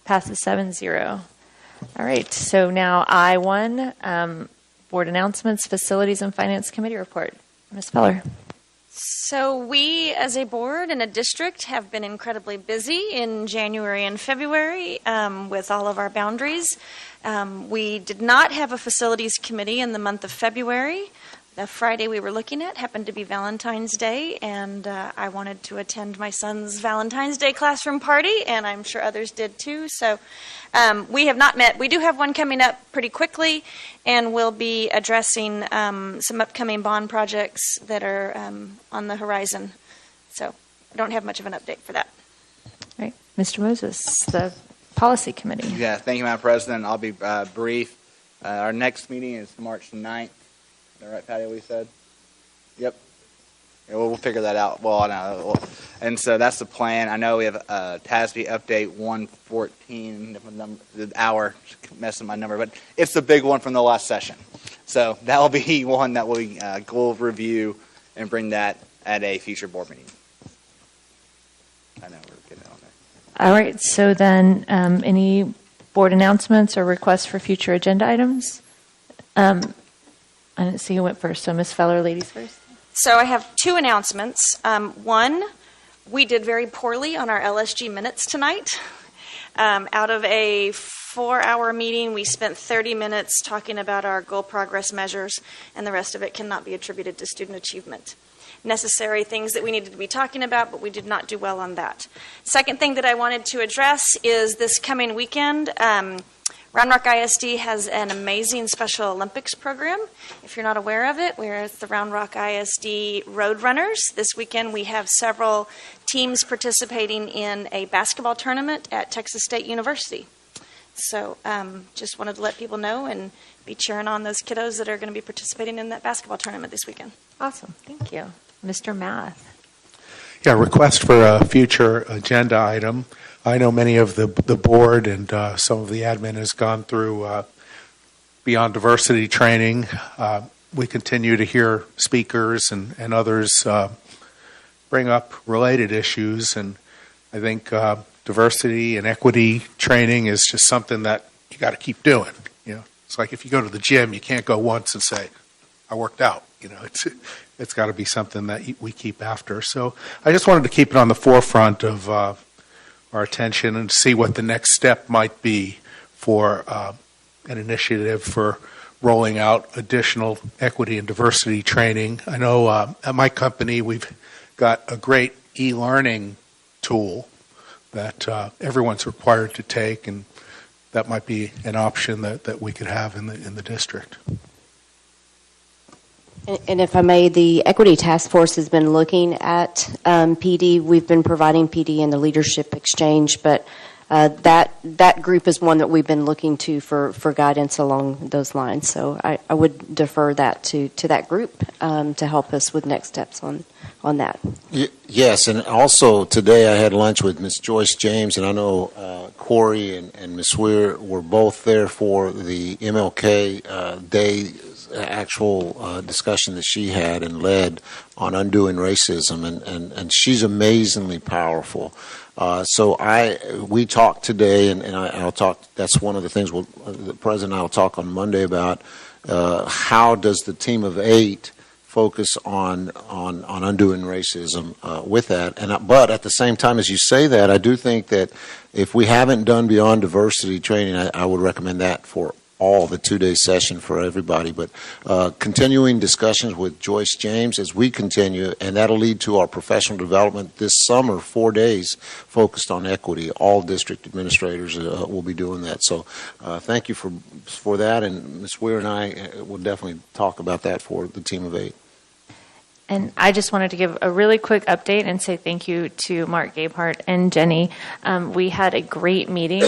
Passes 7-0. All right, so now I1, Board Announcements, Facilities and Finance Committee Report. Ms. Feller. So we, as a board and a district, have been incredibly busy in January and February with all of our boundaries. We did not have a facilities committee in the month of February. The Friday we were looking at happened to be Valentine's Day, and I wanted to attend my son's Valentine's Day classroom party, and I'm sure others did too. So we have not met. We do have one coming up pretty quickly, and we'll be addressing some upcoming bond projects that are on the horizon. So I don't have much of an update for that. All right, Mr. Moses, the Policy Committee. Yeah, thank you, Madam President. I'll be brief. Our next meeting is March 9th. Is that right, Patty, we said? Yep. Yeah, we'll figure that out. Well, I know. And so that's the plan. I know we have TASB update 114, the hour, messing my number, but it's the big one from the last session. So that'll be one that we'll review and bring that at a future board meeting. I know we're getting on there. All right, so then any board announcements or requests for future agenda items? I didn't see who went first, so Ms. Feller, ladies first. So I have 2 announcements. One, we did very poorly on our LSG minutes tonight. Out of a 4-hour meeting. We spent 30 minutes talking about our goal progress measures, and the rest of it cannot be attributed to student achievement. Necessary things that we needed to be talking about, but we did not do well on that. Second thing that I wanted to address is this coming weekend. Round Rock ISD has an amazing Special Olympics program. If you're not aware of it, we're the Round Rock ISD Road Runners. This weekend we have several teams participating in a basketball tournament at Texas State University. So just wanted to let people know and be cheering on those kiddos that are going to be participating in that basketball tournament this weekend. Awesome. Thank you. Mr. Math. Yeah, request for a future agenda item. I know many of the board and some of the admin has gone through Beyond Diversity training. We continue to hear speakers and others bring up related issues, and I think diversity and equity training is just something that you got to keep doing. You know, it's like if you go to the gym, you can't go once and say, "I worked out." You know, it's got to be something that we keep after. So I just wanted to keep it on the forefront of our attention and see what the next step might be for an initiative for rolling out additional equity and diversity training. I know at my company we've got a great e-learning tool that everyone's required to take, and that might be an option that we could have in the district. And if I may, the Equity Task Force has been looking at PD. We've been providing PD in the Leadership Exchange, but that group is one that we've been looking to for guidance along those lines. So I would defer that to that group to help us with next steps on that. Yes, and also today I had lunch with Ms. Joyce James, and I know Corey and Ms. Weir were both there for the MLK Day actual discussion that she had and led on undoing racism, and she's amazingly powerful. So we talked today, and I'll talk. That's one of the things the president and I will talk on Monday about. How does the team of 8 focus on undoing racism with that? But at the same time, as you say that, I do think that if we haven't done Beyond Diversity training, I would recommend that for all the 2-day session for everybody, but continuing discussions with Joyce James as we continue, and that'll lead to our professional development this summer, 4 days focused on equity. All district administrators will be doing that. So thank you for that, and Ms. Weir and I will definitely talk about that for the team of 8. And I just wanted to give a really quick update and say thank you to Mark Gabehart and Jenny. We had a great meeting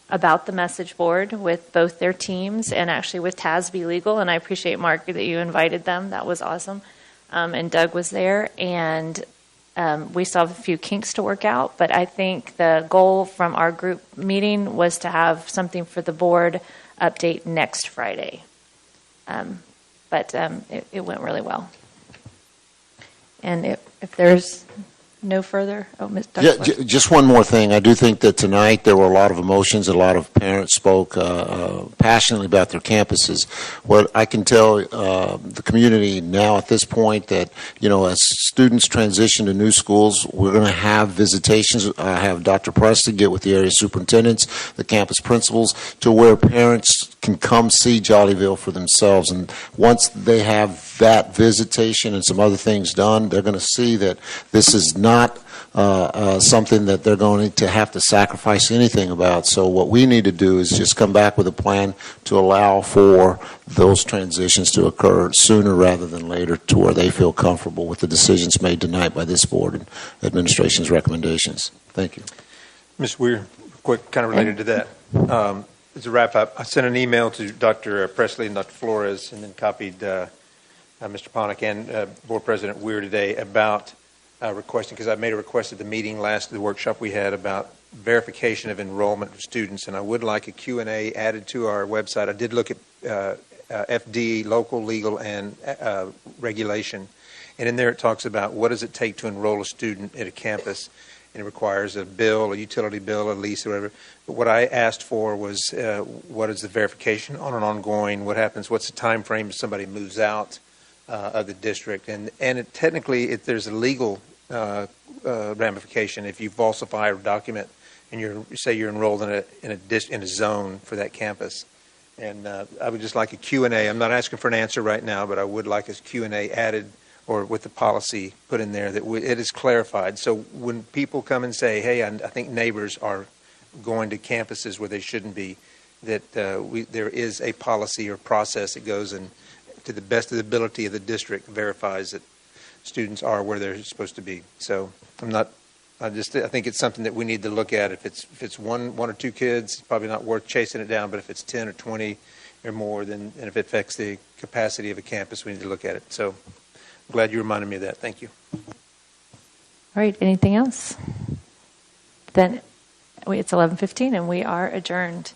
about the message board with both their teams and actually with TASB Legal, and I appreciate, Mark, that you invited them. That was awesome. And Doug was there, and we still have a few kinks to work out, but I think the goal from our group meeting was to have something for the board update next Friday. But it went really well. And if there's no further. Just one more thing. I do think that tonight there were a lot of emotions. A lot of parents spoke passionately about their campuses. What I can tell the community now at this point that, as students transition to new schools, we're going to have visitations. I have Dr. Presley get with the area superintendents, the campus principals, to where parents can come see Jollyville for themselves. And once they have that visitation and some other things done, they're going to see that this is not something that they're going to have to sacrifice anything about. So what we need to do is just come back with a plan to allow for those transitions to occur sooner rather than later, to where they feel comfortable with the decisions made tonight by this board and administration's recommendations. Thank you. Ms. Weir, quick, kind of related to that. As a wrap up, I sent an email to Dr. Presley and Dr. Flores, and then copied Mr. Ponick and Board President Weir today about requesting, because I made a request at the meeting the workshop we had about verification of enrollment of students, and I would like a Q&A added to our website. I did look at FD, local, legal, and regulation, and in there it talks about what does it take to enroll a student at a campus, and it requires a bill, a utility bill, a lease, or whatever. But what I asked for was what is the verification on an ongoing, what happens, what's the time frame if somebody moves out of the district, and technically there's a legal ramification if you falsify a document and you're enrolled in a zone for that campus. And I would just like a Q&A. I'm not asking for an answer right now, but I would like a Q&A added or with the policy put in there that it is clarified. So when people come and say, hey, I think neighbors are going to campuses where they shouldn't be, that there is a policy or process that goes and, to the best of the ability of the district, verifies that students are where they're supposed to be. So I think it's something that we need to look at. If it's one or two kids, it's probably not worth chasing it down. But if it's 10 or 20 or more, and if it affects the capacity of a campus, we need to look at it. So I'm glad you reminded me of that. Thank you. All right, anything else? Then it's 11:15 and we are adjourned.